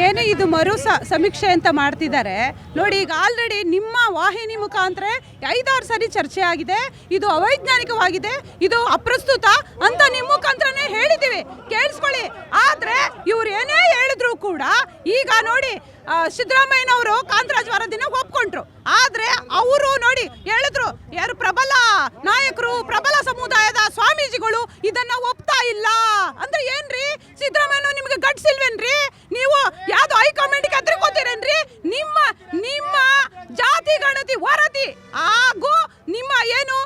ಏನು ಇದು ಸಮೀಕ್ಷೆ ಅಂತ ಮಾಡ್ತಿದ್ದಾರೆ ನೋಡಿ. ಈಗ ಆಲ್ರೆಡಿ ನಿಮ್ಮ ವಾಹಿನಿ ಮುಖಾಂತರ 5-6 ಸರಿ ಚರ್ಚೆ ಆಗಿದೆ. ಇದು ಅವೈಜ್ಞಾನಿಕವಾಗಿದೆ, ಇದು ಅಪ್ರಸ್ತುತ ಅಂತ ನಿಮ್ಮ ಮುಖಾಂತರನೇ ಹೇಳಿದ್ದೀವಿ, ಕೇಳಿಸ್ಕೊಳ್ಳಿ. ಆದರೆ ಇವ್ರು ಏನೇ ಹೇಳಿದ್ರು ಕೂಡ ಈಗ ನೋಡಿ ಸಿದ್ದರಾಮಯ್ಯನವರು ಕಾಂತರಾಜ್ ವರದಿನ ಒಪ್ಕೊಂಡ್ರು. ಆದರೆ ಅವರು ನೋಡಿ ಹೇಳಿದ್ರು, ಯಾರು ಪ್ರಬಲ ನಾಯಕರು, ಪ್ರಬಲ ಸಮುದಾಯದ ಸ್ವಾಮೀಜಿಗಳು ಇದನ್ನ ಒಪ್ತಾ ಇಲ್ಲ ಅಂದ್ರೆ ಏನ್ರಿ? ಸಿದ್ದರಾಮಯ್ಯ ನಿಮಗೆ ಗಟ್ಸ್ ಇಲ್ವೇನ್ರಿ? ನೀವು ಯಾವ್ದು ಹೈಕಮಾಂಡ್ಗೆ ಹೆದರ್ಕೋತೀರೇನ್ರಿ? ನಿಮ್ಮ ಜಾತಿ ಗಣತಿ ವರದಿ ಹಾಗೂ ನಿಮ್ಮ ಏನು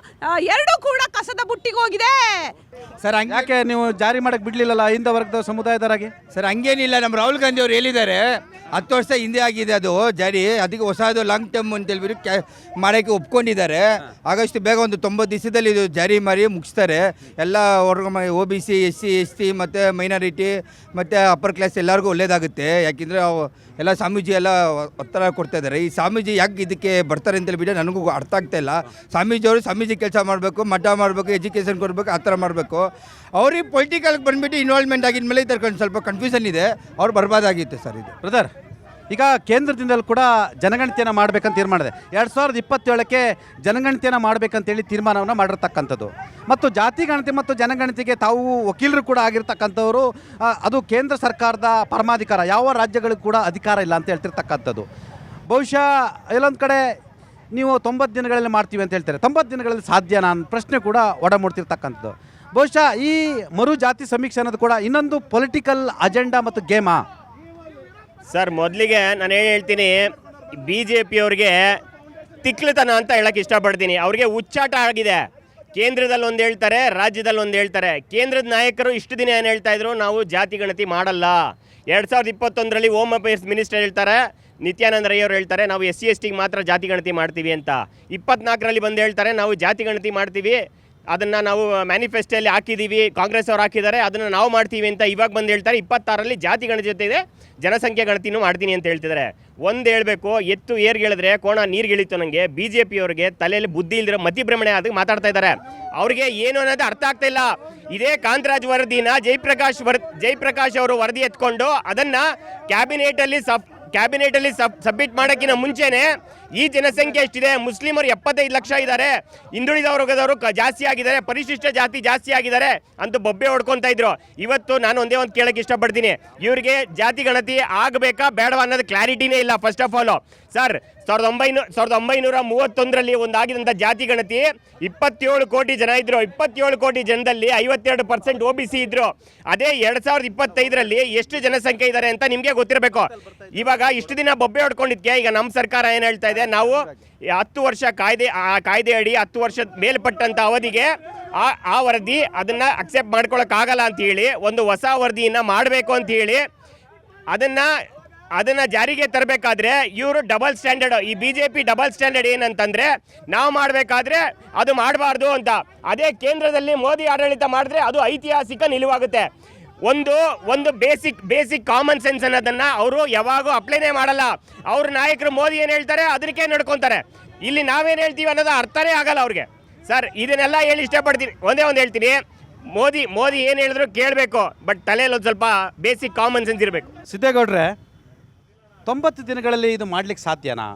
ಎರಡೂ ಕೂಡ ಕಸದ ಬುಟ್ಟಿಗೆ ಹೋಗಿದೆ ಸರ್. ಯಾಕೆ ನೀವು ಜಾರಿ ಮಾಡಕ್ ಬಿಡ್ಲಿಲ್ಲಲ್ಲ ಹಿಂದ ವರ್ಗದ ಸಮುದಾಯದವರಾಗಿ? ಸರ್ ಹಂಗೇನಿಲ್ಲ, ನಮ್ಮ ರಾಹುಲ್ ಗಾಂಧಿ ಅವರು ಹೇಳಿದ್ದಾರೆ 10 ವರ್ಷ ಹಿಂದೆ ಆಗಿದೆ ಅದು ಜಾರಿ, ಅದಕ್ಕೆ ಹೊಸದು ಲಾಂಗ್ ಟರ್ಮ್ ಅಂತ ಹೇಳ್ಬಿಟ್ಟು ಮಾಡೋಕ್ಕೆ ಒಪ್ಕೊಂಡಿದ್ದಾರೆ. ಆಗಷ್ಟು ಬೇಗ ಒಂದು 90 ದಿವಸದಲ್ಲಿ ಇದು ಜಾರಿ ಮಾಡಿ ಮುಗಿಸ್ತಾರೆ. ಎಲ್ಲ ವರ್ಗ OBC SC ST ಮತ್ತು ಮೈನಾರಿಟಿ ಮತ್ತು ಅಪ್ಪರ್ ಕ್ಲಾಸ್ ಎಲ್ಲರಿಗೂ ಒಳ್ಳೇದಾಗುತ್ತೆ. ಯಾಕೆಂದರೆ ಎಲ್ಲ ಸ್ವಾಮೀಜಿ ಎಲ್ಲ ಒತ್ತಡ ಕೊಡ್ತಾ ಇದ್ದಾರೆ. ಈ ಸ್ವಾಮೀಜಿ ಯಾಕೆ ಇದಕ್ಕೆ ಬರ್ತಾರೆ ಅಂತ ಹೇಳ್ಬಿಟ್ಟು ನನಗೂ ಅರ್ಥ ಆಗ್ತಾ ಇಲ್ಲ. ಸ್ವಾಮೀಜಿಯವರು ಸ್ವಾಮೀಜಿ ಕೆಲಸ ಮಾಡಬೇಕು, ಮಠ ಮಾಡಬೇಕು, ಎಜುಕೇಷನ್ ಕೊಡಬೇಕು, ಆ ಥರ ಮಾಡಬೇಕು. ಅವ್ರಿಗೆ ಪೊಲಿಟಿಕಲ್ಗೆ ಬಂದುಬಿಟ್ಟು ಇನ್ವಾಲ್ವ್ಮೆಂಟ್ ಆಗಿದ ಮೇಲೆ ಇದರ ಸ್ವಲ್ಪ ಕನ್ಫ್ಯೂಷನ್ ಇದೆ. ಅವ್ರು ಬರ್ಬಾದಾಗಿತ್ತು ಸರ್ ಇದು. ಬ್ರದರ್, ಈಗ ಕೇಂದ್ರದಿಂದಲೂ ಕೂಡ ಜನಗಣತಿಯನ್ನು ಮಾಡಬೇಕಂತ ತೀರ್ಮಾನ ಇದೆ. 2027ಕ್ಕೆ ಜನಗಣತಿಯನ್ನು ಮಾಡಬೇಕಂತೇಳಿ ತೀರ್ಮಾನವನ್ನು ಮಾಡಿರ್ತಕ್ಕಂಥದ್ದು. ಮತ್ತು ಜಾತಿ ಗಣತಿ ಮತ್ತು ಜನಗಣತಿಗೆ ತಾವು ವಕೀಲರು ಕೂಡ ಆಗಿರ್ತಕ್ಕಂಥವರು. ಅದು ಕೇಂದ್ರ ಸರ್ಕಾರದ ಪರಮಾಧಿಕಾರ, ಯಾವ ರಾಜ್ಯಗಳಿಗೂ ಕೂಡ ಅಧಿಕಾರ ಇಲ್ಲ ಅಂತ ಹೇಳ್ತಿರ್ತಕ್ಕಂಥದ್ದು. ಬಹುಶಃ ಎಲ್ಲೊಂದು ಕಡೆ ನೀವು 90 ದಿನಗಳಲ್ಲಿ ಮಾಡ್ತೀವಿ ಅಂತ ಹೇಳ್ತಾರೆ. 90 ದಿನಗಳಲ್ಲಿ ಸಾಧ್ಯನಾ ಅನ್ನೋ ಪ್ರಶ್ನೆ ಕೂಡ ಒಡಮೂಡ್ತಿರ್ತಕ್ಕಂಥದ್ದು. ಬಹುಶಃ ಈ ಮರು ಜಾತಿ ಸಮೀಕ್ಷೆ ಅನ್ನೋದು ಕೂಡ ಇನ್ನೊಂದು ಪೊಲಿಟಿಕಲ್ ಅಜೆಂಡಾ ಮತ್ತು ಗೇಮಾ? ಸರ್, ಮೊದಲಿಗೆ ನಾನು ಏನು ಹೇಳ್ತೀನಿ, BJP ಅವ್ರಿಗೆ ತಿಕ್ಲತನ ಅಂತ ಹೇಳಕ್ಕೆ ಇಷ್ಟಪಡ್ತೀನಿ. ಅವ್ರಿಗೆ ಹುಚ್ಚಾಟ ಆಗಿದೆ. ಕೇಂದ್ರದಲ್ಲಿ ಒಂದು ಹೇಳ್ತಾರೆ, ರಾಜ್ಯದಲ್ಲಿ ಒಂದು ಹೇಳ್ತಾರೆ. ಕೇಂದ್ರದ ನಾಯಕರು ಇಷ್ಟು ದಿನ ಏನು ಹೇಳ್ತಾ ಇದ್ರು, ನಾವು ಜಾತಿ ಗಣತಿ ಮಾಡಲ್ಲ. 2021ರಲ್ಲಿ ಹೋಮ್ ಅಫೇರ್ಸ್ ಮಿನಿಸ್ಟರ್ ಹೇಳ್ತಾರೆ, ನಿತ್ಯಾನಂದ ರೈ ಅವರು ಹೇಳ್ತಾರೆ ನಾವು SC STಗೆ ಮಾತ್ರ ಜಾತಿ ಗಣತಿ ಮಾಡ್ತೀವಿ ಅಂತ. 24ರಲ್ಲಿ ಬಂದು ಹೇಳ್ತಾರೆ ನಾವು ಜಾತಿ ಗಣತಿ ಮಾಡ್ತೀವಿ, ಅದನ್ನು ನಾವು ಮ್ಯಾನಿಫೆಸ್ಟೋಲ್ಲಿ ಹಾಕಿದ್ದೀವಿ, ಕಾಂಗ್ರೆಸ್ ಅವ್ರು ಹಾಕಿದ್ದಾರೆ, ಅದನ್ನು ನಾವು ಮಾಡ್ತೀವಿ ಅಂತ ಇವಾಗ ಬಂದು ಹೇಳ್ತಾರೆ. 26ರಲ್ಲಿ ಜಾತಿ ಗಣತಿ ಜೊತೆಗೆ ಜನಸಂಖ್ಯೆ ಗಣತಿನೂ ಮಾಡ್ತೀನಿ ಅಂತ ಹೇಳ್ತಿದ್ದಾರೆ. ಒಂದು ಹೇಳಬೇಕು, ಎತ್ತು ಏರ್ಗೆ ಹೇಳಿದ್ರೆ ಕೋಣ ನೀರಿಗೆ ಇಳಿತು. ನನಗೆ BJP ಅವ್ರಿಗೆ ತಲೆಯಲ್ಲಿ ಬುದ್ಧಿ ಇಲ್ದಿರೋ ಮತಿಭ್ರಮಣೆ ಆದಾಗ ಮಾತಾಡ್ತಾ ಇದ್ದಾರೆ. ಅವ್ರಿಗೆ ಏನು ಅನ್ನೋದು ಅರ್ಥ ಆಗ್ತಾ ಇಲ್ಲ. ಇದೇ ಕಾಂತರಾಜ್ ವರದಿನ ಜಯಪ್ರಕಾಶ್ ಅವರು ವರದಿ ಎತ್ಕೊಂಡು ಅದನ್ನು ಕ್ಯಾಬಿನೆಟಲ್ಲಿ ಸಬ್ಮಿಟ್ ಮಾಡೋಕ್ಕಿಂತ ಮುಂಚೆನೇ ಈ ಜನಸಂಖ್ಯೆ ಎಷ್ಟಿದೆ, ಮುಸ್ಲಿಮರು 75 ಲಕ್ಷ ಇದ್ದಾರೆ, ಹಿಂದುಳಿದ ವರ್ಗದವರು ಜಾಸ್ತಿ ಆಗಿದ್ದಾರೆ, ಪರಿಶಿಷ್ಟ ಜಾತಿ ಜಾಸ್ತಿ ಆಗಿದ್ದಾರೆ ಅಂತ ಬೊಬ್ಬೆ ಹೊಡ್ಕೊತಾ ಇದ್ರು. ಇವತ್ತು ನಾನು ಒಂದೇ ಒಂದು ಕೇಳಕ್ಕೆ ಇಷ್ಟಪಡ್ತೀನಿ, ಇವರಿಗೆ ಜಾತಿ ಗಣತಿ ಆಗಬೇಕಾ ಬೇಡವಾ ಅನ್ನೋದು ಕ್ಲಾರಿಟಿನೇ ಇಲ್ಲ. ಫಸ್ಟ್ ಆಫ್ ಆಲ್ ಸರ್, 1931ರಲ್ಲಿ ಒಂದಾಗಿದ್ದಂಥ ಜಾತಿ ಗಣತಿ 27 ಕೋಟಿ ಜನ ಇದ್ರು. 27 ಕೋಟಿ ಜನದಲ್ಲಿ 52% OBC ಇದ್ರು. ಅದೇ 2025ರಲ್ಲಿ ಎಷ್ಟು ಜನಸಂಖ್ಯೆ ಇದ್ದಾರೆ ಅಂತ ನಿಮಗೆ ಗೊತ್ತಿರಬೇಕು. ಇವಾಗ ಇಷ್ಟು ದಿನ ಬೊಬ್ಬೆ ಹೊಡ್ಕೊಂಡಿದ್ಕೆ ಈಗ ನಮ್ಮ ಸರ್ಕಾರ ಏನು ಹೇಳ್ತಾ ಇದೆ, ನಾವು 10 ವರ್ಷ ಕಾಯ್ದೆ ಅಡಿ 10 ವರ್ಷ ಮೇಲ್ಪಟ್ಟಂಥ ಅವಧಿಗೆ ಆ ವರದಿ ಅದನ್ನು ಅಕ್ಸೆಪ್ಟ್ ಮಾಡ್ಕೊಳಕ್ಕಾಗಲ್ಲ ಅಂತ ಹೇಳಿ ಒಂದು ಹೊಸ ವರದಿಯನ್ನು ಮಾಡಬೇಕು ಅಂತ ಹೇಳಿ ಅದನ್ನು ಜಾರಿಗೆ ತರಬೇಕಾದ್ರೆ ಇವರು ಡಬಲ್ ಸ್ಟ್ಯಾಂಡರ್ಡ್, ಈ BJP ಡಬಲ್ ಸ್ಟ್ಯಾಂಡರ್ಡ್ ಏನಂತಂದರೆ ನಾವು ಮಾಡಬೇಕಾದ್ರೆ ಅದು ಮಾಡಬಾರ್ದು ಅಂತ. ಅದೇ ಕೇಂದ್ರದಲ್ಲಿ ಮೋದಿ ಆಡಳಿತ ಮಾಡಿದ್ರೆ ಅದು ಐತಿಹಾಸಿಕ ನಿಲುವಾಗುತ್ತೆ. ಒಂದು ಬೇಸಿಕ್ ಕಾಮನ್ ಸೆನ್ಸ್ ಅನ್ನೋದನ್ನು ಅವರು ಯಾವಾಗೂ ಅಪ್ಲೈನೇ ಮಾಡಲ್ಲ. ಅವ್ರ ನಾಯಕರು ಮೋದಿ ಏನು ಹೇಳ್ತಾರೆ ಅದಕ್ಕೆ ನಡ್ಕೊತಾರೆ. ಇಲ್ಲಿ ನಾವೇನು ಹೇಳ್ತೀವಿ ಅನ್ನೋದು ಅರ್ಥನೇ ಆಗಲ್ಲ ಅವ್ರಿಗೆ. ಸರ್, ಇದನ್ನೆಲ್ಲ ಹೇಳಿ ಇಷ್ಟಪಡ್ತೀನಿ. ಒಂದೇ ಒಂದು ಹೇಳ್ತೀನಿ, ಮೋದಿ ಏನು ಹೇಳಿದ್ರು ಕೇಳಬೇಕು, ಬಟ್ ತಲೆಯಲ್ಲಿ ಒಂದು ಸ್ವಲ್ಪ ಬೇಸಿಕ್ ಕಾಮನ್ ಸೆನ್ಸ್ ಇರಬೇಕು. ಸಿದ್ದೇಗೌಡ್ರೆ, 90 ದಿನಗಳಲ್ಲಿ ಇದು ಮಾಡ್ಲಿಕ್ಕೆ ಸಾಧ್ಯನಾ?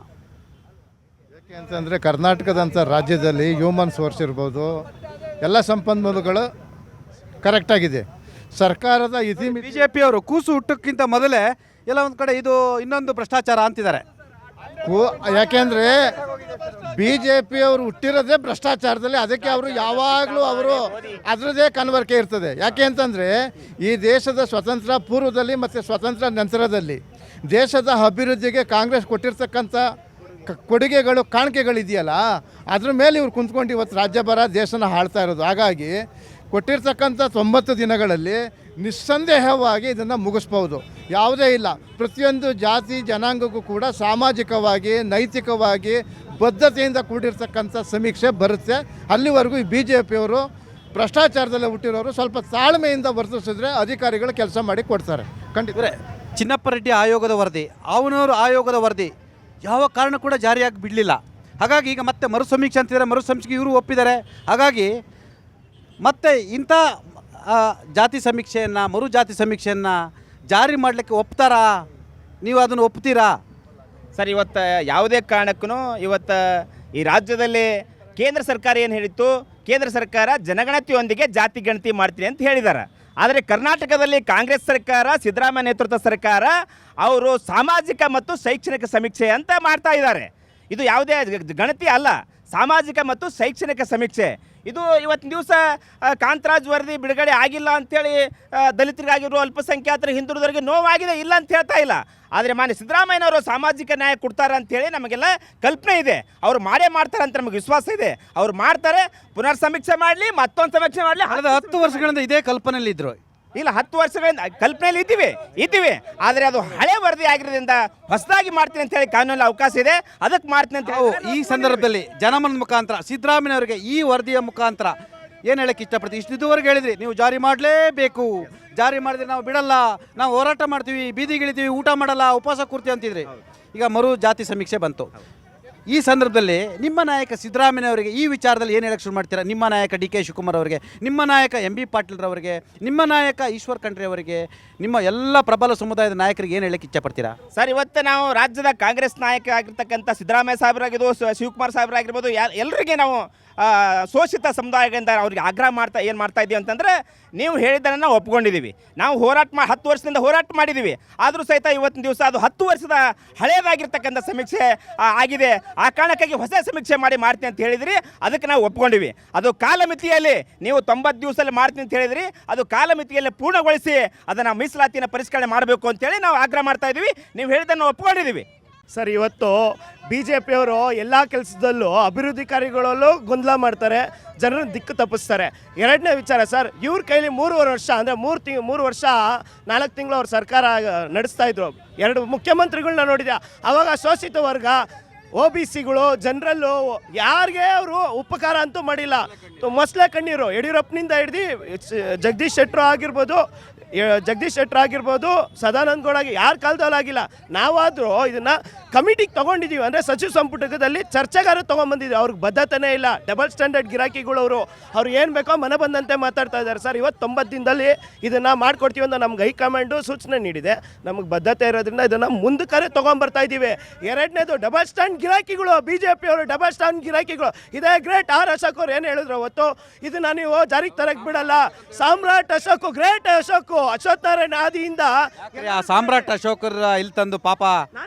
ಯಾಕೆ ಅಂತಂದರೆ ಕರ್ನಾಟಕದಂಥ ರಾಜ್ಯದಲ್ಲಿ ಹ್ಯೂಮನ್ ಸೋರ್ಸ್ ಇರ್ಬೋದು, ಎಲ್ಲ ಸಂಪನ್ಮೂಲಗಳು ಕರೆಕ್ಟಾಗಿದೆ. ಸರ್ಕಾರದ BJP ಅವರು ಕೂಸು ಹುಟ್ಟಕ್ಕಿಂತ ಮೊದಲೇ ಎಲ್ಲ ಒಂದು ಕಡೆ ಇದು ಇನ್ನೊಂದು ಭ್ರಷ್ಟಾಚಾರ ಅಂತಿದ್ದಾರೆ. ಯಾಕೆಂದರೆ BJP ಅವರು ಹುಟ್ಟಿರೋದೇ ಭ್ರಷ್ಟಾಚಾರದಲ್ಲಿ. ಅದಕ್ಕೆ ಅವರು ಯಾವಾಗಲೂ ಅದರದ್ದೇ ಕನ್ವರ್ಕೆ ಇರ್ತದೆ. ಯಾಕೆ ಅಂತಂದರೆ ಈ ದೇಶದ ಸ್ವತಂತ್ರ ಪೂರ್ವದಲ್ಲಿ ಮತ್ತು ಸ್ವತಂತ್ರ ನಂತರದಲ್ಲಿ ದೇಶದ ಅಭಿವೃದ್ಧಿಗೆ ಕಾಂಗ್ರೆಸ್ ಕೊಟ್ಟಿರ್ತಕ್ಕಂಥ ಕೊಡುಗೆಗಳು, ಕಾಣಿಕೆಗಳಿದೆಯಲ್ಲ, ಅದ್ರ ಮೇಲೆ ಇವ್ರು ಕುಂತ್ಕೊಂಡು ಇವತ್ತು ರಾಜ್ಯಭರ ದೇಶನ ಆಳ್ತಾ ಇರೋದು. ಹಾಗಾಗಿ ಕೊಟ್ಟಿರ್ತಕ್ಕಂಥ 90 ದಿನಗಳಲ್ಲಿ ನಿಸ್ಸಂದೇಹವಾಗಿ ಇದನ್ನು ಮುಗಿಸ್ಬೋದು. ಯಾವುದೇ ಇಲ್ಲ, ಪ್ರತಿಯೊಂದು ಜಾತಿ ಜನಾಂಗಕ್ಕೂ ಕೂಡ ಸಾಮಾಜಿಕವಾಗಿ ನೈತಿಕವಾಗಿ ಬದ್ಧತೆಯಿಂದ ಕೂಡಿರ್ತಕ್ಕಂಥ ಸಮೀಕ್ಷೆ ಬರುತ್ತೆ. ಅಲ್ಲಿವರೆಗೂ ಈ BJP ಅವರು ಭ್ರಷ್ಟಾಚಾರದಲ್ಲೇ ಹುಟ್ಟಿರೋರು ಸ್ವಲ್ಪ ತಾಳ್ಮೆಯಿಂದ ವರ್ತಿಸಿದ್ರೆ ಅಧಿಕಾರಿಗಳು ಕೆಲಸ ಮಾಡಿ ಕೊಡ್ತಾರೆ. ಖಂಡಿತ. ಚಿನ್ನಪ್ಪ ರೆಡ್ಡಿ ಆಯೋಗದ ವರದಿ, ಅವನವರು ಆಯೋಗದ ವರದಿ ಯಾವ ಕಾರಣ ಕೂಡ ಜಾರಿಯಾಗಿ ಬಿಡಲಿಲ್ಲ. ಹಾಗಾಗಿ ಈಗ ಮತ್ತೆ ಮರು ಸಮೀಕ್ಷೆ ಅಂತಿದ್ದಾರೆ, ಮರು ಸಮೀಕ್ಷೆಗೆ ಇವರು ಒಪ್ಪಿದ್ದಾರೆ. ಹಾಗಾಗಿ ಮತ್ತೆ ಇಂಥ ಜಾತಿ ಸಮೀಕ್ಷೆಯನ್ನು, ಮರು ಜಾತಿ ಸಮೀಕ್ಷೆಯನ್ನು ಜಾರಿ ಮಾಡಲಿಕ್ಕೆ ಒಪ್ತಾರಾ? ನೀವು ಅದನ್ನು ಒಪ್ತೀರಾ? ಸರ್, ಇವತ್ತು ಯಾವುದೇ ಕಾರಣಕ್ಕೂ ಇವತ್ತು ಈ ರಾಜ್ಯದಲ್ಲಿ ಕೇಂದ್ರ ಸರ್ಕಾರ ಏನು ಹೇಳಿತ್ತು, ಕೇಂದ್ರ ಸರ್ಕಾರ ಜನಗಣತಿಯೊಂದಿಗೆ ಜಾತಿ ಗಣತಿ ಮಾಡ್ತೀನಿ ಅಂತ ಹೇಳಿದ್ದಾರೆ. ಆದರೆ ಕರ್ನಾಟಕದಲ್ಲಿ ಕಾಂಗ್ರೆಸ್ ಸರ್ಕಾರ, ಸಿದ್ದರಾಮಯ್ಯ ನೇತೃತ್ವದ ಸರ್ಕಾರ ಅವರು ಸಾಮಾಜಿಕ ಮತ್ತು ಶೈಕ್ಷಣಿಕ ಸಮೀಕ್ಷೆ ಅಂತ ಮಾಡ್ತಾ ಇದ್ದಾರೆ. ಇದು ಯಾವುದೇ ಗಣತಿ ಅಲ್ಲ, ಸಾಮಾಜಿಕ ಮತ್ತು ಶೈಕ್ಷಣಿಕ ಸಮೀಕ್ಷೆ. ಇದು ಇವತ್ತಿನ ದಿವಸ ಕಾಂತರಾಜ್ ವರದಿ ಬಿಡುಗಡೆ ಆಗಿಲ್ಲ ಅಂಥೇಳಿ ದಲಿತರಿಗಾಗಿರೋ, ಅಲ್ಪಸಂಖ್ಯಾತರ, ಹಿಂದುಳಿದವರಿಗೆ ನೋವಾಗಿದೆ, ಇಲ್ಲ ಅಂತ ಹೇಳ್ತಾ ಇಲ್ಲ. ಆದರೆ ಮಾನ್ಯ ಸಿದ್ದರಾಮಯ್ಯನವರು ಸಾಮಾಜಿಕ ನ್ಯಾಯ ಕೊಡ್ತಾರೆ ಅಂಥೇಳಿ ನಮಗೆಲ್ಲ ಕಲ್ಪನೆ ಇದೆ. ಅವರು ಮಾಡೇ ಮಾಡ್ತಾರೆ ಅಂತ ನಮಗೆ ವಿಶ್ವಾಸ ಇದೆ. ಅವ್ರು ಮಾಡ್ತಾರೆ, ಪುನರ್ ಸಮೀಕ್ಷೆ ಮಾಡಲಿ, ಮತ್ತೊಂದು ಸಮೀಕ್ಷೆ ಮಾಡಲಿ. ಕಳೆದ 10 ವರ್ಷಗಳಿಂದ ಇದೇ ಕಲ್ಪನೆಯಲ್ಲಿ ಇದ್ರು. ಇಲ್ಲ, 10 ವರ್ಷಗಳಿಂದ ಕಲ್ಪನೆಯಲ್ಲಿ ಇದ್ದೀವಿ. ಆದರೆ ಅದು ಹಳೆ ವರದಿ ಆಗಿರೋದ್ರಿಂದ ಹೊಸದಾಗಿ ಮಾಡ್ತೀನಿ ಅಂತ ಹೇಳಿ ಕಾನೂನಲ್ಲಿ ಅವಕಾಶ ಇದೆ, ಅದಕ್ಕೆ ಮಾಡ್ತೀನಿ ಅಂತ ಈ ಸಂದರ್ಭದಲ್ಲಿ ಜನಮನದ ಮುಖಾಂತರ ಸಿದ್ದರಾಮಯ್ಯ ಅವರಿಗೆ ಈ ವರದಿಯ ಮುಖಾಂತರ ಏನು ಹೇಳಕ್ಕೆ ಇಷ್ಟಪಡ್ತೀವಿ? ಇದುವರೆಗೆ ಹೇಳಿದ್ರಿ ನೀವು ಜಾರಿ ಮಾಡಲೇಬೇಕು, ಜಾರಿ ಮಾಡಿದ್ರೆ ನಾವು ಬಿಡಲ್ಲ, ನಾವು ಹೋರಾಟ ಮಾಡ್ತೀವಿ, ಬೀದಿಗಿಳಿತೀವಿ, ಊಟ ಮಾಡಲ್ಲ, ಉಪವಾಸ ಕೂರ್ತೀವಿ ಅಂತಿದ್ರಿ. ಈಗ ಮರು ಜಾತಿ ಸಮೀಕ್ಷೆ ಬಂತು. ಈ ಸಂದರ್ಭದಲ್ಲಿ ನಿಮ್ಮ ನಾಯಕ ಸಿದ್ದರಾಮಯ್ಯ ಅವರಿಗೆ ಈ ವಿಚಾರದಲ್ಲಿ ಏನು ಹೇಳಕ್ಕೆ ಶುರು ಮಾಡ್ತೀರಾ? ನಿಮ್ಮ ನಾಯಕ DK ಶಿವಕುಮಾರ್ ಅವರಿಗೆ, ನಿಮ್ಮ ನಾಯಕ MB ಪಾಟೀಲ್ರವರಿಗೆ, ನಿಮ್ಮ ನಾಯಕ ಈಶ್ವರ್ ಖಂಡ್ರೆ ಅವರಿಗೆ, ನಿಮ್ಮ ಎಲ್ಲ ಪ್ರಬಲ ಸಮುದಾಯದ ನಾಯಕರಿಗೆ ಏನು ಹೇಳಕ್ಕೆ ಇಷ್ಟಪಡ್ತೀರಾ? ಸರ್, ಇವತ್ತು ನಾವು ರಾಜ್ಯದ ಕಾಂಗ್ರೆಸ್ ನಾಯಕ ಆಗಿರ್ತಕ್ಕಂಥ ಸಿದ್ದರಾಮಯ್ಯ ಸಾಹೇಬರಾಗಿರ್ಬೋದು, ಶಿವಕುಮಾರ್ ಸಾಹೇಬರಾಗಿರ್ಬೋದು, ಎಲ್ಲರಿಗೆ ನಾವು ಶೋಷಿತ ಸಮುದಾಯಗಳಿಂದ ಅವ್ರಿಗೆ ಆಗ್ರಹ ಮಾಡ್ತಾ ಇದ್ದೀವಿ ಅಂತಂದರೆ, ನೀವು ಹೇಳಿದ್ದನ್ನು ನಾವು ಒಪ್ಕೊಂಡಿದ್ದೀವಿ. ನಾವು 10 ವರ್ಷದಿಂದ ಹೋರಾಟ ಮಾಡಿದ್ದೀವಿ. ಆದರೂ ಸಹಿತ ಇವತ್ತಿನ ದಿವಸ ಅದು 10 ವರ್ಷದ ಹಳೆಯದಾಗಿರ್ತಕ್ಕಂಥ ಸಮೀಕ್ಷೆ ಆಗಿದೆ. ಆ ಕಾರಣಕ್ಕಾಗಿ ಹೊಸ ಸಮೀಕ್ಷೆ ಮಾಡ್ತೀನಿ ಅಂತ ಹೇಳಿದ್ರಿ, ಅದಕ್ಕೆ ನಾವು ಒಪ್ಕೊಂಡಿವಿ. ಅದು ಕಾಲಮಿತಿಯಲ್ಲಿ ನೀವು 90 ದಿವಸದಲ್ಲಿ ಮಾಡ್ತೀನಿ ಅಂತ ಹೇಳಿದ್ರಿ, ಅದು ಕಾಲಮಿತಿಯಲ್ಲಿ ಪೂರ್ಣಗೊಳಿಸಿ ಅದನ್ನು ಮೀಸಲಾತಿನ ಪರಿಷ್ಕರಣೆ ಮಾಡಬೇಕು ಅಂತೇಳಿ ನಾವು ಆಗ್ರಹ ಮಾಡ್ತಾ ಇದ್ದೀವಿ. ನೀವು ಹೇಳಿದ್ದನ್ನು ಒಪ್ಕೊಂಡಿದ್ದೀವಿ. ಸರ್, ಇವತ್ತು BJP ಅವರು ಎಲ್ಲ ಕೆಲಸದಲ್ಲೂ ಅಭಿವೃದ್ಧಿ ಕಾರ್ಯಗಳಲ್ಲೂ ಗೊಂದಲ ಮಾಡ್ತಾರೆ, ಜನರನ್ನು ದಿಕ್ಕು ತಪ್ಪಿಸ್ತಾರೆ. ಎರಡನೇ ವಿಚಾರ ಸರ್, ಇವ್ರ ಕೈಲಿ 3.5 ವರ್ಷ ಅಂದರೆ 3 ವರ್ಷ 4 ತಿಂಗಳು ಅವ್ರ ಸರ್ಕಾರ ನಡೆಸ್ತಾ ಇದ್ರು. 2 ಮುಖ್ಯಮಂತ್ರಿಗಳನ್ನ ನೋಡಿದೆ. ಆವಾಗ ಶೋಷಿತ ವರ್ಗ, OBCಗಳು, ಜನರಲ್ಲು ಯಾರಿಗೆ ಅವರು ಉಪಕಾರ ಅಂತೂ ಮಾಡಿಲ್ಲ. ಮೊಸಳೆ ಕಣ್ಣೀರು ಯಡಿಯೂರಪ್ಪನಿಂದ ಹಿಡ್ದು ಜಗದೀಶ್ ಶೆಟ್ಟರ್ ಆಗಿರ್ಬೋದು, ಸದಾನಂದ ಗೌಡ ಯಾರ ಕಾಲದಲ್ಲಿ ಆಗಿಲ್ಲ. ನಾವಾದರೂ ಇದನ್ನು ಕಮಿಟಿಗೆ ತೊಗೊಂಡಿದ್ದೀವಿ, ಅಂದರೆ ಸಚಿವ ಸಂಪುಟದಲ್ಲಿ ಚರ್ಚೆಗಾರ ತೊಗೊಂಬಂದಿದ್ದೀವಿ. ಅವ್ರಿಗೆ ಬದ್ಧತೆನೇ ಇಲ್ಲ. ಡಬಲ್ ಸ್ಟ್ಯಾಂಡರ್ಡ್ ಗಿರಾಕಿಗಳು ಅವ್ರು ಏನು ಬೇಕೋ ಮನೆ ಬಂದಂತೆ ಮಾತಾಡ್ತಾ ಇದ್ದಾರೆ. ಸರ್, ಇವತ್ತು 90 ದಿನದಲ್ಲಿ ಇದನ್ನು ಮಾಡ್ಕೊಡ್ತೀವಿ ಅಂತ ನಮ್ಗೆ ಹೈಕಮಾಂಡು ಸೂಚನೆ ನೀಡಿದೆ. ನಮಗೆ ಬದ್ಧತೆ ಇರೋದ್ರಿಂದ ಇದನ್ನು ಮುಂದಕ್ಕೆ ತೊಗೊಂಬರ್ತಾ ಇದ್ದೀವಿ. ಎರಡನೇದು ಡಬಲ್ ಸ್ಟ್ಯಾಂಡ್ ಗಿರಾಕಿಗಳು, BJP ಅವರು ಡಬಲ್ ಸ್ಟ್ಯಾಂಡ್ ಗಿರಾಕಿಗಳು. ಇದೇ ಗ್ರೇಟ್ ಅಶೋಕ್ ಅವ್ರು ಏನು ಹೇಳಿದ್ರು ಅವತ್ತು, ಇದನ್ನು ನೀವು ಜಾರಿಗೆ ತರಕ್ಕೆ ಬಿಡಲ್ಲ. ಸಾಮ್ರಾಟ್ ಅಶೋಕ್, ಗ್ರೇಟ್ ಅಶೋಕ್, ಅಶ್ವತ್ಥನಾರಾಯಣ ಆದಿಯಿಂದ ಸಾಮ್ರಾಟ್ ಅಶೋಕರ್ ಇಲ್ಲಿ ತಂದು ಪಾಪ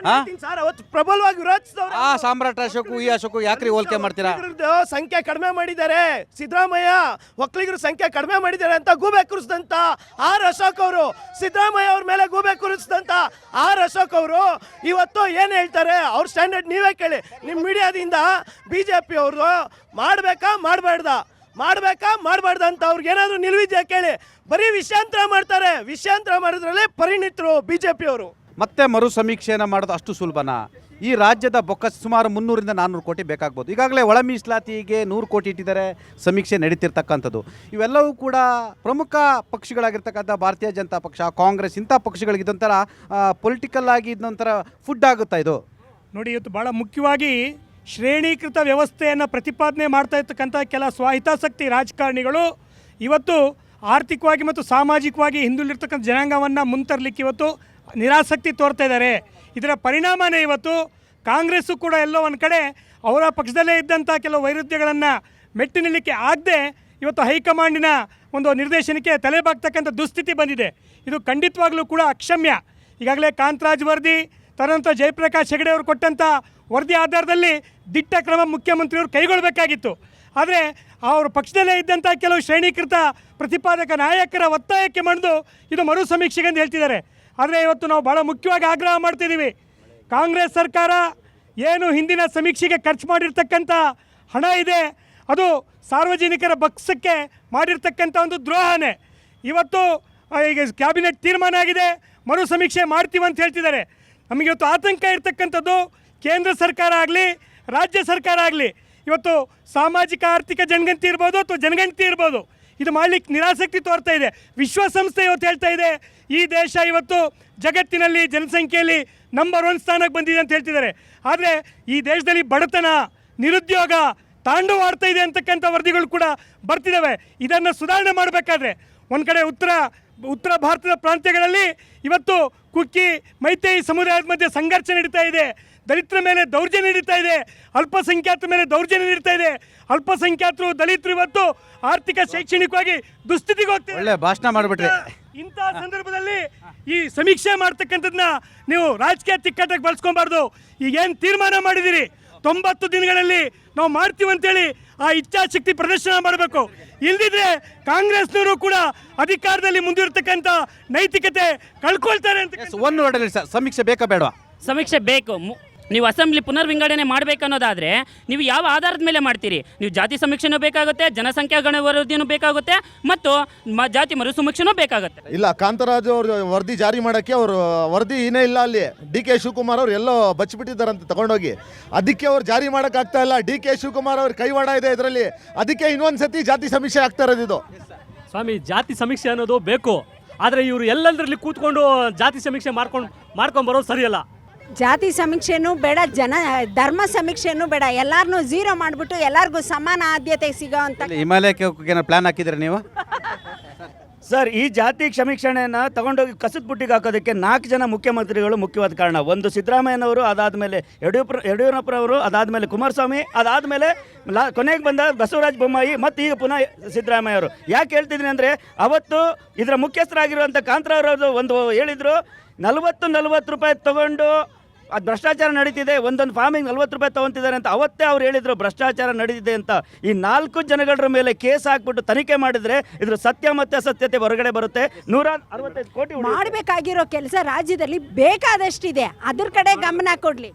ಸರ್ ಅವತ್ತು ಪ್ರಬಲವಾಗಿ ವಿರೋಧಿಸಿದವರು. ಆ ಸಾಮ್ರಾಟ್ ಅಶೋಕ್, ಈ ಅಶೋಕ್ ಯಾಕ್ರಿ ಹೋಲಿಕೆ ಮಾಡ್ತೀರಾ? ಸಂಖ್ಯೆ ಕಡಿಮೆ ಮಾಡಿದ್ದಾರೆ ಸಿದ್ದರಾಮಯ್ಯ, ಒಕ್ಕಲಿಗರ ಸಂಖ್ಯೆ ಕಡಿಮೆ ಮಾಡಿದ್ದಾರೆ ಅಂತ ಗೂಬೆ ಕುರಿಸಿದಂತ ಅಶೋಕ್ ಅವರು, ಸಿದ್ದರಾಮಯ್ಯ ಅವ್ರ ಮೇಲೆ ಗೂಬೆ ಕುರಿಸಿದಂತ ಅಶೋಕ್ ಅವರು ಇವತ್ತು ಏನು ಹೇಳ್ತಾರೆ? ಅವ್ರ ಸ್ಟ್ಯಾಂಡರ್ಡ್ ನೀವೇ ಕೇಳಿ. ನಿಮ್ಮ ಮೀಡಿಯಾದಿಂದ BJP ಅವರು ಮಾಡಬೇಕಾ ಮಾಡಬಾರ್ದ ಅಂತ ಅವ್ರಿಗೆ ಏನಾದರೂ ನಿಲುವಿದ್ಯಾ ಕೇಳಿ. ಬರೀ ವಿಷಯಾಂತರ ಮಾಡ್ತಾರೆ. ವಿಷಯಾಂತರ ಮಾಡೋದ್ರಲ್ಲೇ ಪರಿಣಿತರು BJP ಅವರು. ಮತ್ತೆ ಮರು ಸಮೀಕ್ಷೆಯನ್ನು ಮಾಡೋದು ಅಷ್ಟು ಸುಲಭನಾ? ಈ ರಾಜ್ಯದ ಬೊಕ್ಕ ಸುಮಾರು 300ರಿಂದ 400 ಕೋಟಿ ಬೇಕಾಗ್ಬೋದು. ಈಗಾಗಲೇ ಒಳ ಮೀಸಲಾತಿಗೆ 100 ಕೋಟಿ ಇಟ್ಟಿದ್ದಾರೆ, ಸಮೀಕ್ಷೆ ನಡೀತಿರ್ತಕ್ಕಂಥದ್ದು. ಇವೆಲ್ಲವೂ ಕೂಡ ಪ್ರಮುಖ ಪಕ್ಷಗಳಾಗಿರ್ತಕ್ಕಂಥ ಭಾರತೀಯ ಜನತಾ ಪಕ್ಷ, ಕಾಂಗ್ರೆಸ್, ಇಂಥ ಪಕ್ಷಗಳಿಗೆ ಇದೊಂಥರ ಪೊಲಿಟಿಕಲ್ ಆಗಿ ಇದೊಂಥರ ಫುಡ್ ಆಗುತ್ತಾ ಇದು? ನೋಡಿ, ಇವತ್ತು ಭಾಳ ಮುಖ್ಯವಾಗಿ ಶ್ರೇಣೀಕೃತ ವ್ಯವಸ್ಥೆಯನ್ನು ಪ್ರತಿಪಾದನೆ ಮಾಡ್ತಾ ಇರ್ತಕ್ಕಂಥ ಕೆಲ ಸ್ವಹಿತಾಸಕ್ತಿ ರಾಜಕಾರಣಿಗಳು ಇವತ್ತು ಆರ್ಥಿಕವಾಗಿ ಮತ್ತು ಸಾಮಾಜಿಕವಾಗಿ ಹಿಂದುಳಿದಿರ್ತಕ್ಕಂಥ ಜನಾಂಗವನ್ನು ಮುಂತರಲಿಕ್ಕೆ ಇವತ್ತು ನಿರಾಸಕ್ತಿ ತೋರ್ತಾ ಇದ್ದಾರೆ. ಇದರ ಪರಿಣಾಮನೇ ಇವತ್ತು ಕಾಂಗ್ರೆಸ್ಸು ಕೂಡ ಎಲ್ಲೋ ಒಂದು ಕಡೆ ಅವರ ಪಕ್ಷದಲ್ಲೇ ಇದ್ದಂಥ ಕೆಲವು ವೈರುಧ್ಯಗಳನ್ನು ಮೆಟ್ಟಿನಿಲ್ಲಕ್ಕೆ ಆಗದೆ ಇವತ್ತು ಹೈಕಮಾಂಡಿನ ಒಂದು ನಿರ್ದೇಶನಕ್ಕೆ ತಲೆಬಾಗ್ತಕ್ಕಂಥ ದುಸ್ಥಿತಿ ಬಂದಿದೆ. ಇದು ಖಂಡಿತವಾಗ್ಲೂ ಕೂಡ ಅಕ್ಷಮ್ಯ. ಈಗಾಗಲೇ ಕಾಂತರಾಜ್ ವರದಿ ತದನಂತರ ಜಯಪ್ರಕಾಶ್ ಹೆಗಡೆ ಅವರು ಕೊಟ್ಟಂಥ ವರದಿ ಆಧಾರದಲ್ಲಿ ದಿಟ್ಟ ಕ್ರಮ ಮುಖ್ಯಮಂತ್ರಿಯವರು ಕೈಗೊಳ್ಳಬೇಕಾಗಿತ್ತು. ಆದರೆ ಅವರು ಪಕ್ಷದಲ್ಲೇ ಇದ್ದಂಥ ಕೆಲವು ಶ್ರೇಣೀಕೃತ ಪ್ರತಿಪಾದಕ ನಾಯಕರ ಒತ್ತಾಯಕ್ಕೆ ಮಾಡಿದು ಇದು ಮರು ಸಮೀಕ್ಷೆಗೆ ಅಂತ ಹೇಳ್ತಿದ್ದಾರೆ. ಆದರೆ ಇವತ್ತು ನಾವು ಭಾಳ ಮುಖ್ಯವಾಗಿ ಆಗ್ರಹ ಮಾಡ್ತಿದ್ದೀವಿ, ಕಾಂಗ್ರೆಸ್ ಸರ್ಕಾರ ಏನು ಹಿಂದಿನ ಸಮೀಕ್ಷೆಗೆ ಖರ್ಚು ಮಾಡಿರ್ತಕ್ಕಂಥ ಹಣ ಇದೆ ಅದು ಸಾರ್ವಜನಿಕರ ಬಕ್ಸಕ್ಕೆ ಮಾಡಿರ್ತಕ್ಕಂಥ ಒಂದು ದ್ರೋಹನೇ. ಇವತ್ತು ಈಗ ಕ್ಯಾಬಿನೆಟ್ ತೀರ್ಮಾನ ಆಗಿದೆ, ಮರು ಸಮೀಕ್ಷೆ ಮಾಡ್ತೀವಂತ ಹೇಳ್ತಿದ್ದಾರೆ. ನಮಗೆ ಇವತ್ತು ಆತಂಕ ಇರ್ತಕ್ಕಂಥದ್ದು ಕೇಂದ್ರ ಸರ್ಕಾರ ಆಗಲಿ ರಾಜ್ಯ ಸರ್ಕಾರ ಆಗಲಿ ಇವತ್ತು ಸಾಮಾಜಿಕ ಆರ್ಥಿಕ ಜನಗಣತಿ ಇರ್ಬೋದು ಅಥವಾ ಜನಗಣತಿ ಇರ್ಬೋದು, ಇದು ಮಾಡಲಿಕ್ಕೆ ನಿರಾಸಕ್ತಿ ತೋರ್ತಾ ಇದೆ. ವಿಶ್ವಸಂಸ್ಥೆ ಇವತ್ತು ಹೇಳ್ತಾ ಇದೆ ಈ ದೇಶ ಇವತ್ತು ಜಗತ್ತಿನಲ್ಲಿ ಜನಸಂಖ್ಯೆಯಲ್ಲಿ ನಂಬರ್ 1 ಸ್ಥಾನಕ್ಕೆ ಬಂದಿದೆ ಅಂತ ಹೇಳ್ತಿದ್ದಾರೆ. ಆದರೆ ಈ ದೇಶದಲ್ಲಿ ಬಡತನ ನಿರುದ್ಯೋಗ ತಾಂಡವಾಡ್ತಾ ಇದೆ ಅಂತಕ್ಕಂಥ ವರದಿಗಳು ಕೂಡ ಬರ್ತಿದ್ದಾವೆ. ಇದನ್ನು ಸುಧಾರಣೆ ಮಾಡಬೇಕಾದ್ರೆ ಒಂದು ಕಡೆ ಉತ್ತರ ಭಾರತದ ಪ್ರಾಂತ್ಯಗಳಲ್ಲಿ ಇವತ್ತು ಕುಕ್ಕಿ ಮೈತೇಯಿ ಸಮುದಾಯದ ಮಧ್ಯೆ ಸಂಘರ್ಷ ನಡೀತಾ ಇದೆ, ದಲಿತರ ಮೇಲೆ ದೌರ್ಜನ್ಯ ನಡೀತಾ ಇದೆ, ಅಲ್ಪಸಂಖ್ಯಾತರ ಮೇಲೆ ದೌರ್ಜನ್ಯ ನಡೀತಾ ಇದೆ. ಅಲ್ಪಸಂಖ್ಯಾತರು ದಲಿತರು ಇವತ್ತು ಆರ್ಥಿಕ ಶೈಕ್ಷಣಿಕವಾಗಿ ದುಸ್ಥಿತಿಗೆ ಹೋಗ್ತಾರೆ. ಒಳ್ಳೆ ಭಾಷಣ ಮಾಡಿಬಿಟ್ರಿ. ಇಂತಹ ಸಂದರ್ಭದಲ್ಲಿ ಈ ಸಮೀಕ್ಷೆ ಮಾಡ್ತಕ್ಕಂಥದ್ದನ್ನ ನೀವು ರಾಜಕೀಯ ತಿಕ್ಕಟ್ಟಕ್ಕೆ ಬಳಸ್ಕೊಬಾರ್ದು. ಈಗೇನು ತೀರ್ಮಾನ ಮಾಡಿದಿರಿ 90 ದಿನಗಳಲ್ಲಿ ನಾವು ಮಾಡ್ತೀವಿ ಅಂತೇಳಿ ಆ ಇಚ್ಛಾಶಕ್ತಿ ಪ್ರದರ್ಶನ ಮಾಡಬೇಕು. ಇಲ್ದಿದ್ರೆ ಕಾಂಗ್ರೆಸ್ನವರು ಕೂಡ ಅಧಿಕಾರದಲ್ಲಿ ಮುಂದಿರ್ತಕ್ಕಂಥ ನೈತಿಕತೆ ಕಳ್ಕೊಳ್ತಾರೆ ಅಂತ. ಒಂದು ವರ್ಡಲ್ಲಿ ಸರ್, ಸಮೀಕ್ಷೆ ಬೇಕಾ ಬೇಡವಾ? ಸಮೀಕ್ಷೆ ಬೇಕು. ನೀವು ಅಸೆಂಬ್ಲಿ ಪುನರ್ವಿಂಗಡಣೆ ಮಾಡಬೇಕನ್ನೋದಾದರೆ ನೀವು ಯಾವ ಆಧಾರದ ಮೇಲೆ ಮಾಡ್ತೀರಿ? ನೀವು ಜಾತಿ ಸಮೀಕ್ಷೆನೂ ಬೇಕಾಗುತ್ತೆ, ಜನಸಂಖ್ಯಾ ಗಣ ವರದಿನೂ ಬೇಕಾಗುತ್ತೆ, ಮತ್ತು ಜಾತಿ ಮರು ಸಮೀಕ್ಷೆನೂ ಬೇಕಾಗುತ್ತೆ. ಇಲ್ಲ, ಕಾಂತರಾಜ್ ಅವ್ರ ವರದಿ ಜಾರಿ ಮಾಡೋಕ್ಕೆ ಅವರು ವರದಿ ಏನೇ ಇಲ್ಲ. ಅಲ್ಲಿ DK ಶಿವಕುಮಾರ್ ಅವ್ರು ಎಲ್ಲೋ ಬಚ್ಚಿಬಿಟ್ಟಿದ್ದಾರಂತೆ ತಗೊಂಡೋಗಿ, ಅದಕ್ಕೆ ಅವ್ರು ಜಾರಿ ಮಾಡೋಕ್ಕಾಗ್ತಾ ಇಲ್ಲ. DK ಶಿವಕುಮಾರ್ ಅವ್ರ ಕೈವಾಡ ಇದೆ ಇದರಲ್ಲಿ, ಅದಕ್ಕೆ ಇನ್ನೊಂದು ಸತಿ ಜಾತಿ ಸಮೀಕ್ಷೆ ಆಗ್ತಾ ಇರೋದು. ಸ್ವಾಮಿ, ಜಾತಿ ಸಮೀಕ್ಷೆ ಅನ್ನೋದು ಬೇಕು, ಆದರೆ ಇವರು ಎಲ್ಲದರಲ್ಲಿ ಕೂತ್ಕೊಂಡು ಜಾತಿ ಸಮೀಕ್ಷೆ ಮಾಡ್ಕೊಂಡು ಬರೋದು ಸರಿಯಲ್ಲ. ಜಾತಿ ಸಮೀಕ್ಷೆನೂ ಬೇಡ, ಧರ್ಮ ಸಮೀಕ್ಷೆನೂ ಬೇಡ, ಎಲ್ಲಾರನ್ನೂ ಝೀರೋ ಮಾಡಿಬಿಟ್ಟು ಎಲ್ಲರಿಗೂ ಸಮಾನ ಆದ್ಯತೆ ಸಿಗೋ ಅಂತ. ಹಿಮಾಲಯಕ್ಕೆ ಹೋಗೋಕೆ ಪ್ಲಾನ್ ಹಾಕಿದ್ರೆ ನೀವು? ಸರ್, ಈ ಜಾತಿ ಸಮೀಕ್ಷಣೆಯನ್ನು ತಗೊಂಡೋಗಿ ಕಸದ ಬುಟ್ಟಿಗೆ ಹಾಕೋದಕ್ಕೆ 4 ಜನ ಮುಖ್ಯಮಂತ್ರಿಗಳು ಮುಖ್ಯವಾದ ಕಾರಣ. ಒಂದು ಸಿದ್ದರಾಮಯ್ಯನವರು, ಅದಾದಮೇಲೆ ಯಡಿಯೂರಪ್ಪರವರು, ಅದಾದಮೇಲೆ ಕುಮಾರಸ್ವಾಮಿ, ಅದಾದಮೇಲೆ ಕೊನೆಗೆ ಬಂದ ಬಸವರಾಜ ಬೊಮ್ಮಾಯಿ, ಮತ್ತು ಈಗ ಪುನಃ ಸಿದ್ದರಾಮಯ್ಯವರು. ಯಾಕೆ ಹೇಳ್ತಿದ್ದೀನಿ ಅಂದರೆ, ಅವತ್ತು ಇದರ ಮುಖ್ಯಸ್ಥರಾಗಿರುವಂಥ ಕಾಂತರಾವ್ರವರು ಒಂದು ಹೇಳಿದರು, 40 ರೂಪಾಯಿ ತೊಗೊಂಡು ಅದು ಭ್ರಷ್ಟಾಚಾರ ನಡೀತಿದೆ, ಒಂದೊಂದು ಫಾರ್ಮಿಗೆ 40 ರೂಪಾಯಿ ತೊಗೊತಿದ್ದಾರೆ ಅಂತ ಅವತ್ತೇ ಅವ್ರು ಹೇಳಿದರು ಭ್ರಷ್ಟಾಚಾರ ನಡೀತಿದೆ ಅಂತ. ಈ 4 ಜನಗಳ ಮೇಲೆ ಕೇಸ್ ಹಾಕ್ಬಿಟ್ಟು ತನಿಖೆ ಮಾಡಿದರೆ ಇದ್ರ ಸತ್ಯ ಮತ್ತು ಅಸತ್ಯತೆ ಹೊರಗಡೆ ಬರುತ್ತೆ. 165 ಕೋಟಿ ಮಾಡಬೇಕಾಗಿರೋ ಕೆಲಸ ರಾಜ್ಯದಲ್ಲಿ ಬೇಕಾದಷ್ಟಿದೆ, ಅದ್ರ ಕಡೆ ಗಮನ ಕೊಡಲಿ.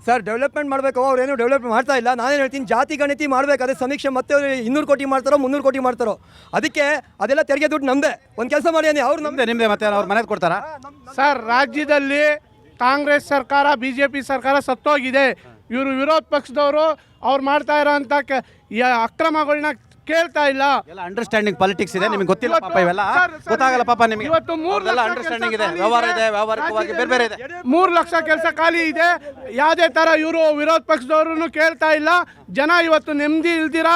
ಸರ್, ಡೆವಲಪ್ಮೆಂಟ್ ಮಾಡಬೇಕು, ಅವ್ರೇನು ಡೆವಲಪ್ಮೆಂಟ್ ಮಾಡ್ತಾ ಇಲ್ಲ. ನಾನೇನು ಹೇಳ್ತೀನಿ, ಜಾತಿ ಗಣತಿ ಮಾಡಬೇಕಾದ್ರೆ ಸಮೀಕ್ಷೆ ಮತ್ತೆ ಅವರು 200 ಕೋಟಿ ಮಾಡ್ತಾರೋ 300 ಕೋಟಿ ಮಾಡ್ತಾರೋ, ಅದಕ್ಕೆ ಅದೆಲ್ಲ ತೆರಿಗೆ ದುಡ್ಡು ನಮ್ಮದೇ. ಒಂದು ಕೆಲಸ ಮಾಡಿ, ಅವ್ರು ನಿಮ್ಮದೇ ಮತ್ತೆ ಅವ್ರ ಮನೆಗೆ ಕೊಡ್ತಾರಾ? ಸರ್, ರಾಜ್ಯದಲ್ಲಿ ಕಾಂಗ್ರೆಸ್ ಸರ್ಕಾರ BJP ಸರ್ಕಾರ ಸತ್ತೋಗಿದೆ. ಇವರು ವಿರೋಧ ಪಕ್ಷದವರು ಅವ್ರು ಮಾಡ್ತಾ ಇರೋಂಥ ಅಕ್ರಮಗಳನ್ನ ಕೇಳ್ತಾ ಇಲ್ಲ. ಎಲ್ಲ ಅಂಡರ್ಸ್ಟ್ಯಾಂಡಿಂಗ್ ಪಾಲಿಟಿಕ್ಸ್ ಇದೆ, ನಿಮಗೆ ಗೊತ್ತಿಲ್ಲ ಪಾಪ, ಇವೆಲ್ಲ ಗೊತ್ತಾಗಲ್ಲ ಪಾಪ ನಿಮಗೆ. ಇವತ್ತು 3 ಲಕ್ಷ ಅಂಡರ್ಸ್ಟ್ಯಾಂಡಿಂಗ್ ಇದೆ, ವ್ಯವಹಾರ ಇದೆ, ವ್ಯವಹಾರಿಕವಾಗಿ ಬೇರೆ ಬೇರೆ ಇದೆ. 3 ಲಕ್ಷ ಕೆಲಸ ಖಾಲಿ ಇದೆ. ಯಾವುದೇ ಥರ ಇವರು ವಿರೋಧ ಪಕ್ಷದವ್ರೂ ಕೇಳ್ತಾ ಇಲ್ಲ. ಜನ ಇವತ್ತು ನೆಮ್ಮದಿ ಇಲ್ದಿರ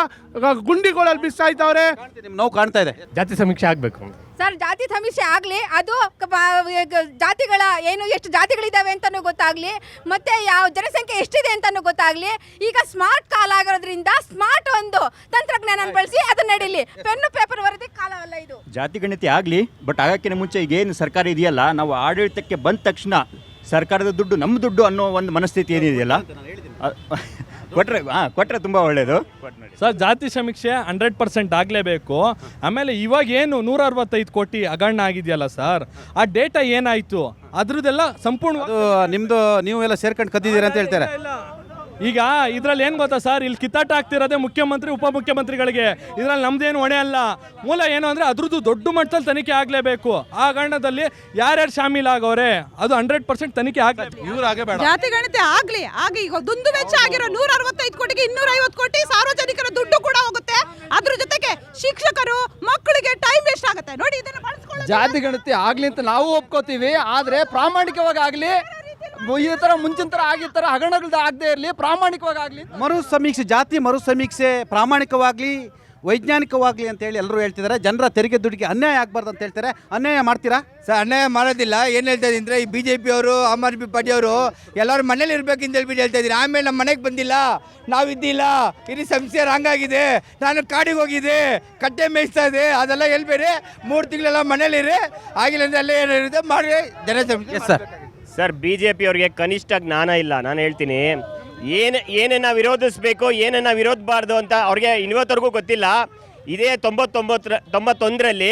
ಗುಂಡಿಗಳಲ್ಲಿ ಬಿಸಾಯ್ತವ್ರೆ. ನಿಮ್ ನೋವು ಕಾಣ್ತಾ ಇದೆ. ಜಾತಿ ಸಮೀಕ್ಷೆ ಆಗಬೇಕು ಸರ್. ಜಾತಿ ಸಮೀಕ್ಷೆ ಆಗಲಿ, ಅದು ಜಾತಿಗಳ ಏನು ಎಷ್ಟು ಜಾತಿಗಳಿದ್ದಾವೆ ಅಂತಲೂ ಗೊತ್ತಾಗಲಿ, ಮತ್ತು ಯಾವ ಜನಸಂಖ್ಯೆ ಎಷ್ಟಿದೆ ಅಂತಲೂ ಗೊತ್ತಾಗಲಿ. ಈಗ ಸ್ಮಾರ್ಟ್ ಕಾಲ ಆಗಿರೋದ್ರಿಂದ ಸ್ಮಾರ್ಟ್ ಒಂದು ತಂತ್ರಜ್ಞಾನ ಬಳಸಿ ಅದು ನಡೀಲಿ. ಪೆನ್ನು ಪೇಪರ್ ವರದಿ ಕಾಲ ಅಲ್ಲ ಇದು. ಜಾತಿ ಗಣತಿ ಆಗಲಿ, ಬಟ್ ಆಗೋಕ್ಕಿಂತ ಮುಂಚೆ ಈಗೇನು ಸರ್ಕಾರ ಇದೆಯಲ್ಲ, ನಾವು ಆಡಳಿತಕ್ಕೆ ಬಂದ ತಕ್ಷಣ ಸರ್ಕಾರದ ದುಡ್ಡು ನಮ್ಮ ದುಡ್ಡು ಅನ್ನೋ ಒಂದು ಮನಸ್ಥಿತಿ ಏನಿದೆಯಲ್ಲ, ಕೊಟ್ಟರೆ ತುಂಬ ಒಳ್ಳೆಯದು. ಸರ್, ಜಾತಿ ಸಮೀಕ್ಷೆ 100% ಆಗಲೇಬೇಕು. ಆಮೇಲೆ ಇವಾಗ ಏನು 165 ಕೋಟಿ ಹಗರಣ ಆಗಿದೆಯಲ್ಲ ಸರ್, ಆ ಡೇಟಾ ಏನಾಯಿತು ಅದ್ರದ್ದೆಲ್ಲ ಸಂಪೂರ್ಣ ನಿಮ್ಮದು ನೀವು ಎಲ್ಲ ಸೇರ್ಕೊಂಡು ಕದ್ದಿದ್ದೀರಾ ಅಂತ ಹೇಳ್ತಾರೆ. ಈಗ ಇದ್ರಲ್ಲಿ ಏನು ಗೊತ್ತಾ ಸರ್, ಇಲ್ಲಿ ಕಿತ್ತಾಟ ಆಗ್ತಿರೋದೇ ಮುಖ್ಯಮಂತ್ರಿ ಉಪಮುಖ್ಯಮಂತ್ರಿಗಳಿಗೆ. ಇದ್ರಲ್ಲಿ ನಮ್ದೇನು ಹೊಣೆ ಅಲ್ಲ. ಮೂಲ ಏನು ಅಂದರೆ ಅದ್ರದ್ದು ದೊಡ್ಡ ಮಟ್ಟದಲ್ಲಿ ತನಿಖೆ ಆಗಲೇಬೇಕು. ಆ ಹಗರಣದಲ್ಲಿ ಯಾರ್ಯಾರು ಶಾಮೀಲಾಗವ್ರೆ ಅದು 100% ತನಿಖೆ ಆಗಲೇಬೇಕು. ಇವ್ರು ಆಗೇ ಬೇಡ. ಜಾತಿ ಗಣತಿ ಆಗಲಿ. ಈಗ ದುಂದು ವೆಚ್ಚ ಆಗಿರೋ 165 ಕೋಟಿಗೆ 250 ಕೋಟಿ ಸಾರ್ವಜನಿಕರ ದುಡ್ಡು ಕೂಡ ಹೋಗುತ್ತೆ. ಅದ್ರ ಜೊತೆಗೆ ಶಿಕ್ಷಕರು ಮಕ್ಕಳಿಗೆ ಟೈಮ್ ವೇಸ್ಟ್ ಆಗುತ್ತೆ. ನೋಡಿ, ಇದನ್ನ ಬಳಸ್ಕೊಳ್ಳೋದು. ಜಾತಿ ಗಣತಿ ಆಗಲಿ ಅಂತ ನಾವು ಒಪ್ಕೋತೀವಿ, ಆದರೆ ಪ್ರಾಮಾಣಿಕವಾಗಿ ಆಗಲಿ. ಈ ಥರ ಮುಂಚಿನ ಥರ ಆಗಿರ್ತಾರೆ ಹಗರಣಗಳು ಆಗದೆ ಇರಲಿ, ಪ್ರಾಮಾಣಿಕವಾಗಿ ಆಗಲಿ. ಮರು ಸಮೀಕ್ಷೆ, ಜಾತಿ ಮರು ಸಮೀಕ್ಷೆ ಪ್ರಾಮಾಣಿಕವಾಗಲಿ, ವೈಜ್ಞಾನಿಕವಾಗಲಿ ಅಂತೇಳಿ ಎಲ್ಲರೂ ಹೇಳ್ತಿದ್ದಾರೆ. ಜನರ ತೆರಿಗೆ ದುಡ್ಡಿಗೆ ಅನ್ಯಾಯ ಆಗಬಾರ್ದು ಅಂತ ಹೇಳ್ತಾರೆ. ಅನ್ಯಾಯ ಮಾಡ್ತೀರಾ? ಸರ್ ಅನ್ಯಾಯ ಮಾಡೋದಿಲ್ಲ. ಏನು ಹೇಳ್ತಾ ಇದ್ದೀನಿ ಅಂದರೆ ಈ BJP ಅವರು ಆಮ್ ಆದ್ಮಿ ಪಾರ್ಟಿಯವರು ಎಲ್ಲರೂ ಮನೇಲಿ ಇರಬೇಕಂತ ಹೇಳ್ಬಿಟ್ಟು ಹೇಳ್ತಾ ಇದ್ದೀನಿ. ಆಮೇಲೆ ನಮ್ಮ ಮನೆಗೆ ಬಂದಿಲ್ಲ, ನಾವಿದ್ದಿಲ್ಲ, ಇಲ್ಲಿ ಸಂಸ್ಥೆ ಹಂಗಾಗಿದೆ, ನಾನು ಕಾಡಿಗೆ ಹೋಗಿದ್ದೆ, ಕಟ್ಟೆ ಮೇಯಿಸ್ತಾ ಇದೆ, ಅದೆಲ್ಲ ಹೇಳ್ಬೇಡಿ. 3 ತಿಂಗಳೆಲ್ಲ ಮನೇಲಿರಿ, ಆಗಿಲ್ಲ ಅಂದರೆ ಅಲ್ಲೇ ಏನಿರುತ್ತೆ ಮಾಡಿ ಜನಸಂಸ್ಥೆ. ಸರ್ ಸರ್ BJP ಅವ್ರಿಗೆ ಕನಿಷ್ಠ ಜ್ಞಾನ ಇಲ್ಲ. ನಾನು ಹೇಳ್ತೀನಿ, ಏನೇನ ವಿರೋಧಿಸಬೇಕು, ಏನೇನ ವಿರೋಧಬಾರ್ದು ಅಂತ ಅವ್ರಿಗೆ ಇವತ್ತವರೆಗೂ ಗೊತ್ತಿಲ್ಲ. ಇದೇ 91ರಲ್ಲಿ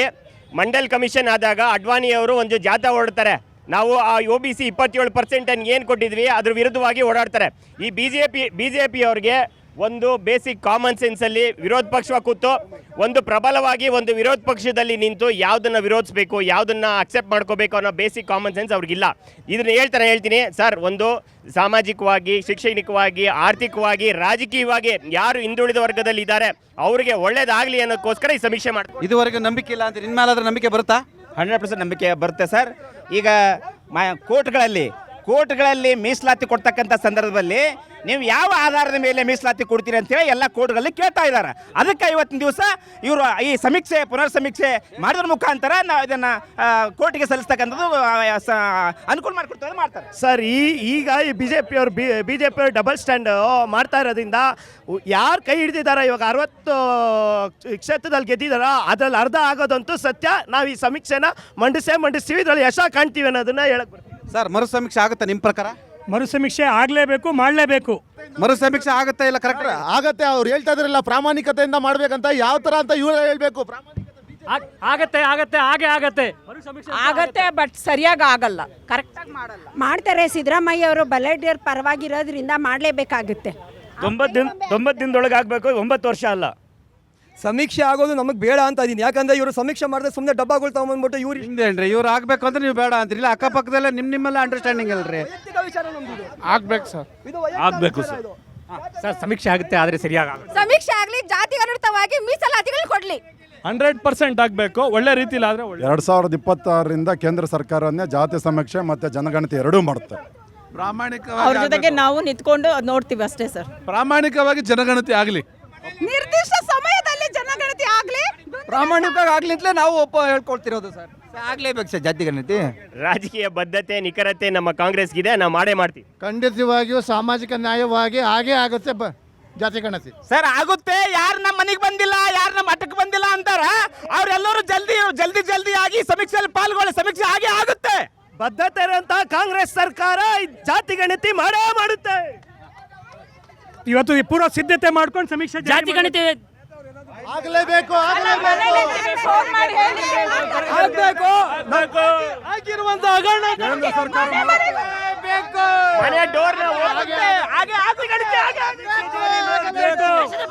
ಮಂಡಲ್ ಕಮಿಷನ್ ಆದಾಗ ಅಡ್ವಾಣಿಯವರು ಒಂದು ಜಾಥಾ ಹೊರಡ್ತಾರೆ. ನಾವು ಆ OBC 27% ಏನು ಕೊಟ್ಟಿದ್ವಿ ಅದ್ರ ವಿರುದ್ಧವಾಗಿ ಓಡಾಡ್ತಾರೆ. ಈ BJP ಅವ್ರಿಗೆ ಒಂದು ಬೇಸಿಕ್ ಕಾಮನ್ ಸೆನ್ಸಲ್ಲಿ ವಿರೋಧ ಪಕ್ಷ ಕೂತು ಒಂದು ಪ್ರಬಲವಾಗಿ ಒಂದು ವಿರೋಧ ಪಕ್ಷದಲ್ಲಿ ನಿಂತು ಯಾವುದನ್ನು ವಿರೋಧಿಸಬೇಕು, ಯಾವುದನ್ನು ಅಕ್ಸೆಪ್ಟ್ ಮಾಡ್ಕೋಬೇಕು ಅನ್ನೋ ಬೇಸಿಕ್ ಕಾಮನ್ ಸೆನ್ಸ್ ಅವ್ರಿಗಿಲ್ಲ. ಇದನ್ನು ಹೇಳ್ತೀನಿ ಸರ್, ಒಂದು ಸಾಮಾಜಿಕವಾಗಿ, ಶೈಕ್ಷಣಿಕವಾಗಿ, ಆರ್ಥಿಕವಾಗಿ, ರಾಜಕೀಯವಾಗಿ ಯಾರು ಹಿಂದುಳಿದ ವರ್ಗದಲ್ಲಿ ಇದ್ದಾರೆ ಅವರಿಗೆ ಒಳ್ಳೇದಾಗಲಿ ಅನ್ನೋದಕ್ಕೋಸ್ಕರ ಈ ಸಮೀಕ್ಷೆ ಮಾಡ್ತಾರೆ. ಇದುವರೆಗೂ ನಂಬಿಕೆ ಇಲ್ಲ ಅಂತ ಇನ್ಮೇಲಾದ್ರೂ ನಂಬಿಕೆ ಬರುತ್ತಾ? 100% ನಂಬಿಕೆ ಬರುತ್ತೆ ಸರ್. ಈಗ ಕೋರ್ಟ್ಗಳಲ್ಲಿ ಮೀಸಲಾತಿ ಕೊಡ್ತಕ್ಕಂಥ ಸಂದರ್ಭದಲ್ಲಿ ನೀವು ಯಾವ ಆಧಾರದ ಮೇಲೆ ಮೀಸಲಾತಿ ಕೊಡ್ತೀರಿ ಅಂತೇಳಿ ಎಲ್ಲ ಕೋರ್ಟ್ಗಳಲ್ಲಿ ಕೇಳ್ತಾ ಇದ್ದಾರೆ. ಅದಕ್ಕೆ ಇವತ್ತಿನ ದಿವಸ ಇವರು ಈ ಪುನರ್ ಸಮೀಕ್ಷೆ ಮಾಡೋದ್ರ ಮುಖಾಂತರ ನಾವು ಇದನ್ನು ಕೋರ್ಟಿಗೆ ಸಲ್ಲಿಸ್ತಕ್ಕಂಥದ್ದು ಅನುಕೂಲ ಮಾಡ್ತಾರೆ ಸರ್. ಈಗ ಈ BJP ಅವರು ಡಬಲ್ ಸ್ಟ್ಯಾಂಡ್ ಮಾಡ್ತಾ ಇರೋದ್ರಿಂದ ಯಾರು ಕೈ ಹಿಡಿದಿದ್ದಾರೆ, ಇವಾಗ 60 ಕ್ಷೇತ್ರದಲ್ಲಿ ಗೆದ್ದಿದಾರ, ಅದರಲ್ಲಿ ಅರ್ಧ ಆಗೋದಂತೂ ಸತ್ಯ. ನಾವು ಈ ಸಮೀಕ್ಷೆನ ಮಂಡಿಸ್ತೀವಿ, ಇದರಲ್ಲಿ ಯಶ ಕಾಣ್ತೀವಿ ಅನ್ನೋದನ್ನ ಹೇಳಕ್ ಬರ್ತೀವಿ. ಸರ್ ಮರು ಸಮೀಕ್ಷೆ ಆಗುತ್ತೆ ನಿಮ್ಮ ಪ್ರಕಾರ? ಮರು ಸಮೀಕ್ಷೆ ಆಗಲೇಬೇಕು, ಮಾಡಲೇಬೇಕು. ಮರು ಸಮೀಕ್ಷೆ ಆಗುತ್ತೆ ಇಲ್ಲ? ಕರೆಕ್ಟ್ ಆಗತ್ತೆ. ಅವ್ರು ಹೇಳ್ತಾ ಇದ್ರಲ್ಲ ಪ್ರಾಮಾಣಿಕತೆಯಿಂದ ಮಾಡ್ಬೇಕಂತ, ಯಾವ ಥರ ಅಂತ ಇವ್ರು ಹೇಳ್ಬೇಕು. ಆಗತ್ತೆ, ಬಟ್ ಸರಿಯಾಗಿ ಆಗಲ್ಲ, ಕರೆಕ್ಟಾಗಿ ಮಾಡಲ್ಲ. ಮಾಡ್ತಾರೆ. ಸಿದ್ದರಾಮಯ್ಯ ಅವರು ಬಲಾಢ್ಯರ ಪರವಾಗಿರೋದ್ರಿಂದ ಮಾಡಲೇಬೇಕಾಗುತ್ತೆ. 90 ದಿನದೊಳಗೆ ಆಗಬೇಕು, 9 ವರ್ಷ ಅಲ್ಲ. ಸಮೀಕ್ಷೆ ಆಗೋದು ನಮಗೆ ಬೇಡ ಅಂತ ಇದೀನಿ. ಯಾಕಂದ್ರೆ ಇವರು ಸಮೀಕ್ಷೆ ಮಾಡಿದ್ರೆ ಸುಮ್ಮನೆ ಡಬ್ಬಗಳು ತಗೊಂಡ್ಬಿಟ್ಟು ಇವ್ರು ಆಗ್ಬೇಕು ಅಂದ್ರೆ ನೀವು ಬೇಡ ಅಂತೀರಿ. ಇಲ್ಲ ಅಕ್ಕಪಕ್ಕದಲ್ಲೇ ನಿಮ್ಮೆಲ್ಲ ಅಂಡರ್ಸ್ಟ್ಯಾಂಡಿಂಗ್ ಅಲ್ರಿ? ಆಗ್ಬೇಕು ಸರ್, ಆಗ್ಬೇಕು ಸರ್. ಸರ್ ಸಮೀಕ್ಷೆ ಆಗುತ್ತೆ, ಆದರೆ ಸರಿಯಾಗಿ ಸಮೀಕ್ಷೆ ಆಗಲಿ, ಜಾತಿ ಅನುಸಾರವಾಗಿ ಮೀಸಲಾತಿಗಳು ಕೊಡ್ಲಿ. 100% ಆಗಬೇಕು, ಒಳ್ಳೆ ರೀತಿಲಿ ಆದರೆ ಒಳ್ಳೆ. 2026ರಿಂದ ಕೇಂದ್ರ ಸರ್ಕಾರನೇ ಜಾತಿ ಸಮೀಕ್ಷೆ ಮತ್ತು ಜನಗಣತಿ ಎರಡೂ ಮಾಡುತ್ತೆ. ಅವ್ರ ಜೊತೆಗೆ ನಾವು ನಿಂತ್ಕೊಂಡು ನೋಡ್ತೀವಿ ಅಷ್ಟೇ ಸರ್. ಪ್ರಾಮಾಣಿಕವಾಗಿ ಜನಗಣತಿ ಆಗಲಿ, ನಿರ್ದಿಷ್ಟ ಸಮಯದಲ್ಲಿ ಜನಗಣತಿ ಆಗಲಿ, ಪ್ರಾಮಾಣಿಕವಾಗಿ ಆಗ್ಲಿ ಅಂತಲೇ ನಾವು ಹೇಳ್ಕೊಳ್ತಿರೋದು ಸರ್. ಆಗಲೇಬೇಕು ಸರ್ ಜಾತಿ ಗಣತಿ. ರಾಜಕೀಯ ಬದ್ಧತೆ, ನಿಖರತೆ ನಮ್ಮ ಕಾಂಗ್ರೆಸ್ಗಿದೆ, ನಾವು ಮಾಡೇ ಮಾಡ್ತೀವಿ. ಖಂಡಿತವಾಗಿಯೂ ಸಾಮಾಜಿಕ ನ್ಯಾಯವಾಗಿ ಹಾಗೇ ಆಗುತ್ತೆ ಜಾತಿ ಗಣತಿ. ಸರ್ ಆಗುತ್ತೆ. ಯಾರು ನಮ್ಮ ಮನೆಗೆ ಬಂದಿಲ್ಲ, ಯಾರು ನಮ್ಮ ಮಠಕ್ಕೆ ಬಂದಿಲ್ಲ ಅಂತಾರ, ಅವರೆಲ್ಲರೂ ಜಲ್ದಿ ಆಗಿ ಸಮೀಕ್ಷೆಯಲ್ಲಿ ಪಾಲ್ಗೊಳ್ಳಿ. ಸಮೀಕ್ಷೆ ಹಾಗೆ ಆಗುತ್ತೆ. ಬದ್ಧತೆ ಇರುವಂತ ಕಾಂಗ್ರೆಸ್ ಸರ್ಕಾರ ಜಾತಿ ಗಣತಿ ಮಾಡೇ ಮಾಡುತ್ತೆ. ಇವತ್ತು ಪೂರ್ವ ಸಿದ್ಧತೆ ಮಾಡ್ಕೊಂಡು ಸಮೀಕ್ಷೆ ಜಾತಿ ಗಣತಿ ಆಗಲೇಬೇಕು. ಆಗಿರುವಂತ ಹಗರಣ ಮನೆ ಡೋರ್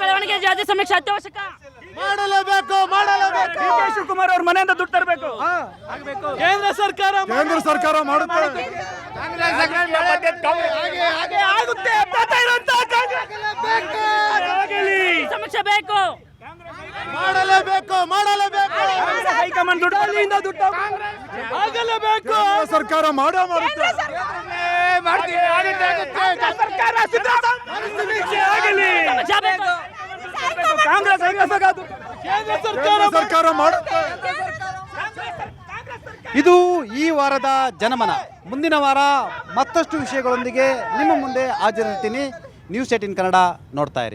ಬೆಳವಣಿಗೆ ಜಾತಿ ಸಮೀಕ್ಷೆ ಅತ್ಯವಶ್ಯಕ. ಮಾಡಲೇಬೇಕು. ಶಿವಕುಮಾರ್ ಅವ್ರ ಮನೆಯಿಂದ ದುಡ್ಡು ತರಬೇಕು. ಕೇಂದ್ರ ಸರ್ಕಾರ ಮಾಡುತ್ತೆ. ಸಮೀಕ್ಷೆ ಬೇಕು, ಮಾಡಲೇಬೇಕು. ಹೈಕಮಾಂಡ್ ದುಡ್ಡು ಆಗಲೇಬೇಕು. ಸರ್ಕಾರ ಮಾಡುತ್ತೆ. ಕಾಂಗ್ರೆಸ್ ಸರ್ಕಾರ ಮಾಡುತ್ತೆ. ಇದು ಈ ವಾರದ ಜನಮನ. ಮುಂದಿನ ವಾರ ಮತ್ತಷ್ಟು ವಿಷಯಗಳೊಂದಿಗೆ ನಿಮ್ಮ ಮುಂದೆ ಹಾಜರಿರ್ತೀನಿ. ನ್ಯೂಸ್ 18 ಕನ್ನಡ ನೋಡ್ತಾ ಇರಿ.